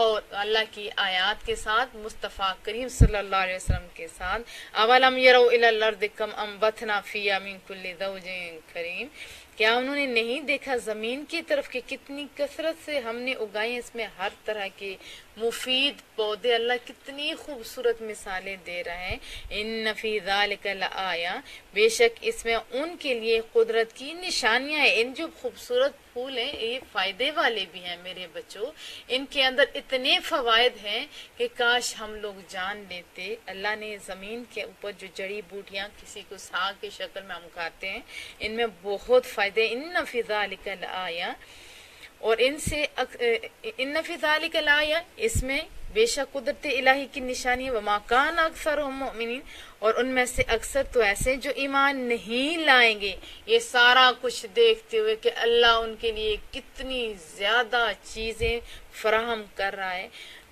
اور اللہ کی آیات کے ساتھ، مصطفیٰ کریم صلی اللہ علیہ وسلم کے ساتھ. اولم یروا الی الارض کم انبتنا فیہا من کل زوج کریم، کیا انہوں نے نہیں دیکھا زمین کی طرف کہ کتنی کثرت سے ہم نے اگائے اس میں ہر طرح کے مفید پودے. اللہ کتنی خوبصورت مثالیں دے رہا ہے. ان فی ذالک لآیہ، بے شک اس میں ان کے لیے قدرت کی نشانیاں ہیں. ان جو خوبصورت پھول ہیں یہ فائدے والے بھی ہیں میرے بچوں، ان کے اندر اتنے فوائد ہیں کہ کاش ہم لوگ جان لیتے. اللہ نے زمین کے اوپر جو جڑی بوٹیاں کسی کو ساگ کی شکل میں ہم کھاتے ہیں، ان میں بہت فائدے. ان فی ذالک لآیہ، اور ان فی ذالک لآیہ، اس میں بے شک قدرت الہی کی نشانی ہے. وما کان اکثرهم مؤمنین، اور ان میں سے اکثر تو ایسے جو ایمان نہیں لائیں گے. یہ سارا کچھ دیکھتے ہوئے کہ اللہ ان کے لیے کتنی زیادہ چیزیں فراہم کر رہا ہے،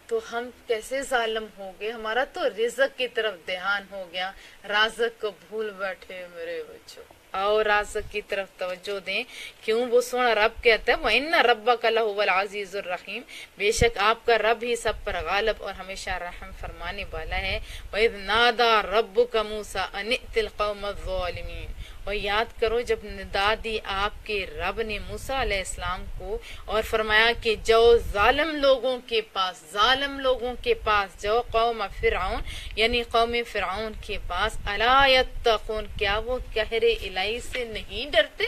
تو ہم کیسے ظالم ہو گئے. ہمارا تو رزق کی طرف دھیان ہو گیا، رازق کو بھول بیٹھے میرے بچوں. اور رازق کی طرف توجہ دیں. کیوں؟ وہ سونا رب کہتا ہے وَإِنَّ رَبَّكَ لَهُوَ الْعَزِيزُ الرَّحِيمُ، بے شک آپ کا رب ہی سب پر غالب اور ہمیشہ رحم فرمانے والا ہے. وَإِذْ نَادَى رَبُّكَ مُوسَىٰ أَنِ ائْتِ الْقَوْمَ الظَّالِمِينَ، اور یاد کرو جب ندا دی آپ کے رب نے موسیٰ علیہ السلام کو اور فرمایا کہ جاؤ ظالم لوگوں کے پاس، ظالم لوگوں کے پاس جاؤ، قوم فرعون یعنی قوم فرعون کے پاس. الا یتقون، کیا وہ قہر الہی سے نہیں ڈرتے؟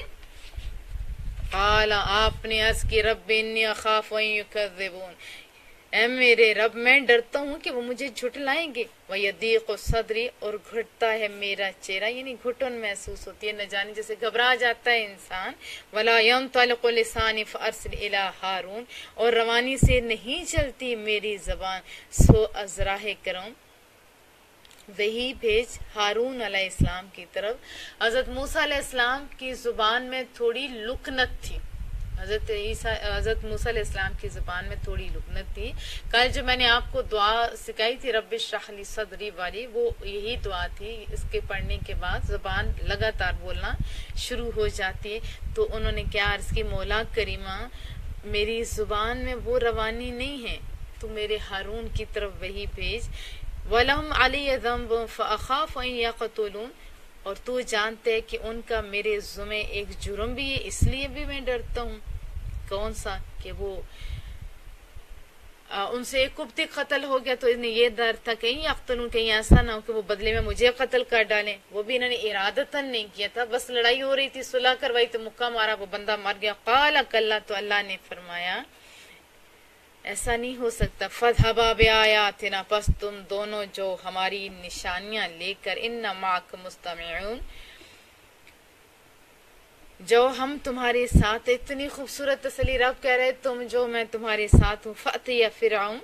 قال، آپ نے عرض کی رب انی اخاف ان یکذبون، اے میرے رب میں ڈرتا ہوں کہ وہ مجھے جھٹلائیں گے. وَيَضِيقُ صَدْرِي، اور گھٹتا ہے میرا چہرہ، یعنی گھٹن محسوس ہوتی ہے، نہ جانے جیسے گھبرا جاتا ہے انسان. وَلَا يَنطَلِقُ لِسَانِي فَأَرْسِلْ إِلَىٰ ہارون، اور روانی سے نہیں چلتی میری زبان، سو از راہ کرم وہی بھیج ہارون علیہ السلام کی طرف. حضرت موسیٰ علیہ السلام کی زبان میں تھوڑی لکنت تھی، حضرت موسیٰ علیہ السلام کی زبان میں تھوڑی لکنت تھی. کل جو میں نے آپ کو دعا سکھائی تھی رب اشرح لی صدری والی، وہ یہی دعا تھی. اس کے پڑھنے کے بعد زبان لگاتار بولنا شروع ہو جاتی ہے. تو انہوں نے کیا عرض کی، مولا کریمہ میری زبان میں وہ روانی نہیں ہے، تو میرے ہارون کی طرف وہی بھیج. وَلَهُمْ عَلَيَّ ذَنْبٌ فَأَخَافُ أَن يَقْتُلُونِ، اور تو جانتے کہ ان کا میرے ذمہ ایک جرم بھی ہے، اس لیے بھی میں ڈرتا ہوں. کون سا؟ کہ وہ ان سے ایک قبطی قتل ہو گیا، تو انہیں یہ ڈر تھا کہیں یقتلون، کہیں ایسا نہ ہو کہ وہ بدلے میں مجھے قتل کر ڈالیں. وہ بھی انہوں نے ارادتاً نہیں کیا تھا، بس لڑائی ہو رہی تھی، صلح کروائی تو مکہ مارا، وہ بندہ مر گیا. قال کلا، تو اللہ نے فرمایا ایسا نہیں ہو سکتا. فَاذْهَبَا بِآيَاتِنَا، پس تم دونوں جو ہماری نشانیاں لے کر، إِنَّ مَعَكُمْ مُسْتَمِعُونَ، جو ہم تمہارے ساتھ. اتنی خوبصورت تسلی رب کہہ رہے تم جو، میں تمہارے ساتھ ہوں. فَأْتِيَ فرعون،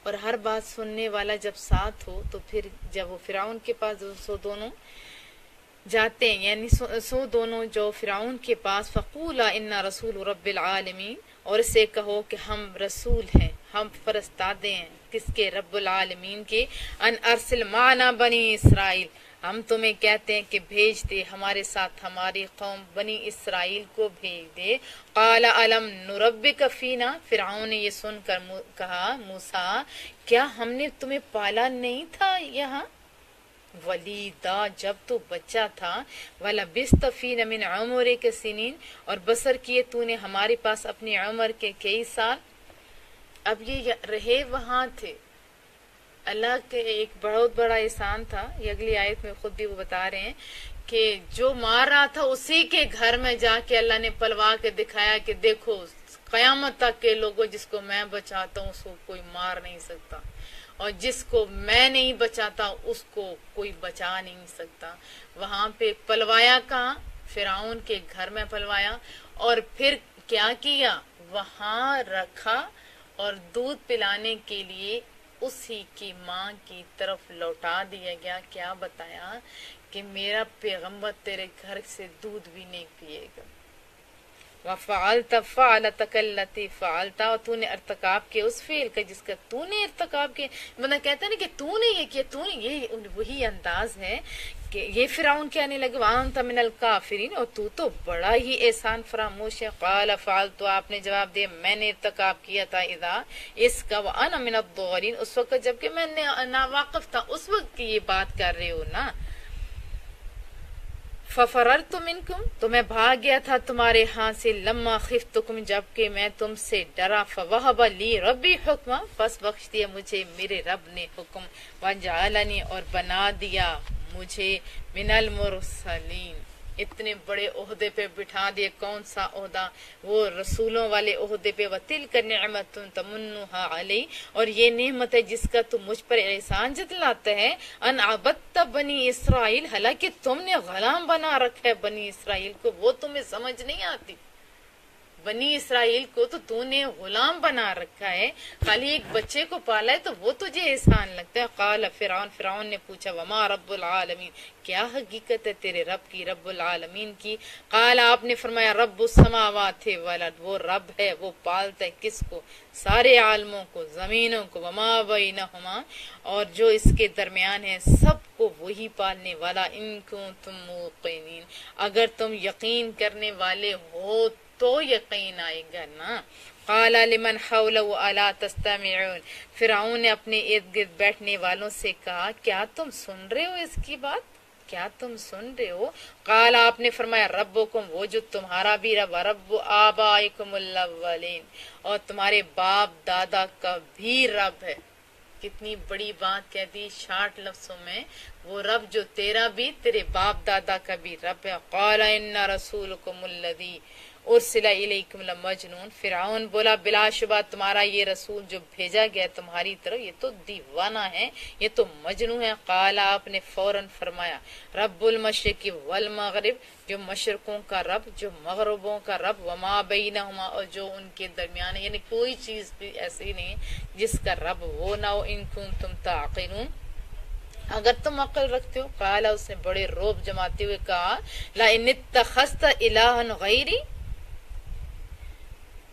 اور ہر بات سننے والا جب ساتھ ہو تو پھر جب وہ فرعون کے پاس سو دونوں جاتے ہیں، یعنی سو دونوں جو فرعون کے پاس. فَقُولَا إِنَّا رَسُولُ رَبِّ الْعَالَمِينَ، اور اسے کہو کہ ہم رسول ہیں، ہم فرستادے ہیں کس کے؟ رب العالمین کے. ان ارسل معنا بنی اسرائیل، ہم تمہیں کہتے ہیں کہ بھیج دے ہمارے ساتھ ہماری قوم بنی اسرائیل کو بھیج دے. قال الم نربک فینا، فرعون نے یہ سن کر کہا موسیٰ کیا ہم نے تمہیں پالا نہیں تھا یہاں؟ ولیدا، جب تو بچہ تھا. وَلَبِثْتَ فِينَا مِنْ عُمُرِكَ سِنِينَ، اور بسر کیے تو نے ہمارے پاس اپنی عمر کے کئی سال. اب یہ رہے وہاں تھے. اللہ کے ایک بہت بڑا احسان تھا، یہ اگلی آیت میں خود بھی وہ بتا رہے ہیں کہ جو مار رہا تھا اسی کے گھر میں جا کے اللہ نے پلوا کے دکھایا کہ دیکھو قیامت تک کے لوگوں، جس کو میں بچاتا ہوں اس کو کوئی مار نہیں سکتا، اور جس کو میں نہیں بچاتا اس کو کوئی بچا نہیں سکتا. وہاں پہ پلوایا کہاں؟ فرعون کے گھر میں پلوایا. اور پھر کیا کیا؟ وہاں رکھا اور دودھ پلانے کے لیے اسی کی ماں کی طرف لوٹا دیا گیا. کیا بتایا کہ میرا پیغمبر تیرے گھر سے دودھ بھی نہیں پیے گا. وفعلت فعلتک التی فعلت، اور تو نے ارتکاب کیا اس فعل کا جس کا تو نے ارتکاب کیا. بندہ کہتا ہے نا کہ تو نے یہ کیا، تو نے یہ، وہی انداز ہے کہ یہ فرعون کہنے لگے وانت من الکافرین، اور تو بڑا ہی احسان فراموش ہے. قال فعلت، آپ نے جواب دیا میں نے ارتکاب کیا تھا، اذا اس کا، وانا من الضالین، اس وقت جب کہ میں ناواقف تھا، اس وقت کی یہ بات کر رہے ہو نا. ففررت منکم، تو میں بھاگ گیا تھا تمہارے ہاں سے، لما خفتکم، جب کہ میں تم سے ڈرا، فوہب لی ربی حکما، بس بخش دیا مجھے میرے رب نے حکم، وجعلنی، اور بنا دیا مجھے، من المرسلین، اتنے بڑے عہدے پہ بٹھا دیے. کون سا عہدہ؟ وہ رسولوں والے عہدے پہ. وَتِلْكَ نِعْمَةٌ تَمُنُّهَا عَلَيْ، اور یہ نعمت ہے جس کا تم مجھ پر احسان جتلاتے ہیں. ان عبدت بنی اسرائیل، حالانکہ تم نے غلام بنا رکھا ہے بنی اسرائیل کو، وہ تمہیں سمجھ نہیں آتی. بنی اسرائیل کو تو نے غلام بنا رکھا ہے، خالی ایک بچے کو پالا ہے تو وہ تجھے احسان لگتا ہے. قال فرعون نے پوچھا وما رب العالمین، کیا حقیقت ہے تیرے رب کی، رب العالمین کی؟ قال، آپ نے فرمایا رب السماوات والارض، وہ رب ہے، وہ پالتا ہے کس کو؟ سارے عالموں کو، زمینوں کو. وما بینہما، اور جو اس کے درمیان ہے، سب کو وہی پالنے والا. ان کنتم موقنین، اگر تم یقین کرنے والے ہو تو یقین آئے گا نا. قال لمن حوله الا تستمعون، فرعون نے اپنے ارد گرد بیٹھنے والوں سے کہا کیا تم سن رہے ہو اس کی بات، کیا تم سن رہے ہو؟ قال، آپ نے فرمایا ربکم، وہ جو تمہارا بھی رب، رب آبائکم الاولین، اور تمہارے باپ دادا کا بھی رب ہے. کتنی بڑی بات کہہ دی 60 لفظوں میں، وہ رب جو تیرا بھی، تیرے باپ دادا کا بھی رب ہے. قال ان رسولکم الذی ارسل الیکم لمجنون، فرعون بولا بلا شبہ تمہارا یہ رسول جو بھیجا گیا تمہاری طرف، یہ تو دیوانہ ہے، یہ تو مجنون ہے. قال، آپ نے فوراً فرمایا رب المشرق والمغرب، جو مشرقوں کا رب، جو مغربوں کا رب، وما بینہما، اور جو ان کے درمیان ہے، یعنی کوئی چیز بھی ایسی نہیں جس کا رب وہ نہ ہو. ان کنتم تعقلون، اگر تم عقل رکھتے ہو. قال، اس نے بڑے روب جماتے ہوئے کہا لئن اتخذت الہا غیری،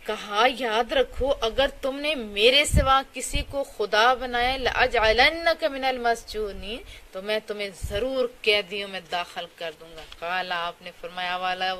کہا یاد رکھو اگر تم نے میرے سوا کسی کو خدا بنایا، لَأَجْعَلَنَّكَ مِنَ الْمَسْجُونِينَ، تو میں تمہیں ضرور قیدیوں میں داخل کر دوں گا. قال، آپ نے فرمایا والا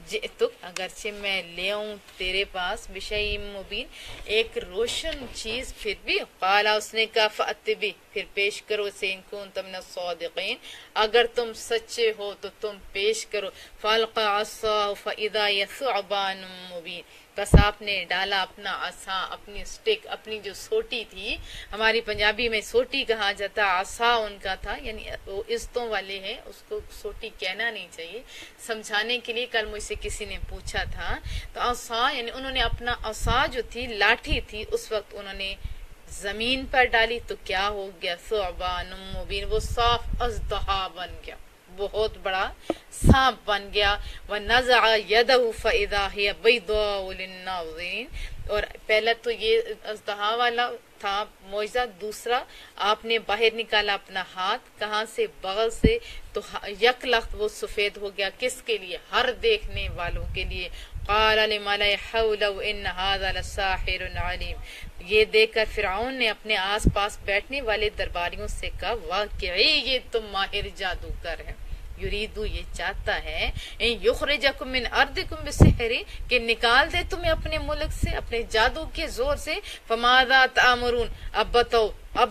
جئتک، اگرچہ میں لے آؤں تیرے پاس، بشیء مبین، ایک روشن چیز پھر بھی. قال، اس نے کہا فأت بھی، پھر پیش کرو اسے، ان کنتم من الصادقین، اگر تم سچے ہو تو تم پیش کرو. فَأَلْقَىٰ عَصَاهُ فَإِذَا هِيَ ثُعْبَانٌ مُّبِينٌ، بس آپ نے ڈالا اپنا عصا، اپنی سٹک، اپنی جو سوٹی تھی، ہماری پنجابی میں سوٹی کہا جاتا، عصا ان کا تھا، یعنی وہ عزتوں والے ہیں، اس کو سوٹی کہنا نہیں چاہیے. سمجھانے کے لیے کل مجھ سے کسی نے پوچھا تھا، تو عصا یعنی انہوں نے اپنا عصا جو تھی، لاٹھی تھی، اس وقت انہوں نے زمین پر ڈالی تو کیا ہو گیا؟ ثعبان مبین، وہ صاف اژدہا بن گیا، بہت بڑا سانپ بن گیا. وَنَزَعَ يَدَهُ فَإِذَا هِيَ بَيْضَاءُ لِلنَّاظِرِينَ، اور پہلا تو یہ اژدہا والا تھا معجزہ. دوسرا، آپ نے باہر نکالا اپنا ہاتھ، کہاں سے؟ بغل سے، تو یک لخت وہ سفید ہو گیا. کس کے لیے؟ ہر دیکھنے والوں کے لیے. قال لملئ حوله ان هذا لساحر علیم، یہ دیکھ کر فرعون نے اپنے آس پاس بیٹھنے والے درباریوں سے کہا واقعی یہ تم ماہر جادوگر ہے. یریدو، یہ چاہتا ہے، ان یخرجکم من ارضکم بسحر، کہ نکال دے تمہیں اپنے ملک سے اپنے جادو کے زور سے. فماذا تأمرون، اب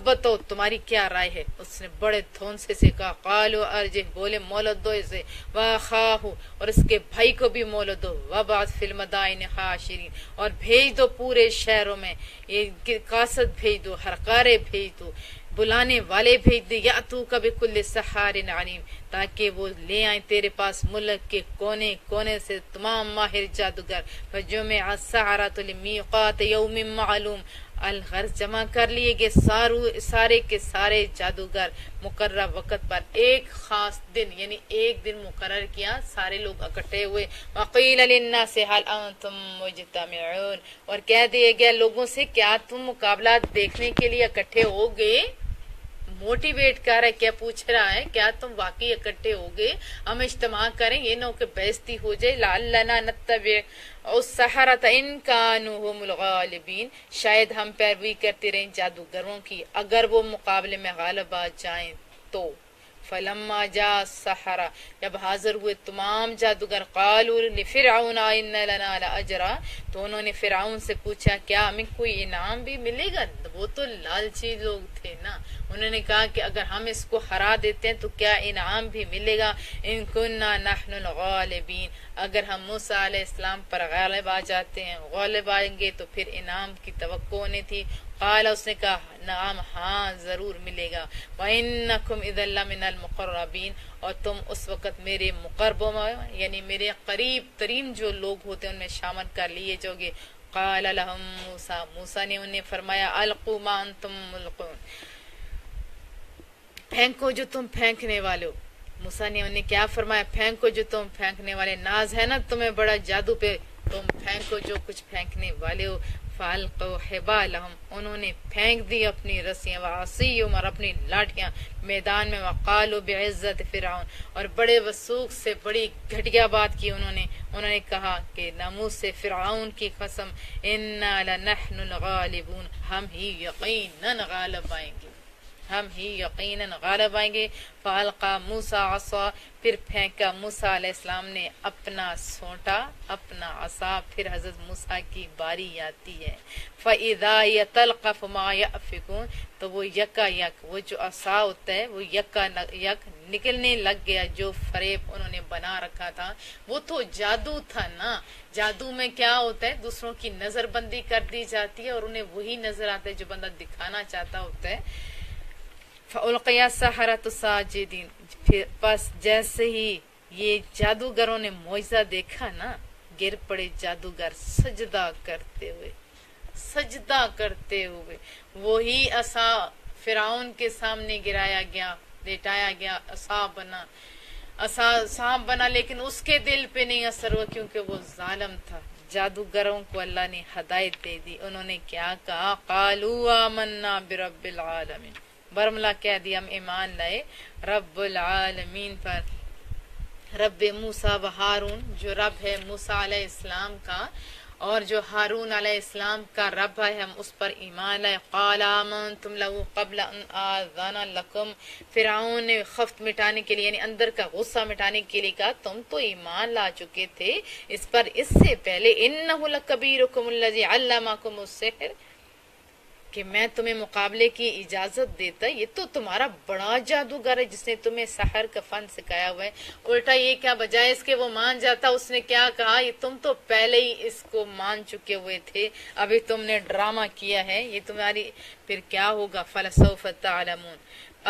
بتاؤ تمہاری کیا رائے ہے؟ اس نے بڑے دھونسے سے کہا قالوا ارجہ، بولے مولد دو اسے، واخاہ، اور اس کے بھائی کو بھی مولد دو، وابعث فی المدائن حاشرین، اور بھیج دو پورے شہروں میں، یہ قاصد بھیج دو، ہرکارے بھیج دو، بلانے والے بھیج دے. یاتوک بکل سحار علیم، تاکہ وہ لے آئیں تیرے پاس ملک کے کونے کونے سے تمام ماہر جادوگر. فجمع السحرۃ لمیقات یوم معلوم، الغرض جمع کر لیے گئے سارے کے سارے جادوگر مقرر وقت پر، ایک خاص دن، یعنی ایک دن مقرر کیا، سارے لوگ اکٹھے ہوئے. وقیل للناس هل انتم مجتمعون، اور کہہ دیا گیا لوگوں سے کیا تم مقابلہ دیکھنے کے لیے اکٹھے ہو گئے؟ موٹیویٹ کر رہا ہے, کیا پوچھ رہا ہے, کیا تم واقعی اکٹھے ہوگے, ہم اجتماع کریں, یہ نہ کہ بیزتی ہو جائے. لعلنا نتبع السحرۃ ان کانوا هم الغالبین, شاید ہم پیروی کرتے رہیں جادوگروں کی اگر وہ مقابلے میں غالب آ جائیں تو. فلما جاء السحرہ, جب حاضر ہوئے تمام جادوگر, قالوا لفرعون ان لنا لاجرا, تو انہوں نے فرعون سے پوچھا کیا ہمیں کوئی انعام بھی ملے گا. وہ تو لالچی لوگ تھے نا, انہوں نے کہا کہ اگر ہم اس کو ہرا دیتے ہیں تو کیا انعام بھی ملے گا. ان کننا نحن الغالبین, اگر ہم موسیٰ علیہ السلام پر غالب آ جاتے ہیں, غالب آئیں گے تو پھر انعام کی توقع ہونے تھی. قال, اس نے کہا نعم, ہاں ضرور ملے گا. وَإِنَّكُمْ إِذًا لَّمِنَ الْمُقَرَّبِينَ, اور تم اس وقت میرے مقربوں میں یعنی میرے قریب ترین جو لوگ ہوتے ہیں ان میں شامل کر لیے جاؤ گے. قال لهم موسیٰ, موسیٰ نے انہیں فرمایا القوا ما انتم ملقون, پھینکو جو تم پھینکنے والے ہو. موسیٰ نے انہیں کیا فرمایا, پھینکو جو تم پھینکنے والے, ناز ہے نا تمہیں بڑا جادو پہ, تم پھینکو جو کچھ پھینکنے والے ہو. فَأَلْقَوْا حِبَالَهُمْ, انہوں نے پھینک دی اپنی رسیاں, وَعَصِيَّهُمْ, اور اپنی لاٹیاں میدان میں. وَقَالُوا بِعِزَّةِ فِرْعَوْنَ, اور بڑے وثوق سے بڑی گھٹیا بات کی انہوں نے کہا کہ ناموس سے فرعون کی قسم, اِنَّا لَنَحْنُ الْغَالِبُونَ, ہم ہی یقیناً غالب آئیں گے, ہم ہی یقیناً غالب آئیں گے. فَأَلْقَى مُوسَىٰ عَصَاهُ, پھر پھینکا موسیٰ علیہ السلام نے اپنا سونٹا, اپنا عصا. پھر حضرت موسیٰ کی باری آتی ہے. فَإِذَا هِيَ تَلْقَفُ مَا يَأْفِكُونَ, تو وہ یکا یک, وہ جو عصا ہوتا ہے وہ یکا یک نکلنے لگ گیا جو فریب انہوں نے بنا رکھا تھا. وہ تو جادو تھا نا, جادو میں کیا ہوتا ہے, دوسروں کی نظر بندی کر دی جاتی ہے اور انہیں وہی نظر آتا ہے جو بندہ دکھانا چاہتا ہوتا ہے. فَأُلْقِيَ السَّحَرَةُ سَاجِدِينَ, پھر بس جیسے ہی یہ جادوگروں نے معجزہ دیکھا نا, گر پڑے جادوگر سجدہ کرتے ہوئے, سجدہ کرتے ہوئے. وہی عصا فرعون کے سامنے گرایا گیا, لیٹایا گیا, عصا بنا, عصا سانپ بنا, لیکن اس کے دل پہ نہیں اثر ہوا کیونکہ وہ ظالم تھا. جادوگروں کو اللہ نے ہدایت دے دی, انہوں نے کیا کہا, قالوا آمنا برب العالمین, برملا کہہ دیا ہم ایمان لائے رب العالمین پر, رب موسیٰ و ہارون, جو رب ہے موسیٰ علیہ السلام کا اور جو ہارون علیہ السلام کا رب ہے, ہم اس پر ایمان لائے. قال آمنتم لہ قبل ان آذن لکم, فرعون نے خفت مٹانے کے لیے یعنی اندر کا غصہ مٹانے کے لیے کہا تم تو ایمان لا چکے تھے اس پر اس سے پہلے. انہ لکبیرکم الذی علمکم السحر, کہ میں تمہیں مقابلے کی اجازت دیتا, یہ تو تمہارا بڑا جادوگر ہے جس نے تمہیں سحر کا فن سکھایا ہوا ہے. الٹا یہ کیا, بجائے اس کے وہ مان جاتا, اس نے کیا کہا, یہ تم تو پہلے ہی اس کو مان چکے ہوئے تھے, ابھی تم نے ڈرامہ کیا ہے, یہ تمہاری پھر کیا ہوگا. فَلَسَوْفَ تَعْلَمُونَ,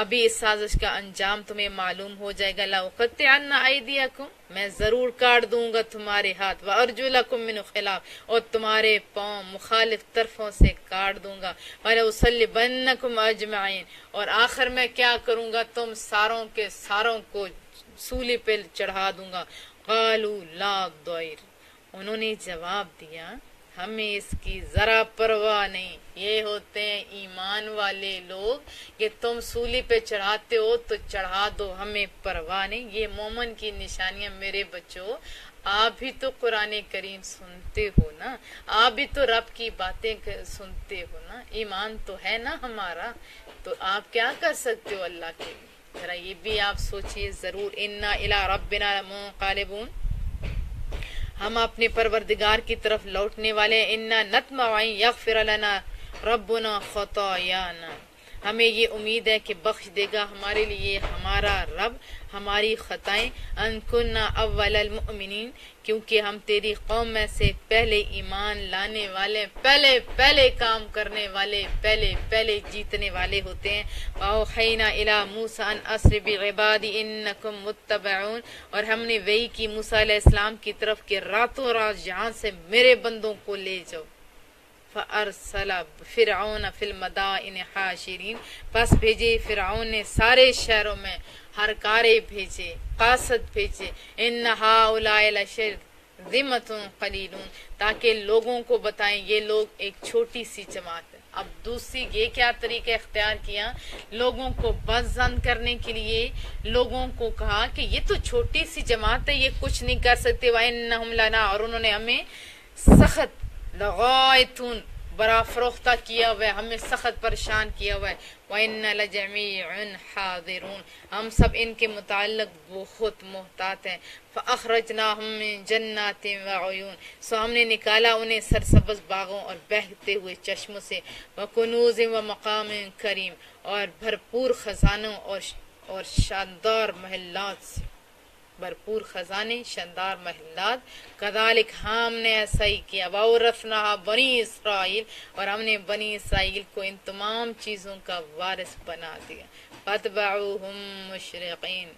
ابھی اس سازش کا انجام تمہیں معلوم ہو جائے گا. لَأُقَطِّعَنَّ أَيْدِيَكُمْ, میں ضرور کاٹ دوں گا تمہارے ہاتھ, وَأَرْجُلَكُمْ مِنْ خِلَافٍ, اور تمہارے پاؤں مخالف طرفوں سے کاٹ دوں گا. وَلَأُصَلِّبَنَّكُمْ أَجْمَعِينَ, اور آخر میں کیا کروں گا, تم ساروں کے ساروں کو سولی پہ چڑھا دوں گا. قَالُوا لَا ضَيْرَ, انہوں نے جواب دیا ہمیں اس کی ذرا پرواہ نہیں. یہ ہوتے ہیں ایمان والے لوگ کہ تم سولی پہ چڑھاتے ہو تو چڑھا دو, ہمیں پرواہ نہیں. یہ مومن کی نشانیاں میرے بچوں, آپ بھی تو قرآن کریم سنتے ہو نا, آپ بھی تو رب کی باتیں سنتے ہو نا, ایمان تو ہے نا ہمارا, تو آپ کیا کر سکتے ہو اللہ کے لیے, ذرا یہ بھی آپ سوچئے ضرور. انا الی ربنا لمنقلبون, ہم اپنے پروردگار کی طرف لوٹنے والے. انا نطمع ان یغفر لنا ربنا خطایانا, ہمیں یہ امید ہے کہ بخش دے گا ہمارے لیے ہمارا رب ہماری خطائیں. ان کنا اول المؤمنین, کیونکہ ہم تیری قوم میں سے پہلے ایمان لانے والے, پہلے کام کرنے والے, پہلے جیتنے والے ہوتے ہیں. واوحینا الی موسیٰ ان اسر بعبادی انکم متبعون, اور ہم نے وحی کی موسیٰ علیہ السلام کی طرف کہ راتوں رات یہاں سے میرے بندوں کو لے جاؤ. فَأَرْسَلَ فِرْعَوْنَ فِي الْمَدَائِنِ حَاشِرِينَ, پس بھیجے فرعون نے سارے شہروں میں ہرکارے بھیجے, قاصد بھیجے. اِنَّ هَؤُلَاءِ لَشِرْذِمَةٌ قَلِيلُونَ, تاکہ لوگوں کو بتائیں یہ لوگ ایک چھوٹی سی جماعت ہے. اب دوسری یہ کیا طریقہ اختیار کیا، لوگوں کو بدظن کرنے کے لیے لوگوں کو کہا کہ یہ تو چھوٹی سی جماعت ہے، یہ کچھ نہیں کر سکتے، وَإِنَّهُمْ لَنَا، اور انہوں نے ہمیں سخت لغائتون برا فروختہ کیا ہوا ہے، ہمیں سخت پریشان کیا ہوا ہے، وَإِنَّ لَجَمِيعٌ حَاضِرُونَ، ہم سب ان کے متعلق بہت محتاط ہیں، فَأَخْرَجْنَاهُمْ مِنْ جَنَّاتٍ وَعُيُونٍ، سو ہم نے نکالا انہیں سرسبز باغوں اور بہتے ہوئے چشموں سے، وَكُنُوزٍ وَمَقَامٍ كَرِيمٍ، اور بھرپور خزانوں اور شاندار محلات سے، بھرپور خزانے، شاندار محلات، کذالک ہم نے ایسا ہی کیا، وَأَوْرَثْنَاهَا بنی اسرائیل، اور ہم نے بنی اسرائیل کو ان تمام چیزوں کا وارث بنا دیا، فَاتْبَعُوهُمْ مُشْرِقِينَ،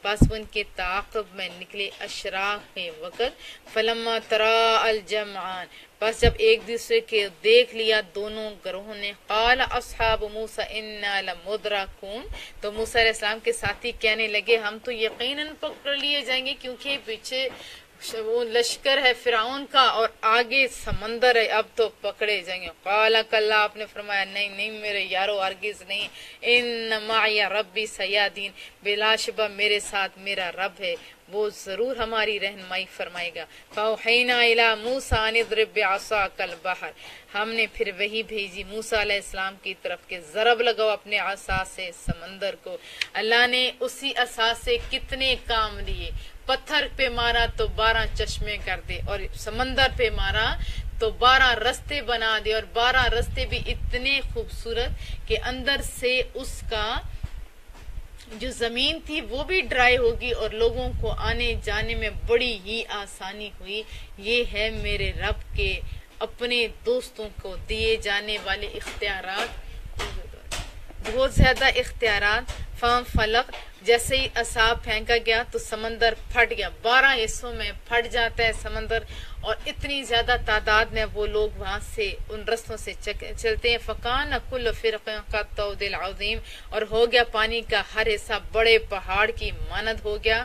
پس ان کے تعاقب میں نکلے اشراق کے وقت، فلما تراءى الجمعان، پس جب ایک دوسرے کے دیکھ لیا دونوں گروہوں نے، قال اصحاب موسیٰ انا لمدرکون، تو موسیٰ علیہ السلام کے ساتھی کہنے لگے ہم تو یقیناً پکڑ لیے جائیں گے، کیونکہ پیچھے وہ لشکر ہے فرعون کا اور آگے سمندر ہے، اب تو پکڑے جائیں گے۔ قال کلا، آپ نے فرمایا نہیں نہیں میرے یارو ہرگز نہیں، ان معی ربی سیادین، بلا شبہ میرے ساتھ میرا رب ہے، وہ ضرور ہماری رہنمائی فرمائے گا۔ فاوحینا الی موسیٰ ان اضرب بعصاک البحر، ہم نے پھر وہی بھیجی موسیٰ علیہ السلام کی طرف کہ ضرب لگاؤ اپنے عصا سے سمندر کو۔ اللہ نے اسی عصا سے کتنے کام لیے، پتھر پہ مارا تو 12 چشمے کر دے، اور سمندر پہ مارا تو 12 رستے بنا دے، اور 12 رستے بھی اتنے خوبصورت کہ اندر سے اس کا جو زمین تھی وہ بھی ڈرائی ہوگی اور لوگوں کو آنے جانے میں بڑی ہی آسانی ہوئی۔ یہ ہے میرے رب کے اپنے دوستوں کو دیے جانے والے اختیارات، بہت زیادہ اختیارات۔ فام فلق، جیسے ہی عصا پھینکا گیا تو سمندر پھٹ گیا، 12 حصوں میں پھٹ جاتا ہے سمندر، اور اتنی زیادہ تعداد میں وہ لوگ وہاں سے ان رستوں سے چلتے ہیں۔ فکان کل فرق کالطود العظیم، اور ہو گیا پانی کا ہر حصہ بڑے پہاڑ کی مانند ہو گیا،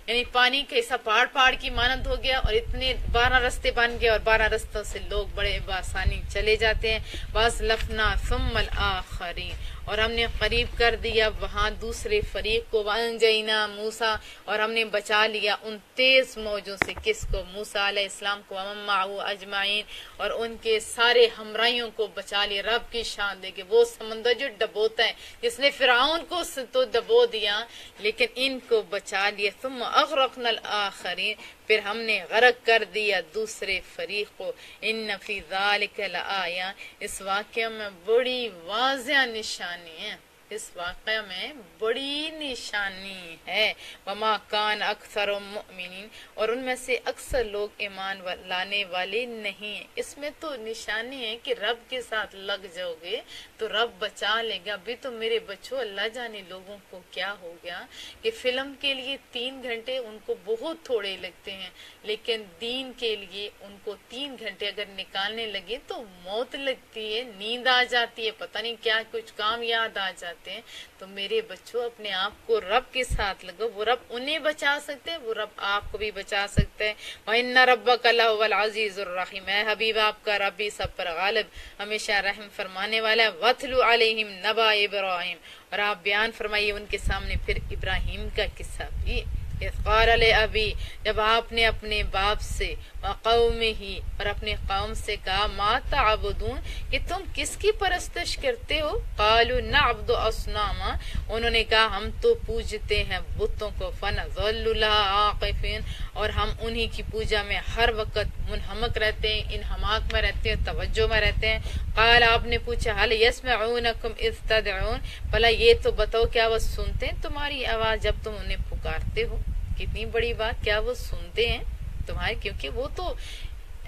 یعنی پانی کا حصہ پہاڑ کی مانند ہو گیا، اور اتنے 12 رستے بن گئے، اور 12 رستوں سے لوگ بڑے بآسانی چلے جاتے ہیں۔ وَأَزْلَفْنَا ثُمَّ الْآخَرِينَ، اور ہم نے قریب کر دیا وہاں دوسرے فریق کو، وَأَنْجَيْنَا مُوسَىٰ، اور ہم نے بچا لیا ان تیز موجوں سے، کس کو؟ موسیٰ علیہ السلام کو، وَمَن مَّعَهُ أَجْمَعِينَ، اور ان کے سارے ہمراہیوں کو بچا لیا۔ رب کی شان دے کہ وہ سمندر جو ڈبوتا ہے، جس نے فرعون کو تو ڈبو دیا لیکن ان کو بچا لیا۔ ثم اغرقنا الآخرین، پھر ہم نے غرق کر دیا دوسرے فریق کو۔ ان فی ذالک لآیہ، اس واقعہ میں بڑی واضح نشانی ہے، اس واقعہ میں بڑی نشانی ہے۔ وما کان اکثر مؤمنین، اور ان میں سے اکثر لوگ ایمان لانے والے نہیں ہیں۔ اس میں تو نشانی ہے کہ رب کے ساتھ لگ جاؤ گے تو رب بچا لے گا۔ ابھی تو میرے بچوں اللہ جانے لوگوں کو کیا ہو گیا کہ فلم کے لیے 3 گھنٹے ان کو بہت تھوڑے لگتے ہیں، لیکن دین کے لیے ان کو 3 گھنٹے اگر نکالنے لگے تو موت لگتی ہے، نیند آ جاتی ہے، پتہ نہیں کیا کچھ کام یاد آ جاتے ہیں۔ تو میرے بچوں اپنے آپ کو رب کے ساتھ لگو، وہ رب انہیں بچا سکتے ہیں، وہ رب آپ کو بھی بچا سکتے ہیں۔ وَإِنَّ رَبَّكَ لَهُوَ الْعَزِيزُ الرَّحِيمُ، اے حبیب آپ کا رب بھی سب پر غالب، ہمیشہ رحم فرمانے والا ہے۔ وَاتْلُ عَلَيْهِمْ نَبَأَ إِبْرَاهِيمَ، اور آپ بیان فرمائیے ان کے سامنے پھر ابراہیم کا قصہ بھی۔ اذ قال لأبی، جب آپ نے اپنے باپ سے، وقومہ، اور اپنے قوم سے کہا، ما تعبدون، کہ تم کس کی پرستش کرتے ہو؟ قالوا نعبد اصناما، انہوں نے کہا ہم تو پوجتے ہیں بتوں کو، فنظل لها عاقفین، اور ہم انہی کی پوجا میں ہر وقت منہمک رہتے ہیں، انہماک میں رہتے ہیں، توجہ میں رہتے ہیں۔ قال، آپ نے پوچھا، هل يسمعونکم اذ تدعون، بھلا یہ تو بتاؤ کیا وہ سنتے ہیں تمہاری آواز جب تم انہیں پکارتے ہو؟ کتنی بڑی بات، کیا وہ سنتے ہیں تمہارے؟ کیونکہ وہ تو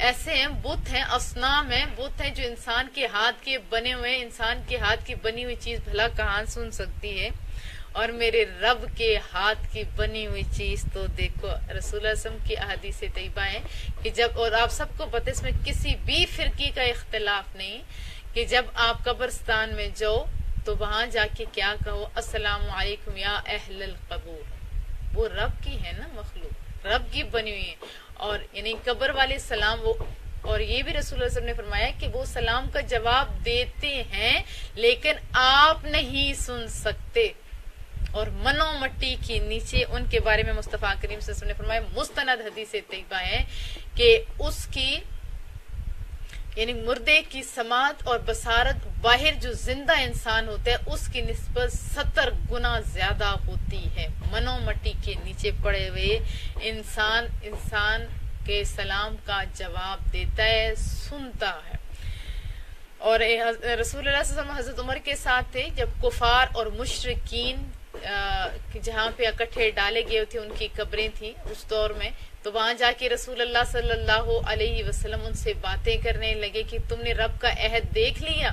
ایسے ہیں، بت ہیں، اصنام ہیں، بت ہیں جو انسان کے ہاتھ کے بنے ہوئے، انسان کے ہاتھ کی بنی ہوئی چیز بھلا کہاں سن سکتی ہے؟ اور میرے رب کے ہاتھ کی بنی ہوئی چیز تو دیکھو، رسول اللہ صلی اللہ علیہ وسلم کی احادیث طیبہ ہے کہ جب، اور آپ سب کو پتہ، اس میں کسی بھی فرقے کا اختلاف نہیں، کہ جب آپ قبرستان میں جاؤ تو وہاں جا کے کیا کہو؟ السلام علیکم یا اہل القبور، وہ رب کی ہے نا مخلوق، رب کی بنی ہوئی ہے، اور یعنی قبر والے سلام وہ اور یہ بھی رسول اللہ صلی اللہ علیہ وسلم نے فرمایا کہ وہ سلام کا جواب دیتے ہیں لیکن آپ نہیں سن سکتے. اور منو مٹی کے نیچے ان کے بارے میں مصطفیٰ کریم صلی اللہ علیہ وسلم نے فرمایا مستند حدیث طیبہ ہے کہ اس کی یعنی مردے کی سماعت اور بصارت باہر جو زندہ انسان ہوتا ہے اس کی نسبت 70 گنا زیادہ ہوتی ہے. منو مٹی کے نیچے پڑے ہوئے انسان کے سلام کا جواب دیتا ہے، سنتا ہے. اور رسول اللہ صلی اللہ علیہ وسلم حضرت عمر کے ساتھ تھے جب کفار اور مشرکین جہاں پہ اکٹھے ڈالے گئے تھے ان کی قبریں تھیں اس دور میں، تو وہاں جا کے رسول اللہ صلی اللہ علیہ وسلم ان سے باتیں کرنے لگے کہ تم نے رب کا عہد دیکھ لیا.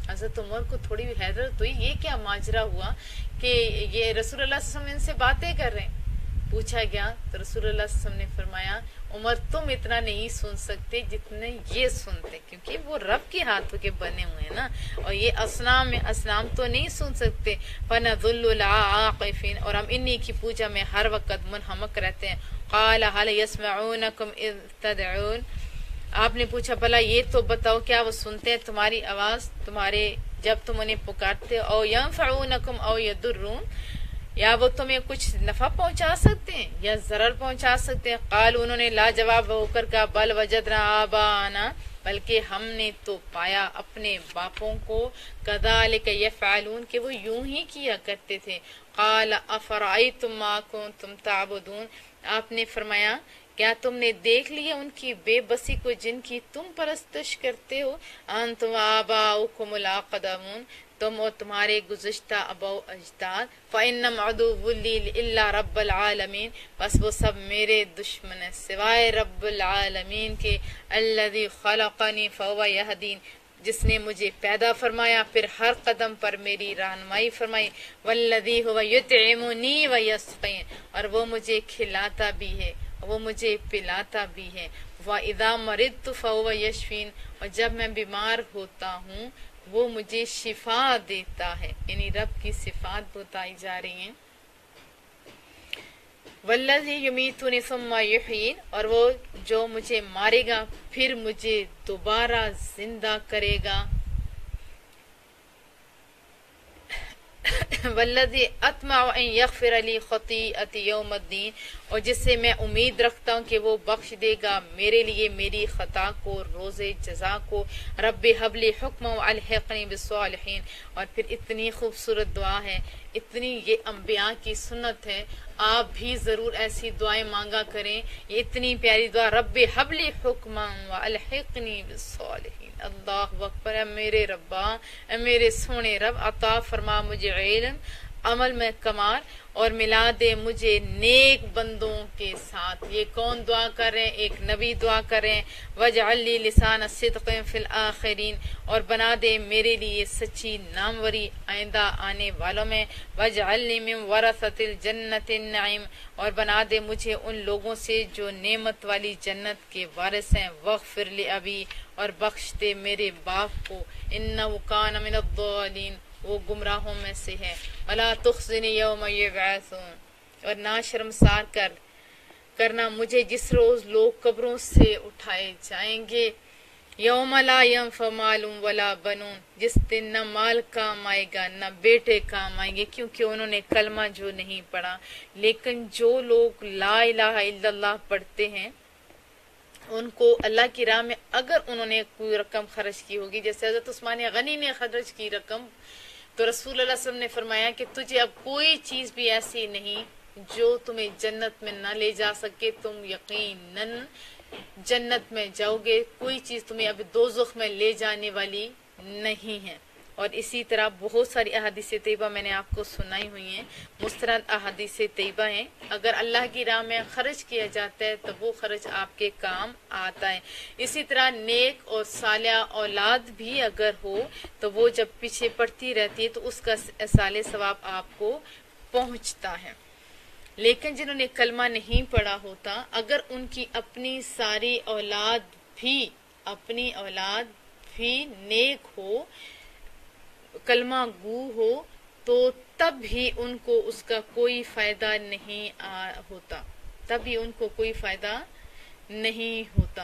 حضرت عمر کو تھوڑی حیرت ہوئی، یہ کیا ماجرا ہوا کہ یہ رسول اللہ صلی اللہ علیہ وسلم ان سے باتیں کر رہے ہیں. پوچھا گیا تو رسول اللہ صلی اللہ علیہ وسلم نے فرمایا عمر تم اتنا نہیں سن سکتے جتنے یہ سنتے، کیونکہ وہ رب کے ہاتھوں کے بنے ہوئے ہیں نا، اور یہ اسلام تو نہیں سن سکتے. فَنَظُلُّ الْعَاقِفِينَ، اور ہم انہی کی پوجا میں ہر وقت منہمک رہتے ہیں. قَالَ هَلْ يَسْمَعُونَكُمْ إِذْ تَدْعُونَ، آپ نے پوچھا بھلا یہ تو بتاؤ کیا وہ سنتے ہیں تمہاری آواز تمہارے جب تم انہیں پکارتے ہو؟ او ينفعونکم او يضرون، یا وہ تمہیں کچھ نفع پہنچا سکتے ہیں یا ضرر پہنچا سکتے ہیں. قال، انہوں نے لاجواب ہو کر کہا بل وجدنا آبانا، بلکہ ہم نے تو پایا اپنے باپوں کو کذالک یفعلون، کہ وہ یوں ہی کیا کرتے تھے. قال افرأیتم ما کنتم تعبدون، آپ نے فرمایا کیا تم نے دیکھ لیا ان کی بے بسی کو جن کی تم پرستش کرتے ہو؟ انتم آباؤکم الاقدمون، تم اور تمہارے گزشتہ اباء و اجداد. فَإِنَّمْ عَدُوٌّ لِّي إِلَّا رَبَّ الْعَالَمِينَ، بس وہ سب میرے دشمن ہیں سوائے رب العالمین کے. الَّذِي خَلَقَنِي فَهُوَ يَهْدِينِ، جس نے مجھے پیدا فرمایا پھر ہر قدم پر میری رہنمائی فرمائی. وَالَّذِي هُوَ يُطْعِمُنِي وَيَسْقِينِ، اور وہ مجھے کھلاتا بھی ہے وہ مجھے پلاتا بھی ہے. وَإِذَا مَرِضْتُ فَهُوَ يَشْفِينِ، اور جب میں بیمار ہوتا ہوں وہ مجھے شفا دیتا ہے. یعنی رب کی صفات بتائی جا رہی ہیں. والذی یمیتنی ثم یحیین، اور وہ جو مجھے مارے گا پھر مجھے دوبارہ زندہ کرے گا. والذی اطمع ان یغفر لی خطیئتی یوم الدین، اور جس سے میں امید رکھتا ہوں کہ وہ بخش دے گا میرے لیے میری خطا کو روز جزا کو. رب حب لی حکما والحقنی بالصالحین، اور پھر اتنی خوبصورت دعا ہے، اتنی یہ انبیاء کی سنت ہے، آپ بھی ضرور ایسی دعائیں مانگا کریں. یہ اتنی پیاری دعا، رب حب لی حکما والحقنی بالصالحین. اللہ اکبر. اے میرے ربا، اے میرے سونے رب، عطا فرما مجھے علم، عمل میں کمال، اور ملا دے مجھے نیک بندوں کے ساتھ. یہ کون دعا کر رہے ہیں؟ ایک نبی دعا کر رہے ہیں. وَاجْعَلْ لِي لِسَانَ صِدْقٍ فِي الْآخِرِينَ، اور بنا دے میرے لیے سچی ناموری آئندہ آنے والوں میں. وَاجْعَلْ لِي مِنْ وَرَثَةِ الْجَنَّةِ النَّعِيمِ، اور بنا دے مجھے ان لوگوں سے جو نعمت والی جنت کے وارث ہیں. وَاغْفِرْ لِأَبِي، اور بخش دے میرے باپ کو. إِنَّهُ كَانَ مِنَ الضَّالِينَ، وہ گمراہوں میں سے ہے. وَلَا تُخْزِنِي يَوْمَ يُبْعَثُونَ، اور نہ شرمسار کرنا مجھے جس روز لوگ قبروں سے اٹھائے جائیں گے. یوم لا ينفع مال ولا بنون، جس دن نہ مال کام آئے گا نہ بیٹے کام آئیں گے، کیونکہ انہوں نے کلمہ جو نہیں پڑھا. لیکن جو لوگ لا الہ الا اللہ پڑھتے ہیں ان کو اللہ کی راہ میں اگر انہوں نے کوئی رقم خرچ کی ہوگی، جیسے حضرت عثمان غنی نے خرچ کی رقم، تو رسول اللہ صلی اللہ علیہ وسلم نے فرمایا کہ تجھے اب کوئی چیز بھی ایسی نہیں جو تمہیں جنت میں نہ لے جا سکے، تم یقیناً جنت میں جاؤ گے. کوئی چیز تمہیں اب دوزخ میں لے جانے والی نہیں ہے. اور اسی طرح بہت ساری احادیث طیبہ میں نے آپ کو سنائی ہوئی ہیں، مستند احادیث طیبہ ہیں. اگر اللہ کی راہ میں خرچ کیا جاتا ہے تو وہ خرچ آپ کے کام آتا ہے. اسی طرح نیک اور صالح اولاد بھی اگر ہو تو وہ جب پیچھے پڑتی رہتی ہے تو اس کا صالح ثواب آپ کو پہنچتا ہے. لیکن جنہوں نے کلمہ نہیں پڑھا ہوتا، اگر ان کی اپنی اولاد بھی نیک ہو، کلمہ گو ہو، تو تب بھی ان کو اس کا کوئی فائدہ نہیں ہوتا.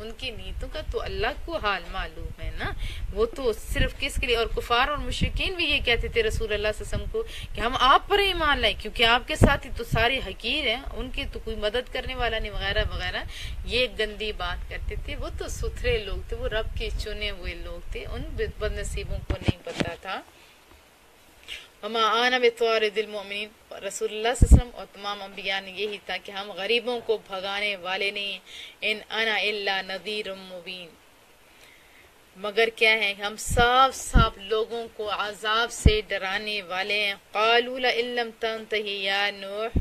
ان کی نیتوں کا تو اللہ کو حال معلوم ہے نا. وہ تو صرف کس کے لیے, اور کفار اور مشرکین بھی یہ کہتے تھے رسول اللہ صلی اللہ علیہ وسلم کو کہ ہم آپ پر ایمان لائیں کیونکہ آپ کے ساتھ ہی تو سارے حقیر ہیں, ان کی تو کوئی مدد کرنے والا نہیں وغیرہ وغیرہ, یہ گندی بات کرتے تھے. وہ تو ستھرے لوگ تھے, وہ رب کے چنے ہوئے لوگ تھے, ان بد نصیبوں کو نہیں پتا تھا. وما آنا بطوارد المؤمنین, رسول اللہ صلی اللہ علیہ وسلم اور تمام انبیاء نے یہی تھا کہ ہم غریبوں کو بھگانے والے نہیں, ان انا الا نذیر مبین, مگر کیا ہے ہم صاف صاف لوگوں کو عذاب سے ڈرانے والے ہیں. قالوا لئن لم تنتہی یا نوح,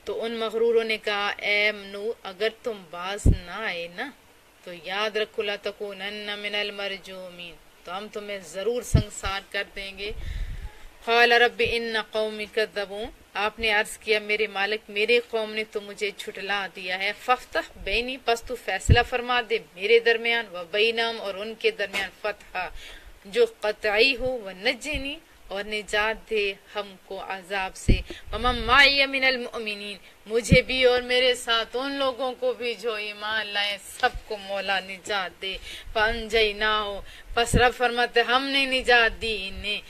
تو ان مغروروں نے کہا اے نوح اگر تم باز نہ آئے نا تو یاد رکھو لتکونن من المرجومین, تو ہم تمہیں ضرور سنسار کر دیں گے. قال رب ان قومی کذبون, آپ نے عرض کیا میرے مالک میرے قوم نے تو مجھے جھٹلا دیا ہے. فافتح بینی, پس تو فیصلہ فرما دے میرے درمیان, و بینہم, اور ان کے درمیان, فتح جو قطعی ہو, و نجنی, اور نجات دے ہم کو عذاب سے. ومن معی من المؤمنین, مجھے بھی اور میرے ساتھ ان لوگوں کو بھی جو ایمان لائے سب کو مولا نجات دے. فانجیناہ, پس رب فرماتے ہم نے نجات دی انہیں.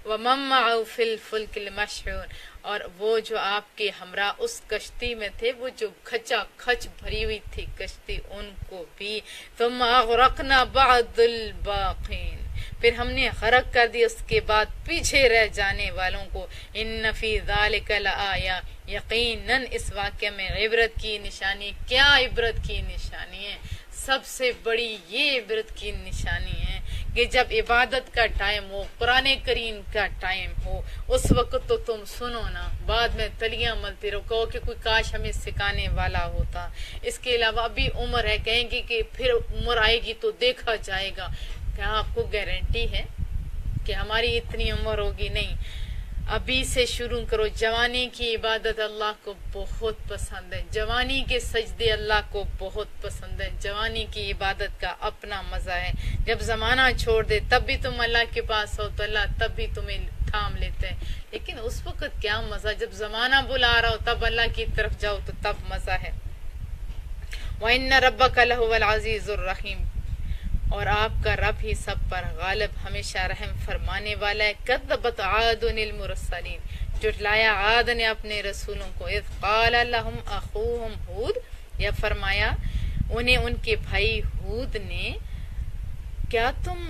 ومن معه فی الفلک المشحون, اور وہ جو آپ کے ہمراہ اس کشتی میں تھے, وہ جو کھچا کھچ بھری ہوئی تھی کشتی, ان کو بھی. ثم اغرقنا بعد الباقین, پھر ہم نے غرق کر دی اس کے بعد پیچھے رہ جانے والوں کو. ان فی ذالک لآیہ, یقیناً اس واقعے میں عبرت کی نشانی. کیا عبرت کی نشانی ہے؟ سب سے بڑی یہ عبرت کی نشانی ہے کہ جب عبادت کا ٹائم ہو, قرآن کریم کا ٹائم ہو, اس وقت تو تم سنو نا, بعد میں تلیاں ملتے رہو, کہو کہ کوئی کاش ہمیں سکھانے والا ہوتا. اس کے علاوہ ابھی عمر ہے, کہیں گے کہ پھر عمر آئے گی تو دیکھا جائے گا. کیا آپ کو گارنٹی ہے کہ ہماری اتنی عمر ہوگی؟ نہیں. ابھی سے شروع کرو. جوانی کی عبادت اللہ کو بہت پسند ہے, جوانی کے سجدے اللہ کو بہت پسند ہے, جوانی کی عبادت کا اپنا مزہ ہے. جب زمانہ چھوڑ دے تب بھی تم اللہ کے پاس ہو تو اللہ تب بھی تمہیں تھام لیتے ہیں, لیکن اس وقت کیا مزہ, جب زمانہ بلا رہا ہو تب اللہ کی طرف جاؤ تو تب مزہ ہے. وَإِنَّ رَبَّكَ لَهُوَ الْعَزِيزُ الرَّحِيمُ, اور آپ کا رب ہی سب پر غالب ہمیشہ رحم فرمانے والا ہے. کذبت عاد المرسلین, جھٹلایا عاد نے اپنے رسولوں کو. اذ قال لهم اخوهم ہود, یا فرمایا انہیں ان کے بھائی ہود نے, کیا تم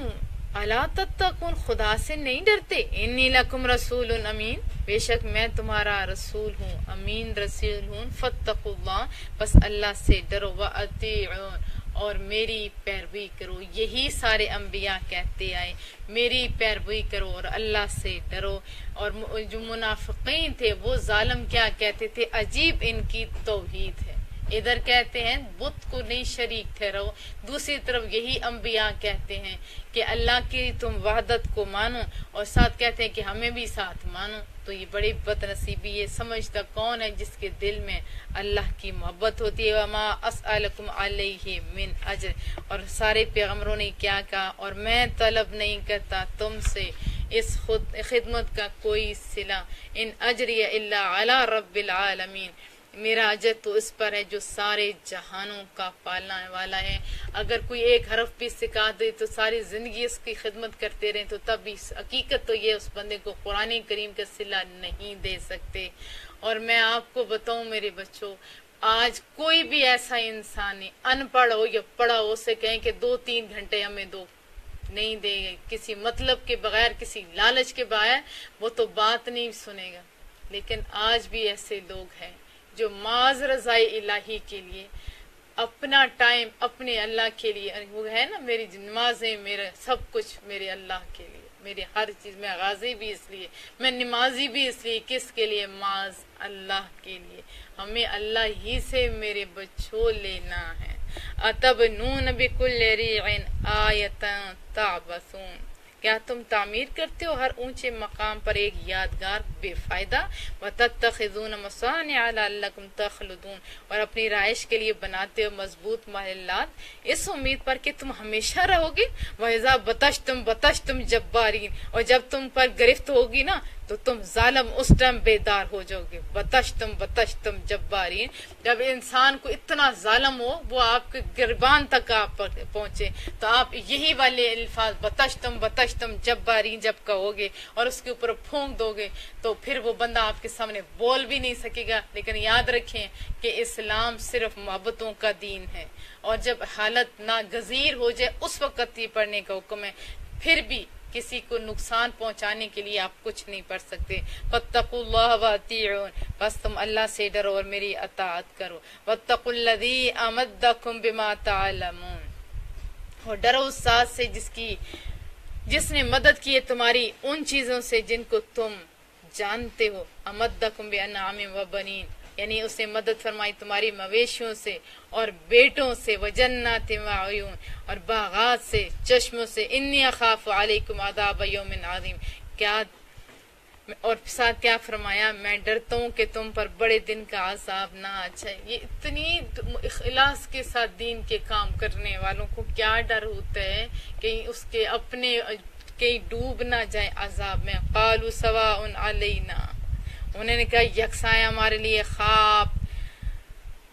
الا تتقون, خدا سے نہیں ڈرتے؟ انی لکم رسول امین, بے شک میں تمہارا رسول ہوں, امین رسول ہوں. فاتقوا اللہ, بس اللہ سے ڈرو. واطیعون, اور میری پیروی کرو. یہی سارے انبیاء کہتے آئے, میری پیروی کرو اور اللہ سے ڈرو. اور جو منافقین تھے وہ ظالم کیا کہتے تھے؟ عجیب ان کی توحید ہے. ادھر کہتے ہیں بت کو نہیں شریک ٹھہراؤ, دوسری طرف یہی انبیاء کہتے ہیں کہ اللہ کی تم وحدت کو مانو, اور ساتھ کہتے ہیں کہ ہمیں بھی ساتھ مانو. تو یہ بڑی بد نصیبی ہے. سمجھتا کون ہے جس کے دل میں اللہ کی محبت ہوتی ہے. وما اسألکم علیہ من اجر, اور سارے پیغمبروں نے کیا کہا, اور میں طلب نہیں کرتا تم سے اس خدمت کا کوئی صلہ. ان اجری الا علی رب العالمین, میرا اجر تو اس پر ہے جو سارے جہانوں کا پالنے والا ہے. اگر کوئی ایک حرف بھی سکھا دے تو ساری زندگی اس کی خدمت کرتے رہیں, تو تب بھی حقیقت تو یہ اس بندے کو قرآن کریم کا صلہ نہیں دے سکتے. اور میں آپ کو بتاؤں میرے بچوں, آج کوئی بھی ایسا انسان نہیں, ان پڑھ ہو یا پڑھا ہو, اسے کہیں کہ 2-3 گھنٹے ہمیں دو, نہیں دے گا. کسی مطلب کے بغیر, کسی لالچ کے بغیر وہ تو بات نہیں سنے گا. لیکن آج بھی ایسے لوگ ہیں جو معاذ رضائے الہی کے لیے اپنا ٹائم اپنے اللہ کے لیے, وہ ہے نا میری نمازیں, میرا سب کچھ میرے اللہ کے لیے, میری ہر چیز, میں غازی بھی اس لیے, میں نمازی بھی اس لیے. کس کے لیے؟ معاذ اللہ کے لیے. ہمیں اللہ ہی سے میرے بچوں لینا ہے. اتبنون بکل ریع آیۃ تعبثون, کیا تم تعمیر کرتے ہو ہر اونچے مقام پر ایک یادگار بے فائدہ، وَتَتَّخِذُونَ مَصَانِعَ لَعَلَّكُمْ تَخْلُدُونَ، اور اپنی رہائش کے لیے بناتے ہو مضبوط محلات اس امید پر کہ تم ہمیشہ رہو گے، وَإِذَا بَطَشْتُمْ بَطَشْتُمْ جَبَّارِينَ، اور جب تم پر گرفت ہوگی نا تو تم ظالم اس ٹائم بیدار ہو جاؤ گے، بطشتم جبارین، جب انسان کو اتنا ظالم ہو وہ آپ کے گربان تک آپ پہنچے تو آپ یہی والے الفاظ بطشتم جبارین جب کہو گے اور اس کے اوپر پھونک دو گے تو پھر وہ بندہ آپ کے سامنے بول بھی نہیں سکے گا۔ لیکن یاد رکھیں کہ اسلام صرف محبتوں کا دین ہے، اور جب حالت ناگزیر ہو جائے اس وقت یہ پڑھنے کا حکم ہے، پھر بھی کسی کو نقصان پہنچانے کے لیے آپ کچھ نہیں پڑھ سکتے۔ فَاتَّقُوا اللَّهَ وَأَطِيعُونِ، بس تم اللہ سے ڈرو اور میری اطاعت کرو۔ وَاتَّقُوا الَّذِي أَمَدَّكُم بِمَا تَعْلَمُونَ، اور ڈرو اس ذات سے جس نے مدد کی ہے تمہاری ان چیزوں سے جن کو تم جانتے ہو۔ أَمَدَّكُم بِأَنْعَامٍ وَبَنِينَ، یعنی اس نے مدد فرمائی تمہاری مویشیوں سے اور بیٹوں سے، وجنات وعیون، اور باغات سے، چشموں سے۔ انی اخاف علیکم عذاب یوم عظیم، اور ساتھ کیا فرمایا، میں ڈرتا ہوں کہ تم پر بڑے دن کا عذاب نہ آ جائے۔ یہ اتنی اخلاص کے ساتھ دین کے کام کرنے والوں کو کیا ڈر ہوتا ہے کہ اس کے اپنے کہیں ڈوب نہ جائے عذاب میں۔ قالوا سواء علینا، انہوں نے کہا یکساں ہمارے لیے، خواب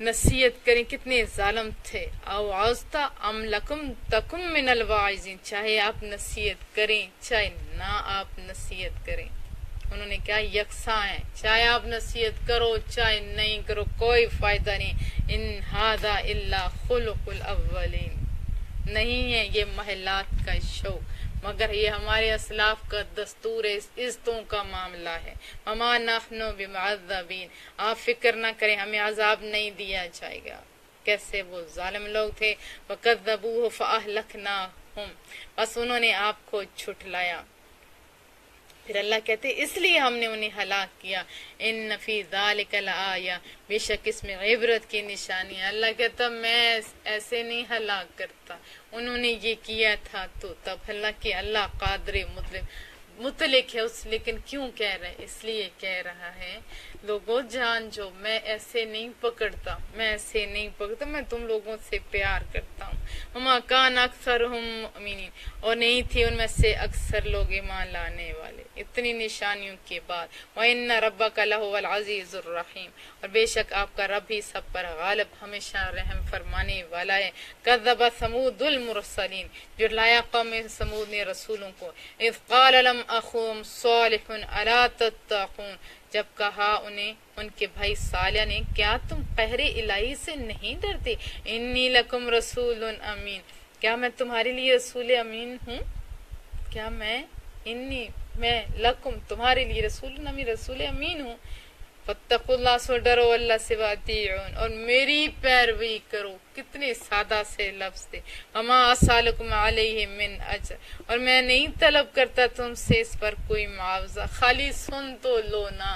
نصیحت کریں، کتنے ظالم تھے۔ او عزتا ام لکم تکم من الواعظین، چاہے آپ نصیحت کریں چاہے نہ آپ نصیحت کریں، انہوں نے کہا یکساں ہے، چاہے آپ نصیحت کرو چاہے نہیں کرو کوئی فائدہ نہیں۔ ان ھذا الا خلق الاولین، نہیں ہے یہ محلات کا شوق مگر یہ ہمارے اسلاف کا دستور ہے، عزتوں کا معاملہ ہے۔ وما نحن بمعذبین، آپ فکر نہ کریں ہمیں عذاب نہیں دیا جائے گا۔ کیسے وہ ظالم لوگ تھے، وَكَذَّبُوهُ فَأَهْلَكْنَاهُمْ، بس انہوں نے آپ کو چھٹلایا، پھر اللہ کہتے اس لیے ہم نے انہیں ہلاک کیا۔ ان فی ذالک لآیہ، بے شک اس میں عبرت کی نشانی ہے۔ اللہ کہتا میں ایسے نہیں ہلاک کرتا، انہوں نے یہ کیا تھا تو تب اللہ کہ اللہ قادر مطلق ہے اس، لیکن کیوں کہہ رہے ہیں، اس لیے کہہ رہا ہے لوگوں جان جو میں ایسے نہیں پکڑتا، میں ایسے نہیں پکڑتا، میں تم لوگوں سے پیار کرتا ہوں۔ وما کان اکثرہم مؤمنین، اور نہیں تھے ان میں سے اکثر لوگ ایمان لانے والے اتنی نشانیوں کے بعد۔ وَإِنَّ رَبَّكَ لَهُوَ الْعَزِيزُ الرَّحِيمُ، اور بے شک آپ کا رب ہی سب پر غالب ہمیشہ رحم فرمانے والا ہے۔ كَذَّبَ ثَمُودُ الْمُرْسَلِينَ، جھٹلایا قوم ثمود نے رسولوں کو۔ اذ قال لهم اخوهم صالح الا تتقون، جب کہا انہیں ان کے بھائی صالح نے کیا تم قہر الہی سے نہیں ڈرتے۔ انی لکم رسول امین، کیا میں تمہارے لیے رسول امین ہوں، کیا میں لکم تمہارے لیے رسول امین، رسول امین ہوں۔ فاتقوا اللہ، سو ڈرو اللہ سے، واتیعون، اور میری پیروی کرو۔ کتنے سادہ سے لفظ تھے۔ وما اسالکم علیہ من اجر، اور میں نہیں طلب کرتا تم سے اس پر کوئی معاوضہ۔ خالی سن تو لو نا،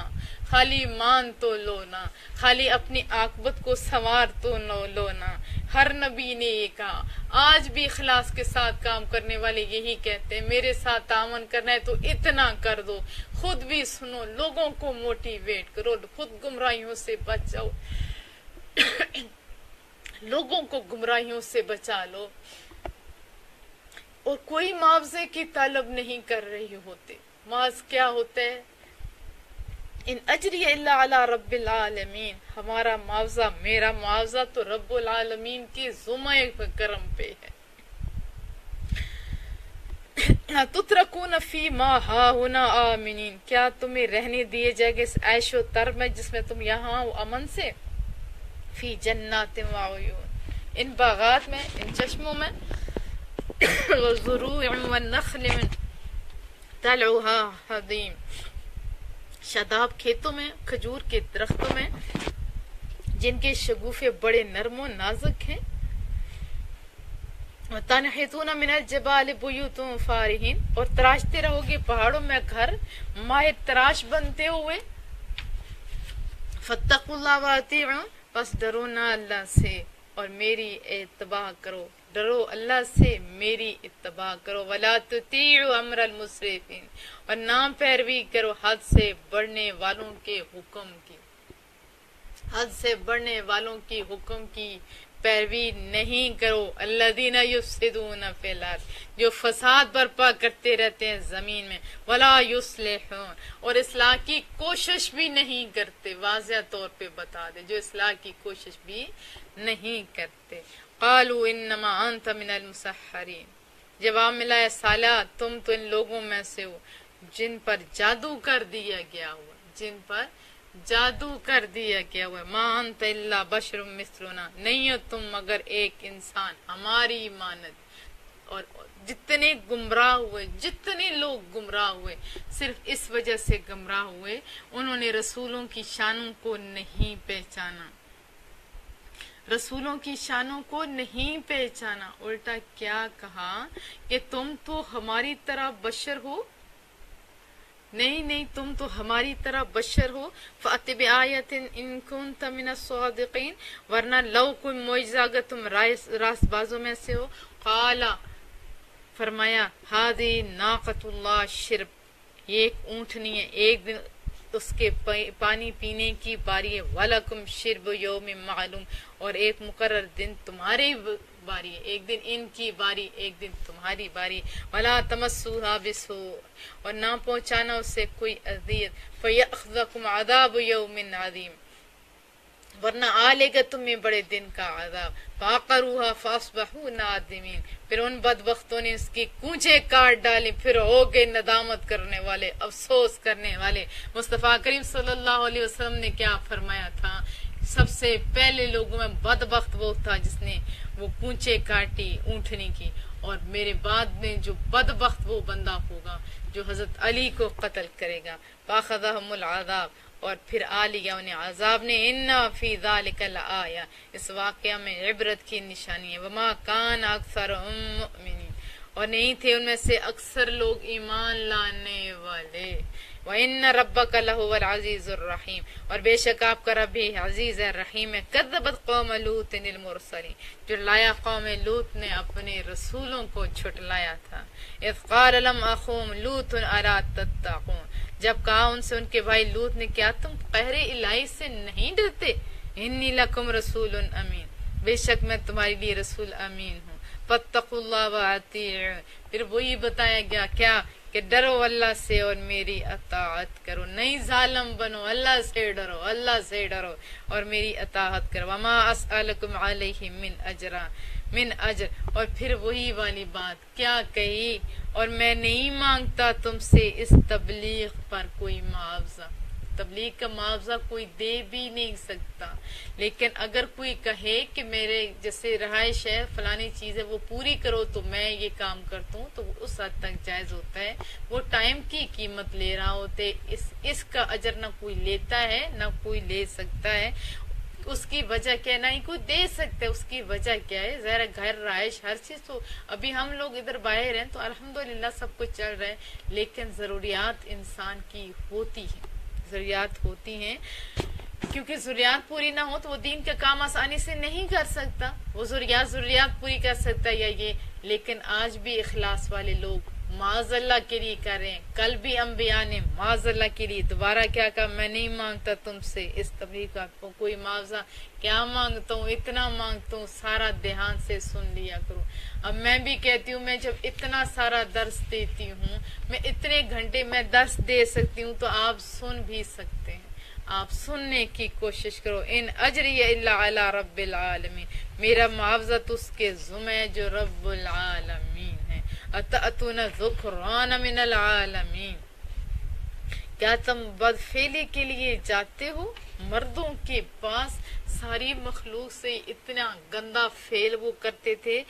خالی مان تو لو نا، خالی اپنی عاقبت کو سنوار تو لو نا۔ ہر نبی نے یہ کہا، آج بھی اخلاص کے ساتھ کام کرنے والے یہی کہتے ہیں میرے ساتھ تعاون کرنا ہے تو اتنا کر دو، خود بھی سنو، لوگوں کو موٹیویٹ کرو، خود گمراہیوں سے بچ جاؤ، لوگوں کو گمراہیوں سے بچا لو، اور کوئی معاوضے کی طلب نہیں کر رہی ہوتے۔ معاوض کیا ہوتا ہے، ان اجری الا علی رب العالمین، ہمارا معاوضہ، میرا معاوضہ تو رب العالمین کی ذمہ کرم پہ ہے۔ تترکون فی ما ہاہنا آمنین، کیا تمہیں رہنے دیے جائے گا اس عیش و تر میں جس میں تم یہاں ہو امن سے۔ فی جنات وعیون، ان باغات میں، ان چشموں میں، وزروع والنخل طلعها حدیم، شاداب کھیتوں میں، کھجور کے درختوں میں جن کے شگوفے بڑے نرم و نازک ہیں۔ وَتَنْحِتُونَ مِنَ الْجِبَالِ بُيُوتًا فَارِهِينَ، اور تراشتے رہو گے پہاڑوں میں گھر ماہر تراش بنتے ہوئے۔ فَاتَّقُوا اللَّهَ وَأَطِيعُونِ، بس ڈرو نا اللہ سے اور میری اتباع کرو، ڈرو اللہ سے میری اتباع کرو، ولا تطیعوا امر المسرفین، اور نہ پیروی کرو حد سے بڑھنے والوں کے حکم کی، حد سے بڑھنے والوں کی حکم کی پیروی نہیں کرو، الذین یفسدون فی الارض، جو فساد برپا کرتے رہتے ہیں زمین میں، ولا یصلحون، اور اصلاح کی کوشش بھی نہیں کرتے، واضح طور پہ بتا دے جو اصلاح کی کوشش بھی نہیں کرتے۔ قالوا انما انت من المسحرین، جواب ملا ہے صالح تم تو ان لوگوں میں سے ہو جن پر جادو کر دیا گیا ہوا، جن پر جادو کر دیا گیا ہوا ہے، ما انت الا بشر مثلنا، نہیں ہو تم مگر ایک انسان ہماری مانند۔ اور جتنے گمراہ ہوئے، جتنے لوگ گمراہ ہوئے، صرف اس وجہ سے گمراہ ہوئے انہوں نے رسولوں کی شانوں کو نہیں پہچانا، رسولوں کی شانوں کو نہیں پہچانا، الٹا کیا کہا کہ تم تو ہماری طرح بشر ہو، نہیں نہیں تم تو ہماری طرح بشر ہو، فَأْتِ بِآیَةٍ إِن كُنتَ مِنَ الصَّادِقِينَ، ورنہ لو کوئی معجزہ اگر تم راست بازوں میں سے ہو۔ قال، فرمایا هَذِهِ نَاقَةُ اللَّهِ شِرْب، یہ ایک اونٹنی ہے، ایک دن اس کے پانی پینے کی باری ہے، وَلَكُمْ شِرْبُ يَوْمٍ مَعْلُوم، اور ایک مقرر دن تمہاری باری ہے، ایک دن ان کی باری، ایک دن تمہاری باری، وَلَا تَمَسُّوهَا بِسُوءٍ، اور نہ پہنچانا اس سے کوئی اذیت، فَيَأْخُذَكُمْ عَذَابُ يَوْمٍ عَظِيمٍ، ورنہ آ لے گا تمہیں بڑے دن کا عذاب، فَعَقَرُوهَا فَأَصْبَحُوا نَادِمِينَ، پھر ان بدبختوں نے اس کی کونچے کاٹ ڈالی، پھر ہو گئے ندامت کرنے والے، افسوس کرنے والے۔ مصطفیٰ کریم صلی اللہ علیہ وسلم نے کیا فرمایا تھا؟ سب سے پہلے لوگوں میں بدبخت وہ تھا جس نے وہ کونچے کاٹی اونٹنی کی، اور میرے بعد میں جو بدبخت وہ بندہ ہوگا جو حضرت علی کو قتل کرے گا، فَأَخَذَهُمُ الْعَذَابُ، اور پھر آ لیا انہیں عذاب نے، اِنَّ فِي ذَلِكَ لَآیَةً، اس واقعہ میں عبرت کی نشانی ہے، وَمَا كَانَ أَكْثَرُهُم مُؤْمِنِينَ، اور نہیں تھے ان میں سے اکثر لوگ ایمان لانے والے، وَإِنَّ رَبَّكَ لَهُوَ الْعَزِيزُ الرَّحِيمُ، اور بے شک آپ کا رب ہی عزیز ہے رحیم ہے۔ كَذَّبَتْ قَوْمَ لُوطٍ الْمُرْسَلِينَ، جھٹلایا قوم لوط نے اپنے رسولوں کو جھٹلایا تھا، اذ قال لهم اخوهم لوط الا تتقون، جب کہا ان سے ان کے بھائی لوط نے کیا تم قہر الہی سے نہیں ڈرتے، انی لکم رسول امین، بے شک میں تمہارے لیے رسول امین ہوں، فاتقوا اللہ واطیعون، پھر وہی بتایا گیا کیا کہ ڈرو اللہ سے اور میری اطاعت کرو، نہیں ظالم بنو، اللہ سے ڈرو، اللہ سے ڈرو اور میری اطاعت کرو، وما اسألکم علیہ من اجر، اور پھر وہی والی بات کیا کہی، اور میں نہیں مانگتا تم سے اس تبلیغ پر کوئی معاوضہ، تبلیغ کا معاوضہ کوئی دے بھی نہیں سکتا، لیکن اگر کوئی کہے کہ میرے جیسے رہائش ہے فلانی چیز ہے وہ پوری کرو تو میں یہ کام کرتا ہوں، تو اس حد تک جائز ہوتا ہے، وہ ٹائم کی قیمت لے رہا ہوتے، اس کا اجر نہ کوئی لیتا ہے نہ کوئی لے سکتا ہے، اس کی وجہ کیا ہے، نہ ہی کوئی دے سکتا ہے، اس کی وجہ کیا ہے، ظاہر گھر رہائش ہر چیز، تو ابھی ہم لوگ ادھر باہر ہیں تو الحمدللہ سب کچھ چل رہا ہے، لیکن ضروریات انسان کی ہوتی ہیں، ضروریات ہوتی ہیں، کیونکہ ضروریات پوری نہ ہو تو وہ دین کا کام آسانی سے نہیں کر سکتا، وہ ضروریات پوری کر سکتا ہے یا یہ، لیکن آج بھی اخلاص والے لوگ معاذ اللہ کے لیے کر رہے ہیں، کل بھی انبیاء نے معاذ اللہ کے لیے دوبارہ کیا کہا، میں نہیں مانگتا تم سے اس تبلیغ کا کوئی معاوضہ، کیا مانگتا ہوں، اتنا مانگتا ہوں سارا دھیان سے سن لیا کرو۔ اب میں بھی کہتی ہوں میں جب اتنا سارا درس دیتی ہوں، میں اتنے گھنٹے میں درس دے سکتی ہوں، تو آپ سن بھی سکتے ہیں، آپ سننے کی کوشش کرو، ان اجری الا علی رب العالمین، میرا معاوضہ تو اس کے ذمہ ہے جو رب العالمین ہے، اتأتون ذکران من العالمین، کیا تم بدفعلی کے لیے جاتے ہو مردوں کے پاس، ساری مخلوق سے اتنا گندا فعل وہ کرتے تھے،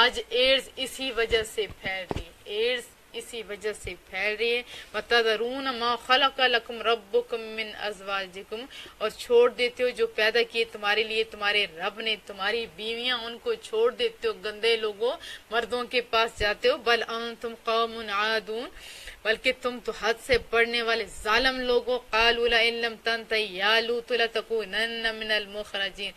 آج ایڈز اسی وجہ سے پھیل رہی ہے، ایڈز اسی وجہ سے پھیل رہی ہے، وَتَذَرُونَ مَا خَلَقَ لَكُمْ رَبُّكُمْ مِنْ أَزْوَاجِكُمْ، اور چھوڑ دیتے ہو جو پیدا کیے تمہارے لیے تمہارے رب نے، تمہاری بیویاں ان کو چھوڑ دیتے ہو، گندے لوگوں مردوں کے پاس جاتے ہو، بل انتم قوم عادون، بلکہ تم تو حد سے بڑھنے والے ظالم لوگوں، قالوا لئن لم تنتهِ یا لوط لتکونن من المخرجین،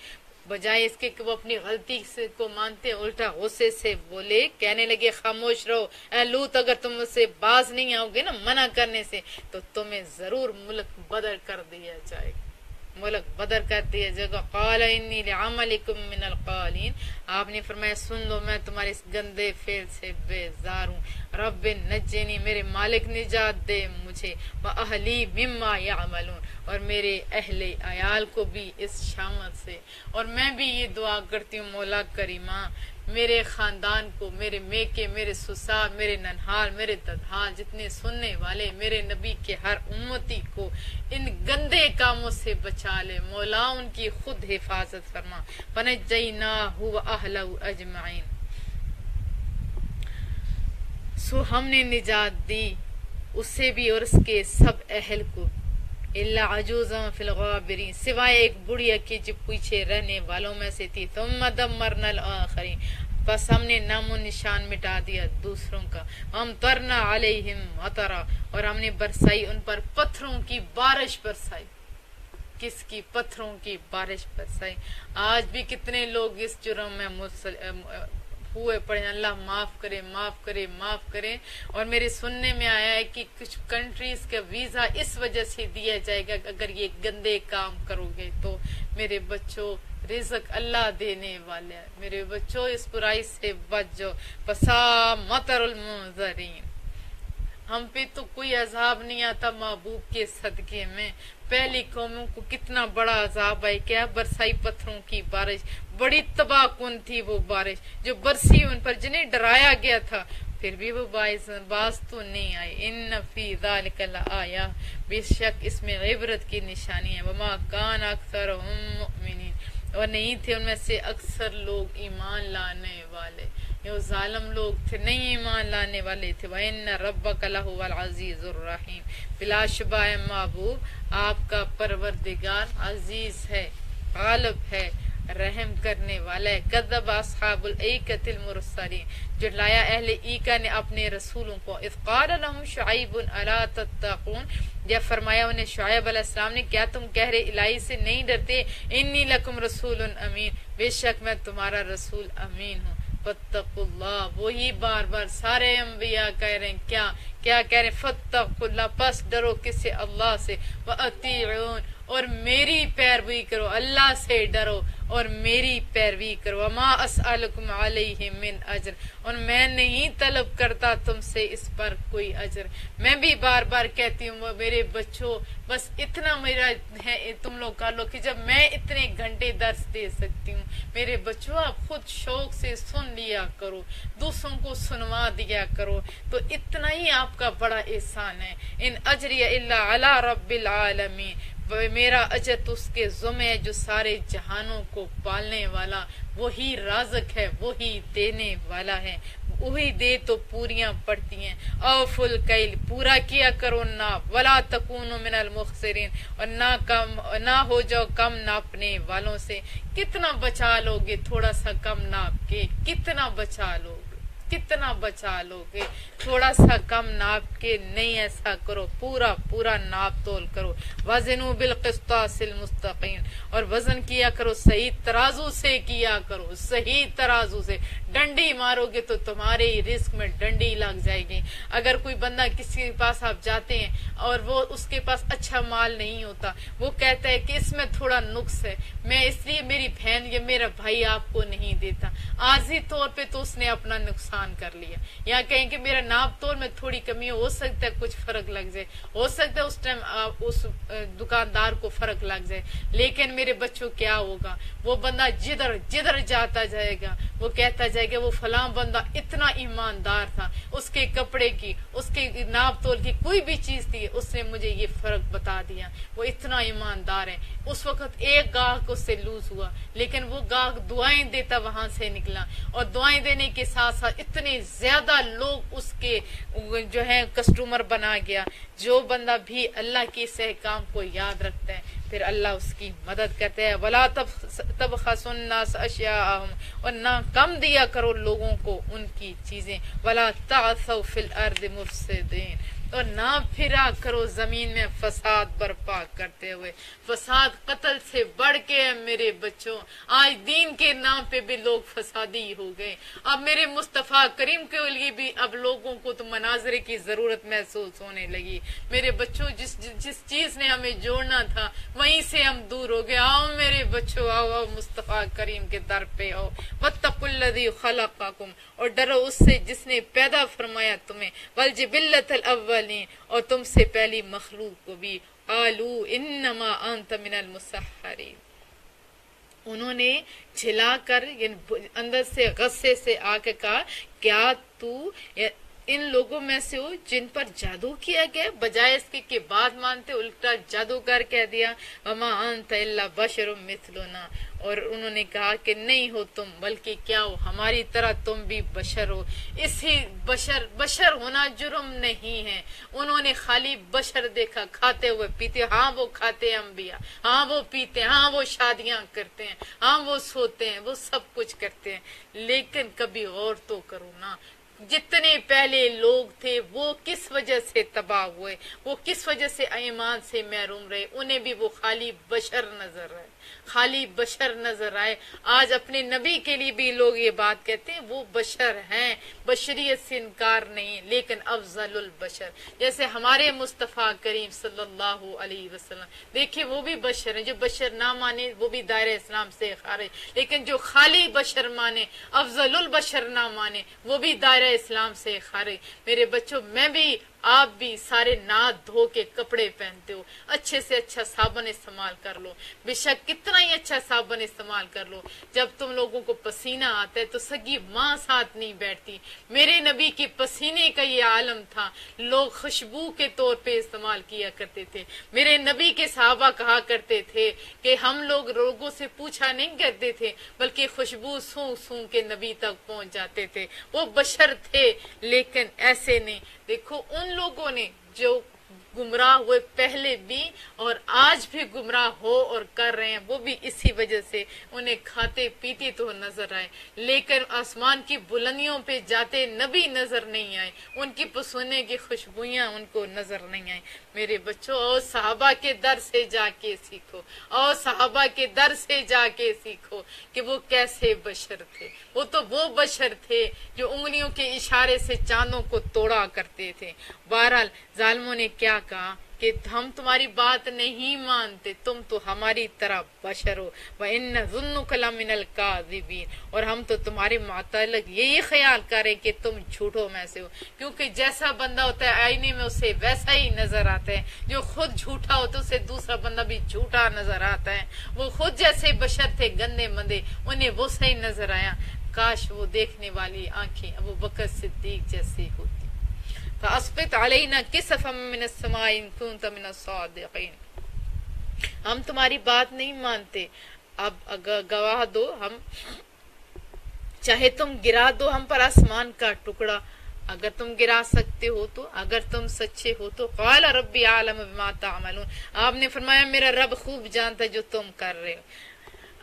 بجائے اس کے کہ وہ اپنی غلطی سے کو مانتے الٹا غصے سے بولے، کہنے لگے خاموش رہو اے لوط، اگر تم سے باز نہیں آؤ گے نا منع کرنے سے تو تمہیں ضرور ملک بدر کر دیا جائے گا، ملک بدر کر دیا جائے گا۔ قال انی لعملکم من القالین، آپ نے فرمایا سن لو میں تمہارے اس گندے فعل سے بیزار ہوں۔ رب نجنی، میرے مالک نجات دے مجھے، واہلی مما یعملون، اور میرے اہل عیال کو بھی اس شامت سے۔ اور میں بھی یہ دعا کرتی ہوں مولا کریمہ، میرے خاندان کو، میرے میکے، میرے سسار، میرے ننہال، میرے ددھال، جتنے سننے والے، میرے نبی کے ہر امتی کو ان گندے کاموں سے بچا لے مولا، ان کی خود حفاظت فرما۔ فنجیناہ واہلہ اجمعین، سو ہم نے نجات دی اسے بھی اور اس کے سب اہل کو، الا عجوزا فی الغابرین، سوائے ایک بڑھیا کی جو پیچھے رہنے والوں میں سے تھی۔ ثم دمرنا الآخرین، بس ہم نے نام و نشان مٹا دیا دوسروں کا۔ ہم ترنا علیہم مطرا، اور ہم نے برسائی ان پر پتھروں کی بارش برسائی۔ کس کی؟ پتھروں کی بارش برسائی۔ آج بھی کتنے لوگ اس جرم میں ہوئے پڑے ہیں، اللہ معاف کرے معاف کرے معاف کرے۔ اور میرے سننے میں آیا ہے کہ کچھ کنٹریز کا ویزا اس وجہ سے دیا جائے گا کہ اگر یہ گندے کام کرو گے تو۔ میرے بچوں رزق اللہ دینے والا ہے، میرے بچوں اس برائی سے بچ جاؤ۔ فسا مطر المنذرین، ہم پہ تو کوئی عذاب نہیں آتا محبوب کے صدقے میں، پہلی قوموں کو کتنا بڑا عذاب آئے، کیا برسائی پتھروں کی بارش، بڑی تباہ کن تھی وہ بارش جو برسی ان پر، جنہیں ڈرایا گیا تھا پھر بھی وہ باز تو نہیں آئے۔ ان فی ذلک لآیہ، بے شک اس میں عبرت کی نشانی ہے۔ وما کان اکثرهم مؤمنین، اور نہیں تھے ان میں سے اکثر لوگ ایمان لانے والے، یہ ظالم لوگ تھے، نہیں ایمان لانے والے تھے۔ وَإِنَّ رَبَّكَ لَهُوَ الْعَزِيزُ الرَّحِيمُ، بلا شبہ ہے محبوب آپ کا پروردگار عزیز ہے، غالب ہے، رحم کرنے والا ہے۔ کذب اصحاب الایکۃ المرسلین، جھٹلایا اہل ایکا نے اپنے رسولوں کو۔ اذ قال لهم شعیب الا تتقون، جب فرمایا انہیں شعیب علیہ السلام نے کیا تم کہہ رہے الہی سے نہیں ڈرتے؟ انی لکم رسول امین، بے شک میں تمہارا رسول امین ہوں۔ فاتقوا اللہ، وہی بار بار سارے انبیاء کہہ رہے ہیں، کیا کہہ رہے ہیں؟ فاتقوا اللہ، پس ڈرو کس سے؟ اللہ سے۔ وَأَطِیعُونِ، اور میری پیروی کرو، اللہ سے ڈرو اور میری پیروی کرو۔ وما اسألکم علیہ من اجر، اور میں نہیں طلب کرتا تم سے اس پر کوئی اجر۔ میں بھی بار بار کہتی ہوں میرے بچوں، بس اتنا میرا ہے تم لوگ کر لو کہ جب میں اتنے گھنٹے درس دے سکتی ہوں، میرے بچوں آپ خود شوق سے سن لیا کرو، دوسروں کو سنوا دیا کرو، تو اتنا ہی آپ کا بڑا احسان ہے۔ ان اجری الا علی رب العالمین، میرا اجر تو اس کے ذمہ ہے جو سارے جہانوں کو پالنے والا، وہی رازق ہے، وہی دینے والا ہے، وہی دے تو پوریاں پڑتی ہیں۔ اوفوا الکیل، پورا کیا کرو ناپ، ولا تکونوا من المخسرین، اور نہ ہو جاؤ کم ناپنے والوں سے۔ کتنا بچا لو گے تھوڑا سا کم ناپ کے؟ کتنا بچا لو گے؟ کتنا بچا لو گے؟ تھوڑا سا کم ناپ کے نہیں، ایسا کرو، پورا ناپ تول کرو۔ وزنوا بالقسطاس المستقیم، اور وزن کیا کرو صحیح ترازو سے کیا کرو، صحیح ترازو سے۔ ڈنڈی مارو گے تو تمہارے رزق میں ڈنڈی لگ جائے گی۔ اگر کوئی بندہ کسی کے پاس آپ جاتے ہیں اور وہ اس کے پاس اچھا مال نہیں ہوتا، وہ کہتا ہے کہ اس میں تھوڑا نقص ہے، میں اس لیے میری بہن یا میرا بھائی آپ کو نہیں دیتا، عارضی طور پہ تو اس نے اپنا نقصان کر لیا۔ یا کہیں کہ میرا ناپ تول میں تھوڑی کمی ہو سکتا ہے، کچھ فرق لگ جائے، ہو سکتا ہے اس ٹائم اس دکاندار کو فرق لگ جائے، لیکن میرے بچوں کیا ہوگا؟ وہ بندہ جدھر جاتا جائے گا وہ کہتا جائے گا وہ فلاں بندہ اتنا ایماندار تھا، اس کے کپڑے کی، اس کے ناپ تول کی کوئی بھی چیز تھی، اس نے مجھے یہ فرق بتا دیا، وہ اتنا ایماندار ہے۔ اس وقت ایک گاہک اس سے لوز ہوا، لیکن وہ گاہک دعائیں دیتا وہاں سے نکلا، اور دعائیں دینے کے ساتھ ساتھ اتنے زیادہ لوگ اس کے جو ہے کسٹمر بنا گیا۔ جو بندہ بھی اللہ کے اس احکام کو یاد رکھتا ہے پھر اللہ اس کی مدد کرتا ہے۔ ولا تبخسوا الناس اشیاءهم، اور نہ کم دیا کرو لوگوں کو ان کی چیزیں۔ ولا تعثوا فی الارض مفسدین، اور نہ پھرا کرو زمین میں فساد برپا کرتے ہوئے. فساد قتل سے بڑھ کے ہے میرے بچوں. آج دین کے نام پہ بھی لوگ فسادی ہو گئے. اب میرے مصطفیٰ کریم کے لیے بھی اب لوگوں کو تو مناظرے کی ضرورت محسوس ہونے لگی. میرے بچوں جس چیز نے ہمیں جوڑنا تھا وہیں سے ہم دور ہو گئے. آؤ میرے بچوں، آؤ آؤ مصطفیٰ کریم کے در پہ آؤ. واتقوا الذی خلقکم، اور ڈرو اس سے جس نے پیدا فرمایا تمہیں. والجبلۃ الاولین، اور تم سے پہلی مخلوق کو بھی. قالوا انما انت من المسحرین، انہوں نے جھلا کر اندر سے غصے سے آ کے کہا کیا تو ان لوگوں میں سے ہو جن پر جادو کیا گیا؟ بجائے اس کے کہ بات مانتے الٹا جادوگر کہہ دیا. وما انت الا بشر مثلنا، اور انہوں نے کہا کہ نہیں ہو تم بلکہ کیا ہو ہماری طرح تم بھی بشر ہو. اسی بشر ہونا جرم نہیں ہے. انہوں نے خالی بشر دیکھا کھاتے ہوئے پیتے. ہاں وہ کھاتے ہیں انبیاء، ہاں وہ پیتے ہیں، ہاں وہ شادیاں کرتے ہیں، ہاں وہ سوتے ہیں، وہ سب کچھ کرتے ہیں. لیکن کبھی غور تو کرو نا، جتنے پہلے لوگ تھے وہ کس وجہ سے تباہ ہوئے، وہ کس وجہ سے ایمان سے محروم رہے. انہیں بھی وہ خالی بشر نظر آئے، خالی بشر نظر آئے. آج اپنے نبی کے لیے بھی لوگ یہ بات کہتے ہیں وہ بشر ہیں، بشریت سے انکار نہیں، لیکن افضل البشر. جیسے ہمارے مصطفیٰ کریم صلی اللہ علیہ وسلم، دیکھیں وہ بھی بشر ہیں. جو بشر نہ مانے وہ بھی دائرہ اسلام سے خارج، لیکن جو خالی بشر مانے، افضل البشر نہ مانے، وہ بھی دائرہ اسلام سے خارج. میرے بچوں، میں بھی آپ بھی سارے نہا دھو کے کپڑے پہنتے ہو، اچھے سے اچھا صابن استعمال کر لو. بے شک کتنا ہی اچھا صابن استعمال کر لو، جب تم لوگوں کو پسینہ آتا ہے تو سگی ماں ساتھ نہیں بیٹھتی. میرے نبی کے پسینے کا یہ عالم تھا. لوگ خوشبو کے طور پہ استعمال کیا کرتے تھے. میرے نبی کے صحابہ کہا کرتے تھے کہ ہم لوگوں سے پوچھا نہیں کرتے تھے بلکہ خوشبو سونگ سونگ کے نبی تک پہنچ جاتے تھے. وہ بشر تھے لیکن ایسے نہیں. دیکھو ان لوگوں نے جو گمراہ ہوئے پہلے بھی اور آج بھی گمراہ ہو اور کر رہے ہیں، وہ بھی اسی وجہ سے انہیں کھاتے پیتے تو نظر آئے، لیکن آسمان کی بلندیوں پہ جاتے نبی نظر نہیں آئے. ان کی پسینے کی خوشبویاں ان کو نظر نہیں آئیں. میرے بچوں، اور صحابہ کے در سے جا کے سیکھو، اور صحابہ کے در سے جا کے سیکھو کہ وہ کیسے بشر تھے. وہ تو وہ بشر تھے جو انگلیوں کے اشارے سے چاندوں کو توڑا کرتے تھے. بہرحال ظالموں نے کیا کہا کہ ہم تمہاری بات نہیں مانتے، تم تو ہماری طرح بشر ہو. وَإِنَّ ظُنُّكَ لَمِنَ الْكَاذِبِينَ، اور ہم تو تمہارے متعلق یہی خیال کریں کہ تم جھوٹوں میں سے ہو. کیونکہ جیسا بندہ ہوتا ہے آئینے میں اسے ویسا ہی نظر آتا ہے. جو خود جھوٹا ہوتا ہے اسے دوسرا بندہ بھی جھوٹا نظر آتا ہے. وہ خود جیسے بشر تھے گندے مندے، انہیں وہ صحیح نظر آیا. کاش وہ دیکھنے والی آنکھیں ابو بکر صدیق جیسی ہوتی. فَأَسْقِطْ عَلَيْنَا كِسَفًا مِّنَ السَّمَاءِ إِن كُنتَ مِنَ الصَّادِقِينَ. ہم تمہاری بات نہیں مانتے، اب گواہ دو، ہم چاہے تم گرا دو ہم پر آسمان کا ٹکڑا، اگر تم گرا سکتے ہو تو، اگر تم سچے ہو تو. قال ربی اعلم بما تعملون، آپ نے فرمایا میرا رب خوب جانتا ہے جو تم کر رہے ہو.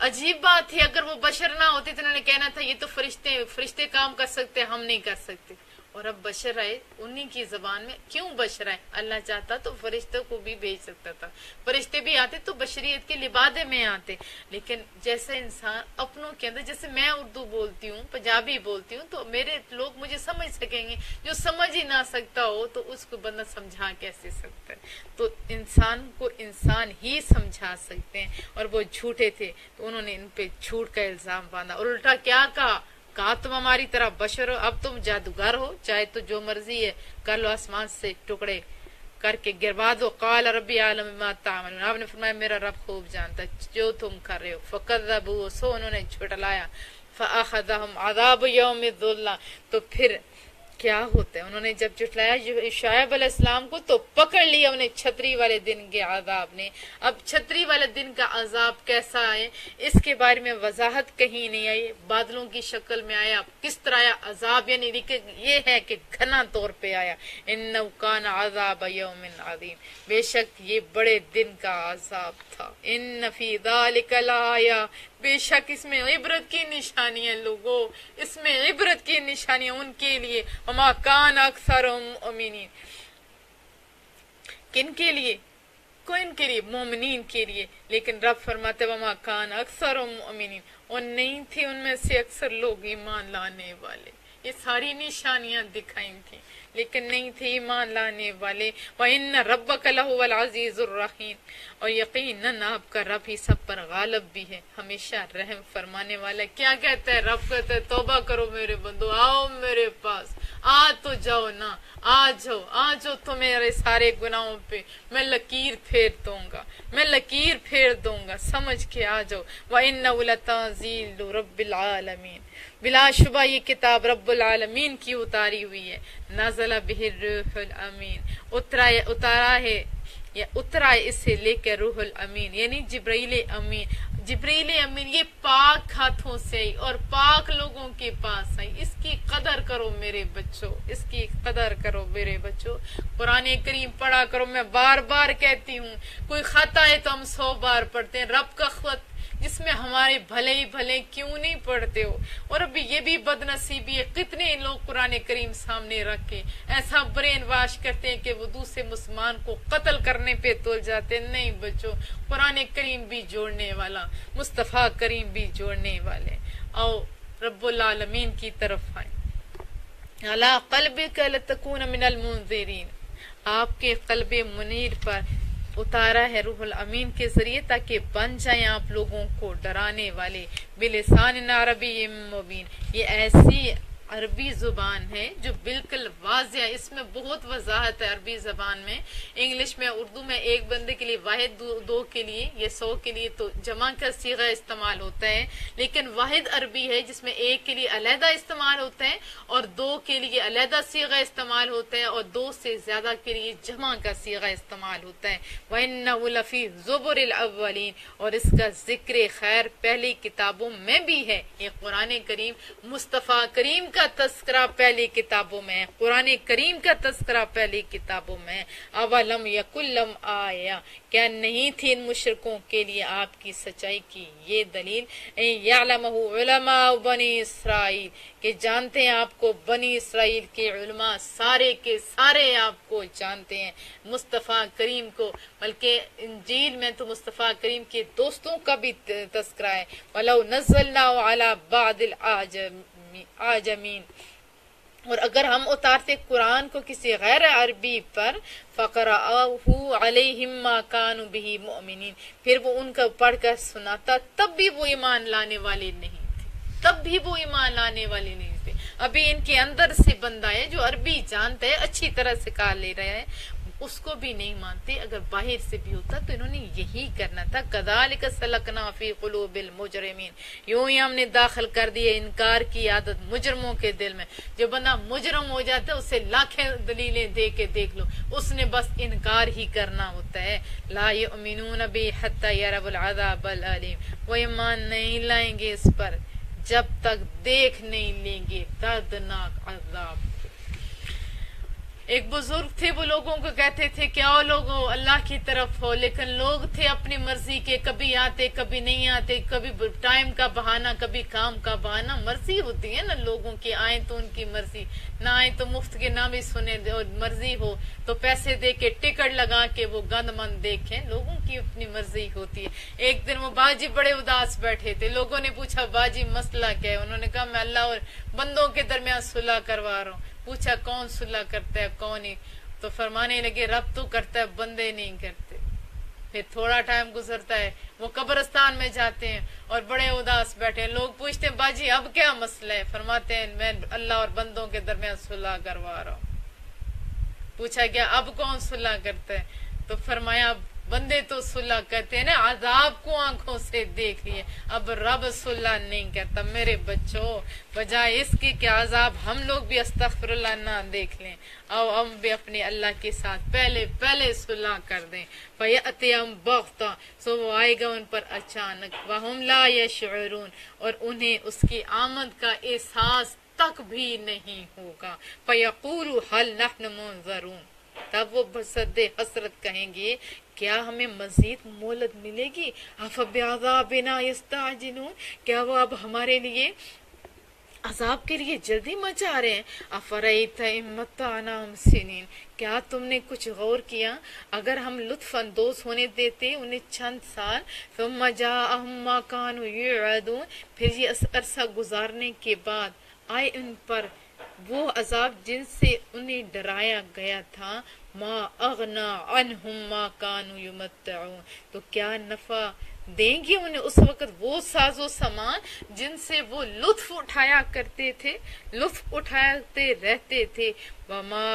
عجیب بات ہے، اگر وہ بشر نہ ہوتے تو انہوں نے کہنا تھا یہ تو فرشتے کام کر سکتے، ہم نہیں کر سکتے. اور اب بشر آئے انہی کی زبان میں. کیوں بشر آئے؟ اللہ چاہتا تو فرشتوں کو بھی بھیج سکتا تھا. فرشتے بھی آتے تو بشریت کے لبادے میں آتے. لیکن جیسے انسان اپنوں کے اندر، جیسے میں اردو بولتی ہوں، پنجابی بولتی ہوں، تو میرے لوگ مجھے سمجھ سکیں گے. جو سمجھ ہی نہ سکتا ہو تو اس کو بندہ سمجھا کیسے سکتا ہے؟ تو انسان کو انسان ہی سمجھا سکتے ہیں. اور وہ جھوٹے تھے تو انہوں نے ان پہ جھوٹ کا الزام باندھا اور الٹا کیا کہا تم ہماری طرح بشر ہو، اب تم جادوگر ہو، چاہے تو جو مرضی ہے کر لو، آسمان سے ٹکڑے کر کے گروا دو. قال ربی اعلم بما تعملون، آپ نے فرمایا میرا رب خوب جانتا جو تم کر رہے ہو. فکذبوا، سو انہوں نے جھٹلایا. فاخذهم عذاب یوم الذلہ، تو پھر کیا ہوتا ہے، انہوں نے جب جھٹلایا شعیب علیہ السلام کو تو پکڑ لیا انہیں چھتری والے دن کے عذاب نے. اب چھتری والے دن کا عذاب کیسا آئے اس کے بارے میں وضاحت کہیں نہیں آئی. بادلوں کی شکل میں آیا، کس طرح آیا عذاب، یعنی یہ ہے کہ گھنا طور پہ آیا. انہ کان عذاب یوم عظیم، بے شک یہ بڑے دن کا عذاب تھا. ان فی ذلک لآیہ، بے شک اس میں عبرت کی نشانیاں لوگوں، اس میں عبرت کی نشانیاں ان کے لیے. وما کان اکثرهم مؤمنین، کن کے لیے؟ کون کے لیے؟ مومنین کے لیے. لیکن رب فرماتے وما کان اکثر مومنین، اور نہیں تھے ان میں سے اکثر لوگ ایمان لانے والے. یہ ساری نشانیاں دکھائی تھیں لیکن نہیں تھے ایمان لانے والے. وَإِنَّ رَبَّكَ لَهُوَ الْعَزِيزُ الرَّحِيمُ، اور یقیناً آپ کا رب ہی سب پر غالب بھی ہے، ہمیشہ رحم فرمانے والا. کیا کہتا ہے رب؟ کہتا ہے توبہ کرو میرے بندو، آؤ میرے پاس، آ تو جاؤ نا، آ جاؤ تو میرے سارے گناہوں پہ میں لکیر پھیر دوں گا، میں لکیر پھیر دوں گا، سمجھ کے آ جاؤ. وَإِنَّهُ لَتَنزِيلُ رَبِّ الْعَالَمِينَ، بلا شبہ یہ کتاب رب العالمین کی اتاری ہوئی ہے. نازل بہ الروح الامین، اتارا ہے یا اترا اس سے لے کے روح الامین یعنی جبرائیل امین. جبرائیل امین یہ پاک ہاتھوں سے آئی اور پاک لوگوں کے پاس آئی. اس کی قدر کرو میرے بچوں، اس کی قدر کرو میرے بچوں. قرآن کریم پڑھا کرو. میں بار بار کہتی ہوں کوئی خط آئے تو ہم 100 بار پڑھتے ہیں، رب کا خط جس میں ہمارے بھلے ہی بھلے کیوں نہیں پڑھتے ہو؟ اور ابھی یہ بھی بد نصیبی ہے، کتنے لوگ قرآن کریم سامنے رکھ کے ایسا برین واش کرتے ہیں کہ وہ دوسرے مسلمان کو قتل کرنے پہ تل جاتے ہیں. نہیں بچو، قرآن کریم بھی جوڑنے والا، مصطفیٰ کریم بھی جوڑنے والے. آؤ رب العالمین کی طرف آئے. عَلَىٰ قَلْبِكَ لَتَكُونَ مِنَ الْمُنذِرِينَ، آپ کے قلب منیر پر اتارا ہے روح الامین کے ذریعے تاکہ بن جائیں آپ لوگوں کو ڈرانے والے. بلسان عربی مبین، یہ ایسی عربی زبان ہے جو بالکل واضح ہے. اس میں بہت وضاحت ہے عربی زبان میں. انگلش میں، اردو میں ایک بندے کے لیے واحد، دو کے لیے یا 100 کے لیے تو جمع کا صیغہ استعمال ہوتا ہے. لیکن واحد عربی ہے جس میں ایک کے لیے علیحدہ استعمال ہوتا ہے اور 2 کے لیے علیحدہ صیغہ استعمال ہوتا ہے اور 2 سے زیادہ کے لیے جمع کا صیغہ استعمال ہوتا ہے. وَإِنَّهُ لَفِي زُبُرِ الْأَوَّلِينَ، اور اس کا ذکر خیر پہلی کتابوں میں بھی ہے. یہ قرآن کریم مصطفیٰ کریم کا تذکرہ پہلی کتابوں میں ہے. قرآن کریم کا تذکرہ پہلی کتابوں میں ہے. اولم یکن لم آیا، کیا نہیں تھی ان مشرکوں کے لیے آپ کی سچائی کی یہ دلیل؟ یعلمہ علماء بنی اسرائیل، کہ جانتے ہیں آپ کو بنی اسرائیل کے علماء، سارے کے سارے آپ کو جانتے ہیں مصطفیٰ کریم کو. بلکہ انجیل میں تو مصطفیٰ کریم کے دوستوں کا بھی تذکرہ ہے. وَلَوْ نَزَّلْنَاهُ عَلَى بَعْضِ الْأَعْجَمِينَ، اور اگر ہم اتارتے قرآن کو کسی غیر عربی پر، فَقَرَأَهُ عَلَيْهِمْ مَا كَانُوا بِهِ مُؤْمِنِينَ، پھر وہ ان کا پڑھ کر سناتا تب بھی وہ ایمان لانے والے نہیں تھے، تب بھی وہ ایمان لانے والے نہیں تھے. ابھی ان کے اندر سے بندہ ہے جو عربی جانتا ہے، اچھی طرح سے کہا لے رہا ہے، اس کو بھی نہیں مانتے. اگر باہر سے بھی ہوتا تو انہوں نے یہی کرنا تھا. كَذَلِكَ سَلَكْنَا فِي قُلُوبِ الْمُجْرِمِينَ، یوں ہی ہم نے داخل کر دی ہے انکار کی عادت مجرموں کے دل میں. جو بندہ مجرم ہو جاتا ہے اسے لاکھیں دلیلیں دے کے دیکھ لو، اس نے بس انکار ہی کرنا ہوتا ہے. لَا يُؤْمِنُونَ بِهِ حَتَّى يَرَوْا الْعَذَابَ الْأَلِيمَ، وہ ایمان نہیں لائیں گے اس پر جب تک دیکھ نہیں لیں گے دردناک عذاب. ایک بزرگ تھے، وہ لوگوں کو کہتے تھے کہ آؤ لوگوں اللہ کی طرف ہو، لیکن لوگ تھے اپنی مرضی کے، کبھی آتے کبھی نہیں آتے، کبھی ٹائم کا بہانہ کبھی کام کا بہانہ. مرضی ہوتی ہے نا لوگوں کی، آئیں تو ان کی مرضی، نہ آئیں تو مفت کے نہ بھی سنیں، اور مرضی ہو تو پیسے دے کے ٹکٹ لگا کے وہ گند مند دیکھیں. لوگوں کی اپنی مرضی ہوتی ہے. ایک دن وہ باجی بڑے اداس بیٹھے تھے. لوگوں نے پوچھا باجی مسئلہ کیا ہے؟ انہوں نے کہا میں اللہ اور بندوں کے درمیان صلح کروا رہا ہوں. پوچھا کون صلح کرتا ہے کون نہیں؟ تو فرمانے لگے رب تو کرتا ہے، بندے نہیں کرتے. پھر تھوڑا ٹائم گزرتا ہے، وہ قبرستان میں جاتے ہیں اور بڑے اداس بیٹھے ہیں. لوگ پوچھتے ہیں باجی اب کیا مسئلہ ہے؟ فرماتے ہیں میں اللہ اور بندوں کے درمیان صلح کروا رہا ہوں. پوچھا گیا اب کون صلح کرتا ہے؟ تو فرمایا بندے تو صلح کرتے ہیں نا، عذاب کو آنکھوں سے دیکھ لیے، اب رب صلح نہیں کرتا. میرے بچوں، بجائے اس کی کہ عذاب ہم لوگ بھی استغفر اللہ نہ دیکھ لیں، او ہم بھی اپنے اللہ کے ساتھ پہلے صلح کر دیں. فَيَأْتِيَهُمْ بَغْتَةً، سو وہ آئے گا ان پر اچانک. وَهُمْ لَا يَشْعُرُونَ، اور انہیں اس کی آمد کا احساس تک بھی نہیں ہوگا. فَيَقُولُ هَلْ نَحْنُ مُنظَرُونَ، تب وہ بصد حسرت کہیں گے کیا ہمیں مزید مہلت ملے گی؟ أَفَبِعَذَابِنَا يَسْتَعْجِلُونَ، کیا وہ اب ہمارے لیے عذاب کے لیے جلدی مچا رہے ہیں. افریت ان متعناہم سنین، کیا تم نے کچھ غور کیا اگر ہم لطف اندوز ہونے دیتے انہیں چند سال. ثم جاءہم ما کانوا یوعدون، پھر یہ عرصہ گزارنے کے بعد آئے ان پر وہ عذاب جن سے انہیں ڈرایا گیا تھا. ما اغنا عنہم ما کانوا یمتعون، تو کیا نفع دیں گے انہیں اس وقت وہ ساز و سامان جن سے وہ لطف اٹھایا کرتے تھے، لطف اٹھاتے رہتے تھے. وما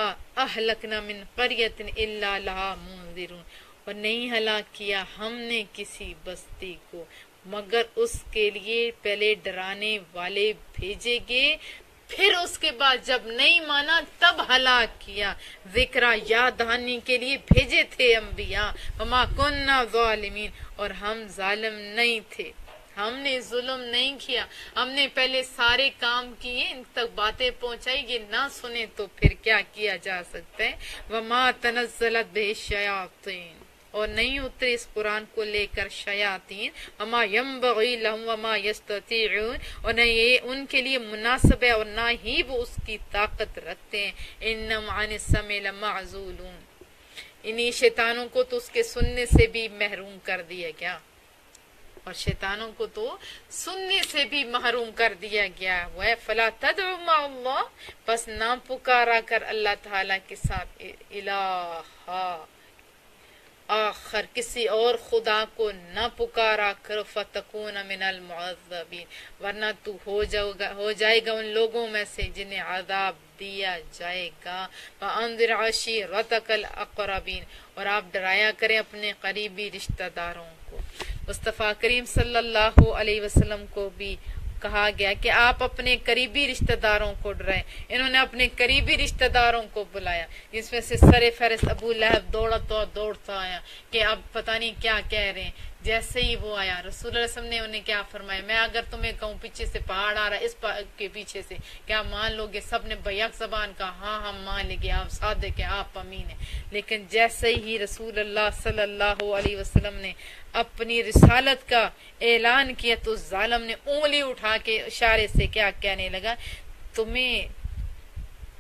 اہلکنا من قریۃ الا لہا منذرون، اور نہیں ہلاک کیا ہم نے کسی بستی کو مگر اس کے لیے پہلے ڈرانے والے بھیجے گے، پھر اس کے بعد جب نہیں مانا تب ہلاک کیا. ذکرہ یاد دہانی کے لیے بھیجے تھے انبیاء. وما کننا ظالمین، اور ہم ظالم نہیں تھے، ہم نے ظلم نہیں کیا، ہم نے پہلے سارے کام کیے، ان تک باتیں پہنچائی، یہ نہ سنے تو پھر کیا کیا جا سکتا ہے. وما تنزلت بہ الشیاطین، اور نہیں اترے اس قرآن کو لے کر شیاطین. وما ینبغی لہم وما یستطیعون، اور نہ یہ ان کے لیے مناسب ہے اور نہ ہی وہ اس کی طاقت رکھتے ہیں. انہم عن السمع لمعزولون، انہی شیطانوں کو تو اس کے سننے سے بھی محروم کر دیا گیا، اور شیطانوں کو تو سننے سے بھی محروم کر دیا گیا. وہ فلا تدعو مع اللہ، بس نہ پکارا کر اللہ تعالیٰ کے ساتھ الہ آخر، کسی اور خدا کو نہ پکارا کر. فتکون من المعذبین، ورنہ تو ہو جائے گا ان لوگوں میں سے جنہیں عذاب دیا جائے گا. وانذر عشیرتک الاقربین، اور آپ ڈرایا کریں اپنے قریبی رشتہ داروں کو. مصطفیٰ کریم صلی اللہ علیہ وسلم کو بھی کہا گیا کہ آپ اپنے قریبی رشتہ داروں کو ڈرائیں. انہوں نے اپنے قریبی رشتہ داروں کو بلایا، جس میں سے سر فہرست ابو لہب دوڑتا آیا کہ اب پتہ نہیں کیا کہہ رہے ہیں. جیسے ہی وہ آیا رسول اللہ صلی اللہ علیہ وسلم نے انہیں کیا فرمایا، میں اگر تمہیں کہوں پیچھے سے پہاڑ آ رہا ہے، اس کے پیچھے سے کیا مان لو گے؟ سب نے بیک زبان کہا ہاں ہم مان لیں گے، آپ صادق ہیں، آپ امین ہیں. لیکن جیسے ہی رسول اللہ صلی اللہ علیہ وسلم نے اپنی رسالت کا اعلان کیا تو ظالم نے انگلی اٹھا کے اشارے سے کیا کہنے لگا، تمہیں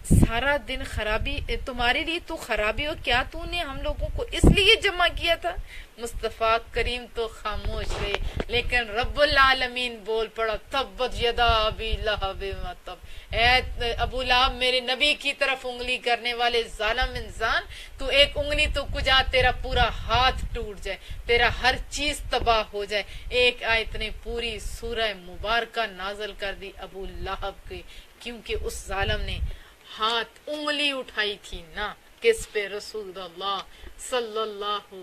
سارا دن خرابی، تمہارے لیے تو خرابی ہو، کیا تو نے ہم لوگوں کو اس لیے جمع کیا تھا؟ مصطفیٰ کریم تو خاموش رہے، لیکن رب العالمین بول پڑا، تبت یدا ابی لہب و تب، اے ابو لہب میرے نبی کی طرف انگلی کرنے والے ظالم انسان، تو ایک انگلی تو کجا تیرا پورا ہاتھ ٹوٹ جائے، تیرا ہر چیز تباہ ہو جائے. ایک آیت نے پوری سورہ مبارکہ نازل کر دی ابو لہب کی، کیونکہ اس ظالم نے ہاتھ انگلی اٹھائی تھی نا کس پہ؟ رسول اللہ صلی اللہ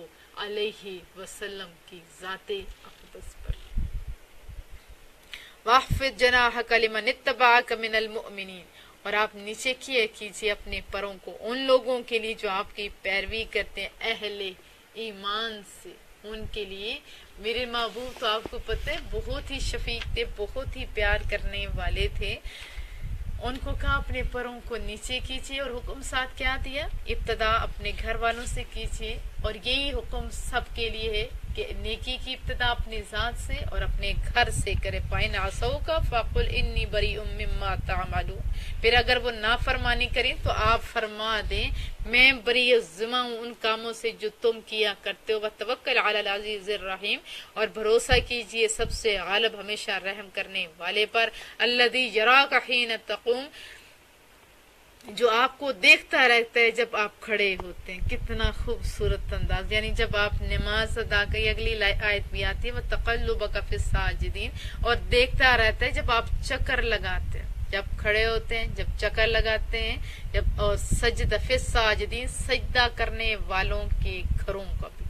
علیہ وسلم کی ذات اقدس پر. واخفض جناحک لمن اتبعک من المؤمنین، اور آپ نیچے کیجیے اپنے پروں کو ان لوگوں کے لیے جو آپ کی پیروی کرتے ہیں اہل ایمان سے. ان کے لیے میرے محبوب تو آپ کو پتہ ہے بہت ہی شفیق تھے، بہت ہی پیار کرنے والے تھے. ان کو کہا اپنے پروں کو نیچے کیجیے، اور حکم ساتھ کیا دیا؟ ابتدا اپنے گھر والوں سے کیجیے، اور یہی حکم سب کے لیے ہے کہ نیکی کی ابتدا اپنی ذات سے اور اپنے گھر سے کرے. فَإِنْ عَصَوْكَ فَقُلْ إِنِّي بَرِيءٌ مِّمَّا تَعْمَلُونَ، پھر اگر وہ نافرمانی کریں تو آپ فرما دیں میں بری ذمہ ہوں ان کاموں سے جو تم کیا کرتے ہو. وَتَوَكَّلْ عَلَى الْعَزِيزِ الرَّحِيمِ، اور بھروسہ کیجئے سب سے غالب ہمیشہ رحم کرنے والے پر. الَّذِي يَرَاكَ حِينَ تَقُومُ، جو آپ کو دیکھتا رہتا ہے جب آپ کھڑے ہوتے ہیں. کتنا خوبصورت انداز، یعنی جب آپ نماز ادا کریں. اگلی آیت بھی آتی ہے وَتَقَلُّبَكَ فِي السَّاجِدِينَ، اور دیکھتا رہتا ہے جب آپ چکر لگاتے ہیں، جب کھڑے ہوتے ہیں، جب چکر لگاتے ہیں، جب اور سجدہ فی الساجدین، سجدہ کرنے والوں کے گھروں کا بھی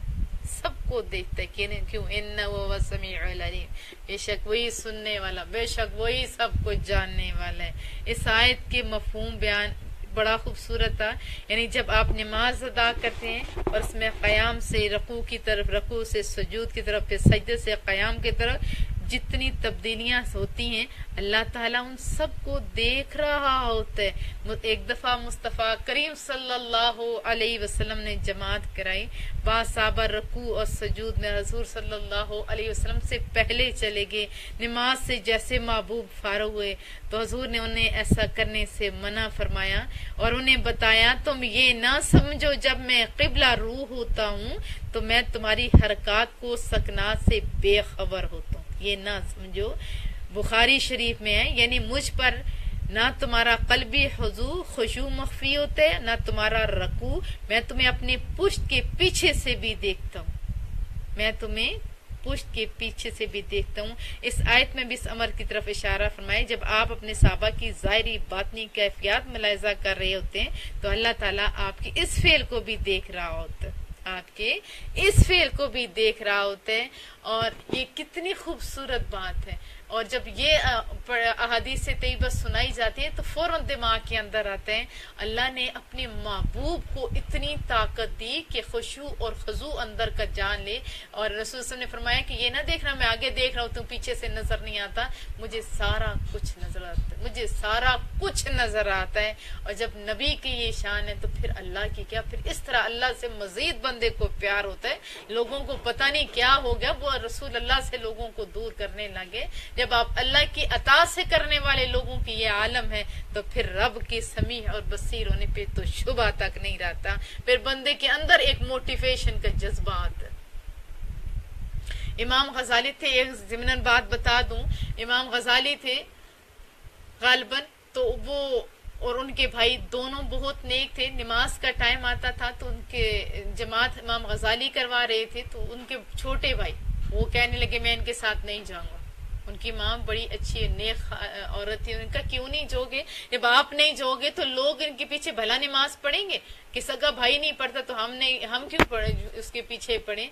سب کو دیکھتا ہے. کیوں؟ انہ هو السمیع العلیم، بے شک وہی سننے والا، بے شک وہی سب کچھ جاننے والا ہے. اس آیت کے مفہوم بیان بڑا خوبصورت تھا. یعنی جب آپ نماز ادا کرتے ہیں اور اس میں قیام سے رکوع کی طرف، رکوع سے سجود کی طرف، پھر سجدے سے قیام کی طرف، جتنی تبدیلیاں ہوتی ہیں اللہ تعالیٰ ان سب کو دیکھ رہا ہوتا ہے۔ ایک دفعہ مصطفیٰ کریم صلی اللہ علیہ وسلم نے جماعت کرائی، بعض صحابہ رکوع اور سجود میں حضور صلی اللہ علیہ وسلم سے پہلے چلے گئے، نماز سے جیسے محبوب فارغ ہوئے تو حضور نے انہیں ایسا کرنے سے منع فرمایا اور انہیں بتایا تم یہ نہ سمجھو جب میں قبلہ روح ہوتا ہوں تو میں تمہاری حرکات کو سکنات سے بے خبر ہوتا ہوں، یہ نہ سمجھو۔ بخاری شریف میں ہے، یعنی مجھ پر نہ تمہارا قلبی خشوع مخفی ہوتا ہے نہ تمہارا رکوع، میں تمہیں اپنے پشت کے پیچھے سے بھی دیکھتا ہوں، میں تمہیں پشت کے پیچھے سے بھی دیکھتا ہوں۔ اس آیت میں بھی اس امر کی طرف اشارہ فرمائے، جب آپ اپنے صحابہ کی ظاہری باطنی کیفیات ملاحظہ کر رہے ہوتے ہیں تو اللہ تعالیٰ آپ کے اس فعل کو بھی دیکھ رہا ہوتا ہے، آپ کے اس فعل کو بھی دیکھ رہا ہوتا ہے، اور یہ کتنی خوبصورت بات ہے۔ اور جب یہ احادیث طیبہ سنائی جاتی ہے تو فوراً دماغ کے اندر آتے ہیں اللہ نے اپنے محبوب کو اتنی طاقت دی کہ خشوع اور خضوع اندر کا جان لے، اور رسول صلی اللہ علیہ وسلم نے فرمایا کہ یہ نہ دیکھنا میں آگے دیکھ رہا ہوں تم پیچھے سے نظر نہیں آتا، مجھے سارا کچھ نظر آتا ہے، مجھے سارا کچھ نظر آتا ہے۔ اور جب نبی کی یہ شان ہے تو پھر اللہ کی کیا، پھر اس طرح اللہ سے مزید بندے کو پیار ہوتا ہے۔ لوگوں کو پتہ نہیں کیا ہو گیا، وہ رسول اللہ سے لوگوں کو دور کرنے لگے۔ جب آپ اللہ کی اطاعت سے کرنے والے لوگوں کی یہ عالم ہے تو پھر رب کے سمیع اور بصیر ہونے پہ تو شبہ تک نہیں رہتا، پھر بندے کے اندر ایک موٹیویشن کا جذبہ آتا ہے۔ امام غزالی تھے، ایک ضمناً بات بتا دوں، امام غزالی تھے غالباً، تو وہ اور ان کے بھائی دونوں بہت نیک تھے۔ نماز کا ٹائم آتا تھا تو ان کے جماعت امام غزالی کروا رہے تھے تو ان کے چھوٹے بھائی وہ کہنے لگے میں ان کے ساتھ نہیں جاؤں گا۔ ان کی ماں بڑی اچھی نیک عورت تھی، ان کا کیوں نہیں جو گے، جب آپ نہیں جو گے تو لوگ ان کے پیچھے بھلا نماز پڑھیں گے، کسی کا بھائی نہیں پڑھتا تو ہم کیوں پڑھیں اس کے پیچھے پڑھیں،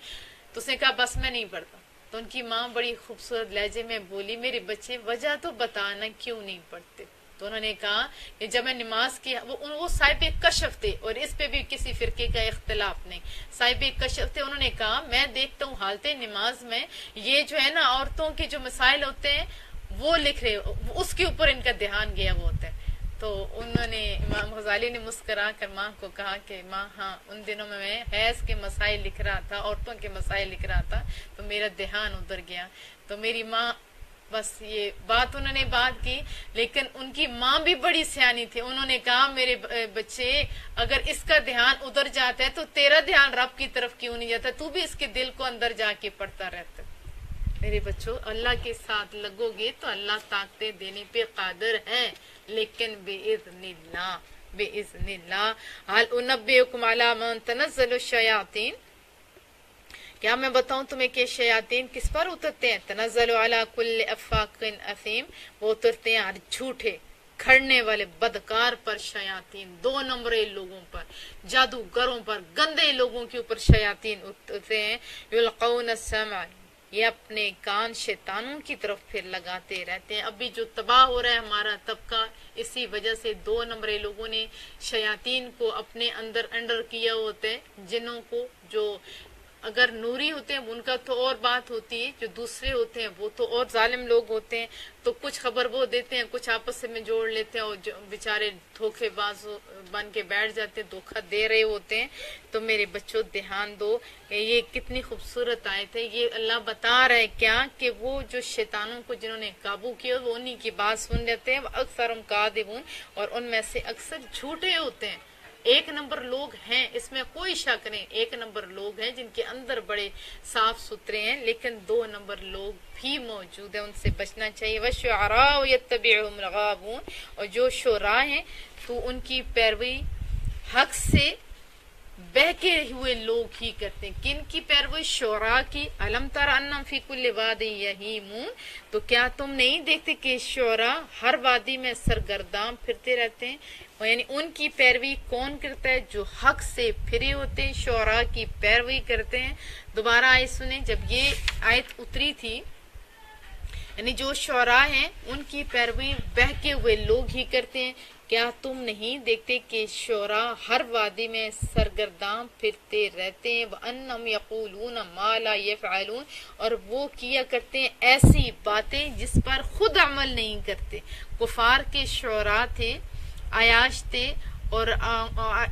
تو اس نے کہا بس میں نہیں پڑھتا۔ تو ان کی ماں بڑی خوبصورت لہجے میں بولی میرے بچے وجہ تو بتانا کیوں نہیں پڑھتے، تو انہوں نے کہا کہ جب میں نماز کی وہ صاحب کشف تھے اور اس پہ بھی کسی فرقے کا اختلاف نہیں، صاحب کشف تھے، انہوں نے کہا میں دیکھتا ہوں حالت نماز میں یہ جو ہے نا عورتوں کے جو مسائل ہوتے ہیں وہ لکھ رہے، اس کے اوپر ان کا دھیان گیا وہ ہوتا ہے۔ تو انہوں نے امام غزالی نے مسکرا کر ماں کو کہا کہ ماں ہاں ان دنوں میں حیض کے مسائل لکھ رہا تھا، عورتوں کے مسائل لکھ رہا تھا تو میرا دھیان ادھر گیا۔ تو میری ماں بس یہ بات انہوں نے بات کی، لیکن ان کی ماں بھی بڑی سیانی تھی، انہوں نے کہا میرے بچے اگر اس کا دھیان ادھر جاتا ہے تو تیرا دھیان رب کی طرف کیوں نہیں جاتا، تو بھی اس کے دل کو اندر جا کے پڑھتا رہتا۔ میرے بچوں اللہ کے ساتھ لگو گے تو اللہ طاقتیں دینے پہ قادر ہے، لیکن بِإِذْنِ اللہ، بِإِذْنِ اللہ۔ حَلْ أُنَبِّئُكُمْ عَلَىٰ مَنْ تَنَزَّلُ الشَّيَاطِينُ، کیا میں بتاؤں تمہیں کہ شیاطین کس پر اترتے ہیں؟ تنزل علی کل افاق اثیم، وہ اترتے ہیں ہر جھوٹے کھڑنے والے بدکار پر، شیاطین 2 نمبرے لوگوں پر، جادوگروں پر، گندے لوگوں کے اوپر شیاطین اترتے ہیں۔ یلقون السمع، یہ اپنے کان شیطانوں کی طرف پھر لگاتے رہتے ہیں۔ ابھی جو تباہ ہو رہا ہے ہمارا طبقہ اسی وجہ سے 2 نمبرے لوگوں نے شیاطین کو اپنے انڈر کیا ہوتا ہے، جنوں کو جو اگر نوری ہوتے ہیں ان کا تو اور بات ہوتی ہے، جو دوسرے ہوتے ہیں وہ تو اور ظالم لوگ ہوتے ہیں، تو کچھ خبر وہ دیتے ہیں، کچھ آپس میں جوڑ لیتے ہیں اور بیچارے دھوکے باز بن کے بیٹھ جاتے ہیں، دھوکہ دے رہے ہوتے ہیں۔ تو میرے بچوں دھیان دو کہ یہ کتنی خوبصورت آیت ہے، یہ اللہ بتا رہا ہے کیا کہ وہ جو شیطانوں کو جنہوں نے قابو کیا وہ انہی کی بات سن لیتے ہیں، اکثرهم کاذبون، اور ان میں سے اکثر جھوٹے ہوتے ہیں۔ 1 نمبر لوگ ہیں، اس میں کوئی شک نہیں، 1 نمبر لوگ ہیں جن کے اندر بڑے صاف ستھرے ہیں، لیکن 2 نمبر لوگ بھی موجود ہیں، ان سے بچنا چاہیے۔ وَالشُّعَرَاءُ يَتَّبِعُهُمُ الْغَاوُونَ، اور جو شعراء ہیں تو ان کی پیروی حق سے بہکے ہوئے لوگ ہی کرتے ہیں۔ کن کی پیروی؟ شعراء کی۔ أَلَمْ تَرَ أَنَّهُمْ فِي كُلِّ وَادٍ يَهِيمُونَ، تو کیا تم نہیں دیکھتے کہ شعراء ہر وادی میں سرگرداں پھرتے رہتے ہیں؟ یعنی ان کی پیروی کون کرتا ہے؟ جو حق سے پھرے ہوتے ہیں، شعراء کی پیروی کرتے ہیں۔ دوبارہ آیت سنیں، جب یہ آیت اتری تھی یعنی جو شعراء ہیں ان کی پیروی بہکے ہوئے لوگ ہی کرتے ہیں، کیا تم نہیں دیکھتے کہ شعراء ہر وادی میں سرگرداں پھرتے رہتے ہیں، وَأَنَّهُمْ يَقُولُونَ مَا لَا يَفْعَلُونَ، اور وہ کیا کرتے ہیں ایسی باتیں جس پر خود عمل نہیں کرتے۔ کفار کے شعراء تھے، عیاش تھے، اور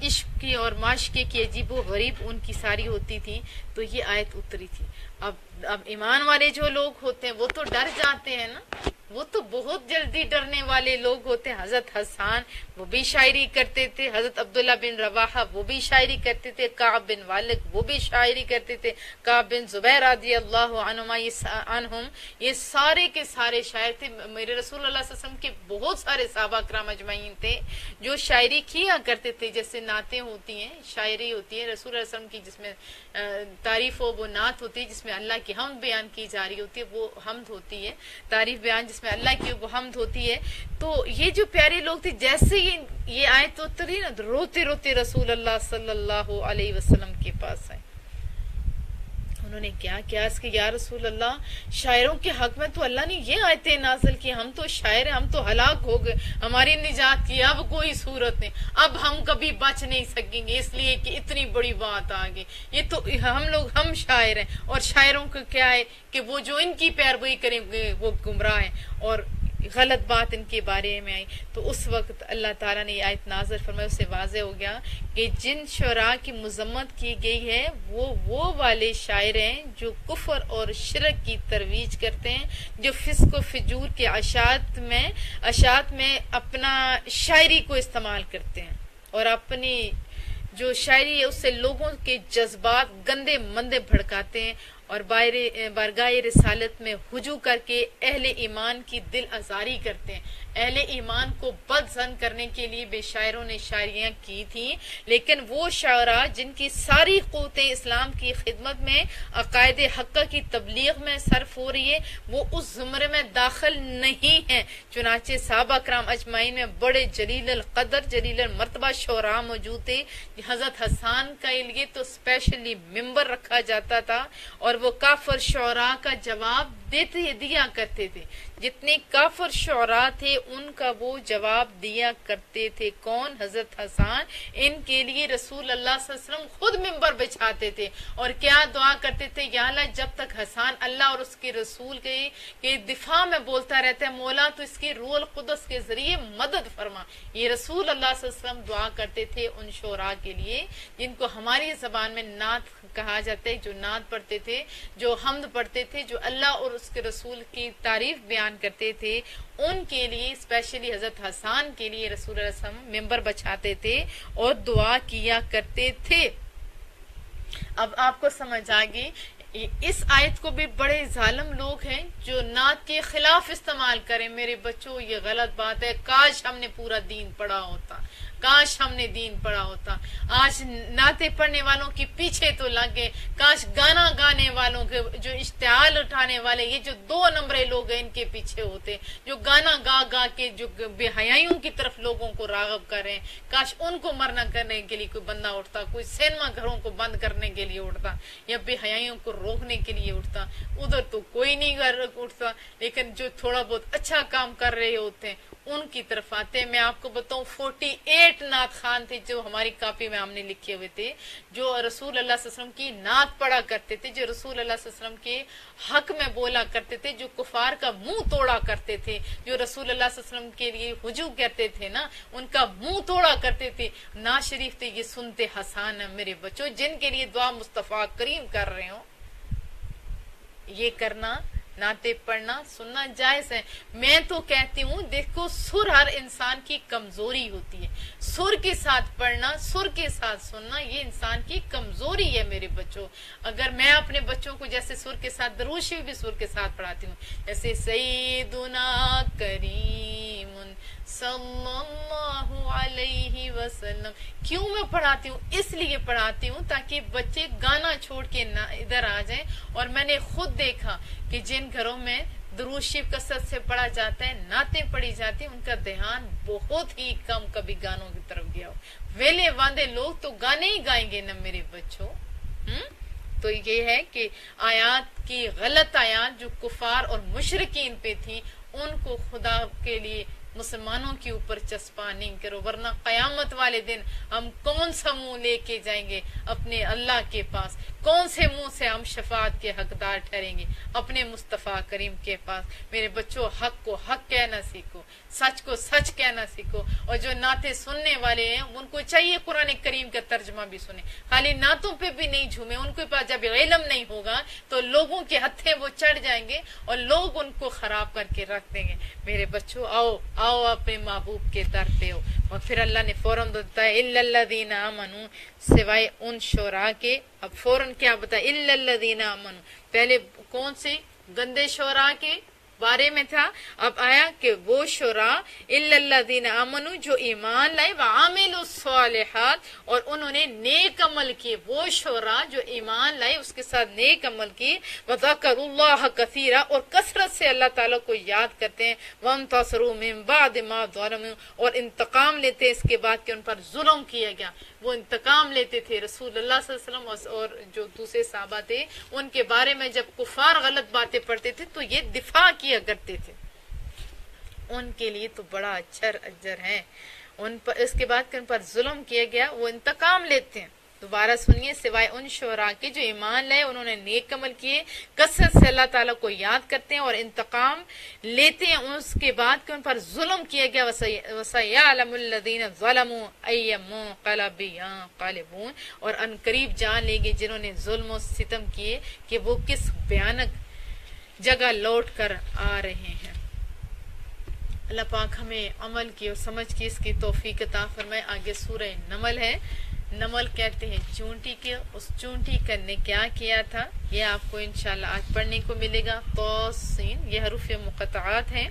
عشق کی اور معاشقے کی عجیب و غریب ان کی ساری ہوتی تھی، تو یہ آیت اتری تھی۔ اب ایمان والے جو لوگ ہوتے ہیں وہ تو ڈر جاتے ہیں نا، وہ تو بہت جلدی ڈرنے والے لوگ ہوتے ہیں۔ حضرت حسان وہ بھی شاعری کرتے تھے، حضرت عبداللہ بن رواحہ وہ بھی شاعری کرتے تھے، کعب بن والد وہ بھی شاعری کرتے تھے، کعب بن زبیر رضی اللہ عنہم یہ سارے کے سارے شاعر تھے۔ میرے رسول اللہ صلی اللہ علیہ وسلم کے بہت سارے صحابہ کرام اجمعین تھے جو شاعری کیا کرتے تھے، جیسے نعتیں ہوتی ہیں، شاعری ہوتی ہے رسول اللہ صلی اللہ علیہ وسلم کی، جس میں تعریف و وہ نعت ہوتی ہے جس میں اللہ کی حمد بیان کی جا رہی ہوتی ہے، وہ حمد ہوتی ہے، تعریف بیان جس میں اللہ کی وہ حمد ہوتی ہے۔ تو یہ جو پیارے لوگ تھے، جیسے یہ آیت اتری نا، روتے روتے رسول اللہ صلی اللہ علیہ وسلم کے پاس آئے۔ انہوں نے کیا کیا اس کے، یا رسول اللہ شاعروں کے حق میں تو اللہ نے یہ آیتیں نازل کی، ہم تو شاعر ہیں، ہم تو ہلاک ہو گئے، ہماری نجات کی اب کوئی صورت نہیں، اب ہم کبھی بچ نہیں سکیں گے، اس لیے کہ اتنی بڑی بات آ گئی، یہ تو ہم شاعر ہیں، اور شاعروں کو کیا ہے کہ وہ جو ان کی پیروی کریں گے وہ گمراہ ہیں، اور غلط بات ان کے بارے میں آئی۔ تو اس وقت اللہ تعالیٰ نے یہ آیت نازل فرمائی، اس سے واضح ہو گیا کہ جن شعراء کی مذمت کی گئی ہے وہ والے شاعر ہیں جو کفر اور شرک کی ترویج کرتے ہیں، جو فسق و فجور کے اشاعت میں اپنا شاعری کو استعمال کرتے ہیں، اور اپنی جو شاعری ہے اس سے لوگوں کے جذبات گندے مندے بھڑکاتے ہیں، اور بارگاہ رسالت میں ہجوم کر کے اہل ایمان کی دل آزاری کرتے ہیں۔ اہل ایمان کو بد ظن کرنے کے لیے بے شاعروں نے شاعریاں کی تھیں، لیکن وہ شاعراء جن کی ساری قوتیں اسلام کی خدمت میں، عقائد حقہ کی تبلیغ میں صرف ہو رہی ہے، وہ اس زمرے میں داخل نہیں ہیں۔ چنانچہ صحابہ کرام اجمعین میں بڑے جلیل القدر جلیل المرتبہ شعراء موجود تھے۔ حضرت حسان کا لیے تو اسپیشلی ممبر رکھا جاتا تھا، اور وہ کافر شعراء کا جواب دیا کرتے تھے۔ جتنے کافر شعراء تھے ان کا وہ جواب دیا کرتے تھے۔ کون؟ حضرت حسان۔ ان کے لیے رسول اللہ صلی اللہ علیہ وسلم خود ممبر بچھاتے تھے، اور کیا دعا کرتے تھے، یا اللہ جب تک حسان اللہ اور اس کے رسول کے دفاع میں بولتا رہتا ہے، مولا تو اس کی روح القدس کے ذریعے مدد فرما۔ یہ رسول اللہ صلی اللہ علیہ وسلم دعا کرتے تھے ان شعراء کے لیے جن کو ہماری زبان میں نعت کہا جاتا ہے، جو نعت پڑھتے تھے، جو حمد پڑھتے تھے، جو اللہ اور اس کے رسول کی تعریف بیان کرتے تھے۔ ان کے لیے اسپیشلی حضرت حسان کے لیے رسول اللہ صلی اللہ علیہ وسلم ممبر بچھاتے تھے اور دعا کیا کرتے تھے۔ اب آپ کو سمجھ آ گئی، اس آیت کو بھی بڑے ظالم لوگ ہیں جو نعت کے خلاف استعمال کریں۔ میرے بچوں یہ غلط بات ہے، کاش ہم نے پورا دین پڑھا ہوتا، کاش ہم نے دین پڑھا ہوتا۔ آج نعتیں پڑھنے والوں کے پیچھے تو لگ گئے، کاش گانا گانے والوں کے جو اشتعال اٹھانے والے یہ جو 2 نمبرے لوگ ہیں ان کے پیچھے ہوتے، جو گانا گا گا کے جو بے حیائیوں کی طرف لوگوں کو راغب کر رہے ہیں، کاش ان کو مرنا کرنے کے لیے کوئی بندہ اٹھتا، کوئی سینما گھروں کو بند کرنے کے لیے اٹھتا، یا بے حیائیوں کو روکنے کے لیے اٹھتا۔ ادھر تو کوئی نہیں اٹھتا، لیکن جو تھوڑا بہت اچھا کام کر رہے ہوتے ہیں ان کی طرف آتے ہیں۔ میں آپ کو بتاؤں 48 نعت خان تھے جو ہماری کاپی میں ہم نے لکھے ہوئے تھے، جو رسول اللہ صلی اللہ علیہ وسلم کی نعت پڑھا کرتے تھے، جو رسول اللہ صلی اللہ علیہ وسلم کے حق میں بولا کرتے تھے، جو کفار کا منہ توڑا کرتے تھے، جو رسول اللہ صلی اللہ علیہ وسلم کے لیے ہجوم کرتے تھے نا، ان کا منہ توڑا کرتے تھے۔ نعت شریف تھے یہ سنتے حسان ہیں میرے بچوں، جن کے لیے دعا مصطفیٰ کریم کر رہے ہوں۔ یہ کرنا، نعتیں پڑھنا سننا جائز ہے۔ میں تو کہتی ہوں دیکھو، سر ہر انسان کی کمزوری ہوتی ہے، سر کے ساتھ پڑھنا، سر کے ساتھ سننا یہ انسان کی کمزوری ہے میرے بچوں۔ اگر میں اپنے بچوں کو جیسے سر کے ساتھ درود شریف بھی سر کے ساتھ پڑھاتی ہوں، جیسے سیدنا کریم صلی اللہ علیہ وسلم، کیوں میں پڑھاتی ہوں؟ اس لیے پڑھاتی ہوں تاکہ بچے گانا چھوڑ کے ادھر آ جائیں۔ اور میں نے خود دیکھا کہ جن گھروں میں درود شریف کثرت سے پڑھا جاتا ہے، نعتیں پڑھی جاتی ہیں، ان کا دھیان بہت ہی کم کبھی گانوں کی طرف گیا ہو۔ ویلے واندے لوگ تو گانے ہی گائیں گے نا میرے بچوں۔ تو یہ ہے کہ آیات کی غلط آیات جو کفار اور مشرکین پہ تھی ان کو خدا کے لیے مسلمانوں کے اوپر چسپاں نہیں کرو، ورنہ قیامت والے دن ہم کون سا منہ لے کے جائیں گے اپنے اللہ کے پاس، کون سے منہ سے ہم شفاعت کے حقدار ٹھہریں گے اپنے مصطفیٰ کریم کے پاس۔ میرے بچوں، حق کو حق کہنا سیکھو، سچ کو سچ کہنا سیکھو، اور جو نعتیں سننے والے ہیں ان کو چاہیے قرآن کریم کا ترجمہ بھی سنیں، خالی نعتوں پہ بھی نہیں جھومے۔ ان کے پاس جب علم نہیں ہوگا تو لوگوں کے ہتھے وہ چڑھ جائیں گے اور لوگ ان کو خراب کر کے رکھ دیں گے۔ میرے بچوں، آؤ آؤ اپنے محبوب کے در پہ ہو۔ اور پھر اللہ نے فوراً بتایا الا الذین آمنوا، سوائے ان شعراء کے۔ اب فوراً کیا بتایا؟ الا الذین آمنوا، پہلے کون سے گندے شعراء کے بارے میں تھا، اب آیا کہ وہ شعراء الا الذین آمنوا جو ایمان لائے، وعملوا الصالحات اور انہوں نے نیک عمل کیے، وہ شعراء جو ایمان لائے اس کے ساتھ نیک عمل کیے، وذکروا اللہ کثیرا اور کثرت سے اللہ تعالیٰ کو یاد کرتے ہیں، وانتصروا من بعد ما ظلموا اور انتقام لیتے اس کے بعد کہ ان پر ظلم کیا گیا۔ وہ انتقام لیتے تھے، رسول اللہ صلی اللہ علیہ وسلم اور جو دوسرے صحابہ تھے ان کے بارے میں جب کفار غلط باتیں پڑھتے تھے تو یہ دفاع کیا کرتے تھے۔ ان کے لیے تو بڑا اجر ہے، ان پر اس کے بعد کہ ان پر ظلم کیا گیا وہ انتقام لیتے ہیں۔ دوبارہ سنیے، سوائے ان شعراء کے جو ایمان لائے، انہوں نے نیک عمل کیے، کثرت سے اللہ تعالیٰ کو یاد کرتے ہیں اور انتقام لیتے ہیں اس کے بعد کہ ان پر ظلم کیا گیا۔ وَسَيَعْلَمُ الَّذِينَ ظَلَمُوا أَيَّ مُنقَلَبٍ يَنقَلِبُونَ اور ان قریب جان لیں گے جنہوں نے ظلم و ستم کیے کہ وہ کس بھیانک جگہ لوٹ کر آ رہے ہیں۔ اللہ پاک ہمیں عمل کی اور سمجھ کی اس کی توفیق عطا فرمائے۔ آگے سورہ نمل ہے۔ نمل کہتے ہیں چونٹی کے، اس چونٹی کرنے کیا کیا تھا یہ آپ کو انشاءاللہ آج پڑھنے کو ملے گا۔ طاسین، یہ حروف مقطعات ہیں،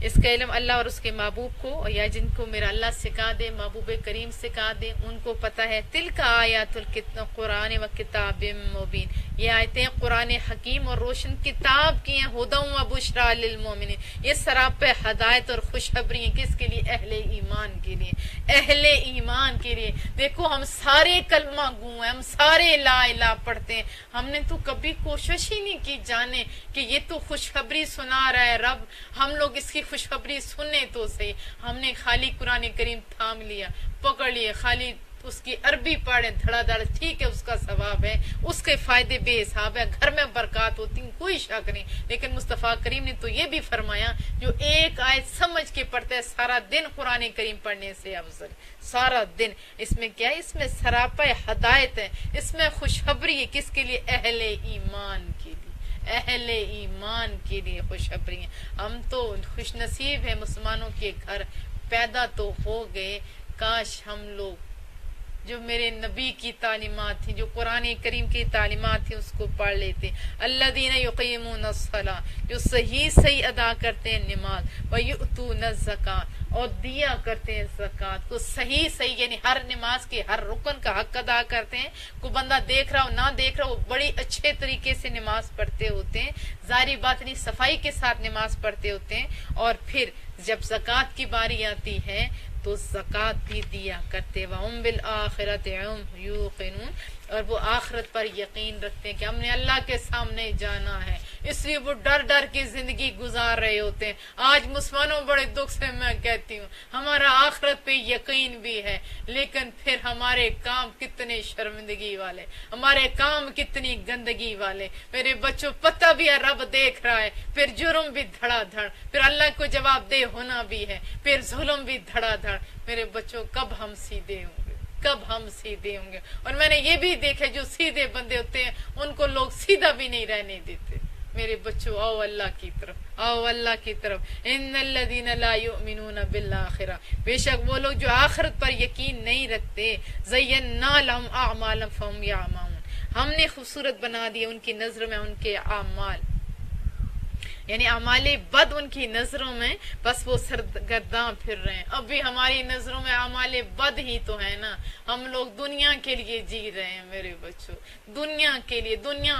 اس کا علم اللہ اور اس کے محبوب کو، یا جن کو میرا اللہ سکھا دے، محبوب کریم سکھا دے، ان کو پتہ ہے۔ تلک آیات القرآن و کتاب مبین، یہ آیتیں قرآن حکیم اور روشن کتاب کی ہیں، ہدی و بشریٰ للمؤمنین، یہ سراپے ہدایت اور خوشخبری ہیں، کس کے لیے؟ اہل ایمان کے لیے، اہل ایمان کے لیے۔ دیکھو ہم سارے کلمہ گو ہیں، ہم سارے لا الہ پڑھتے ہیں، ہم نے تو کبھی کوشش ہی نہیں کی جانے کہ یہ تو خوشخبری سنا رہا ہے رب، ہم لوگ اس کی خوشخبری سننے تو صحیح۔ ہم نے خالی قرآن کریم تھام لیا، پکڑ لیے، خالی اس کی عربی پڑھے دھڑا دھڑ، ٹھیک ہے اس کا ثواب ہے، اس کے فائدے بے حساب ہے، گھر میں برکات ہوتی ہیں، کوئی شک نہیں، لیکن مصطفیٰ کریم نے تو یہ بھی فرمایا جو ایک آیت سمجھ کے پڑھتا ہے سارا دن قرآن کریم پڑھنے سے افضل، سارا دن۔ اس میں کیا ہے؟ اس میں سراپا ہدایت ہے، اس میں خوشخبری ہے، کس کے لیے؟ اہل ایمان کے لیے، اہل ایمان کے لیے خوشخبری ہے۔ ہم تو خوش نصیب ہیں، مسلمانوں کے گھر پیدا تو ہو گئے، کاش ہم لوگ جو میرے نبی کی تعلیمات تھیں، جو قرآن کریم کی تعلیمات تھیں، اس کو پڑھ لیتے۔ الذین یقیمون الصلاۃ، جو صحیح صحیح ادا کرتے ہیں نماز، ویؤتون الزکوٰۃ اور دیا کرتے ہیں زکوٰۃ کو صحیح صحیح، یعنی ہر نماز کے ہر رکن کا حق ادا کرتے ہیں۔ کوئی بندہ دیکھ رہا ہو نہ دیکھ رہا ہو، بڑی اچھے طریقے سے نماز پڑھتے ہوتے ہیں، ظاہری بات نہیں، صفائی کے ساتھ نماز پڑھتے ہوتے ہیں۔ اور پھر جب زکوٰۃ کی باری آتی ہے تو زکوٰۃ بھی دیا کرتے، وَهُمْ بِالْآخِرَةِ هُمْ يُوقِنُونَ اور وہ آخرت پر یقین رکھتے ہیں کہ ہم نے اللہ کے سامنے جانا ہے، اس لیے وہ ڈر ڈر کی زندگی گزار رہے ہوتے ہیں۔ آج مسلمانوں بڑے دکھ سے میں کہتی ہوں ہمارا آخرت پہ یقین بھی ہے، لیکن پھر ہمارے کام کتنے شرمندگی والے، ہمارے کام کتنی گندگی والے۔ میرے بچوں، پتہ بھی ہے رب دیکھ رہا ہے، پھر جرم بھی دھڑا دھڑ، پھر اللہ کو جواب دہ ہونا بھی ہے، پھر ظلم بھی دھڑا دھڑ۔ میرے بچوں، کب ہم سیدھے ہوں گے؟ کب ہم سیدھے ہوں گے؟ اور میں نے یہ بھی دیکھا جو سیدھے بندے ہوتے ہیں ان کو لوگ سیدھا بھی نہیں رہنے دیتے۔ میرے بچوں، آؤ اللہ کی طرف، آؤ اللہ کی طرف۔ ان الذین لا یؤمنون بالآخرہ، بے شک وہ لوگ جو آخرت پر یقین نہیں رکھتے، زینا لہم اعمالهم فہم یعمہون، ہم نے خوبصورت بنا دیا ان کی نظر میں ان کے اعمال، یعنی اعمال بد ان کی نظروں میں، بس وہ سرگرداں پھر رہے ہیں۔ اب بھی ہماری نظروں میں اعمال بد ہی تو ہے نا، ہم لوگ دنیا کے لیے جی رہے ہیں۔ میرے بچوں، دنیا کے لیے، دنیا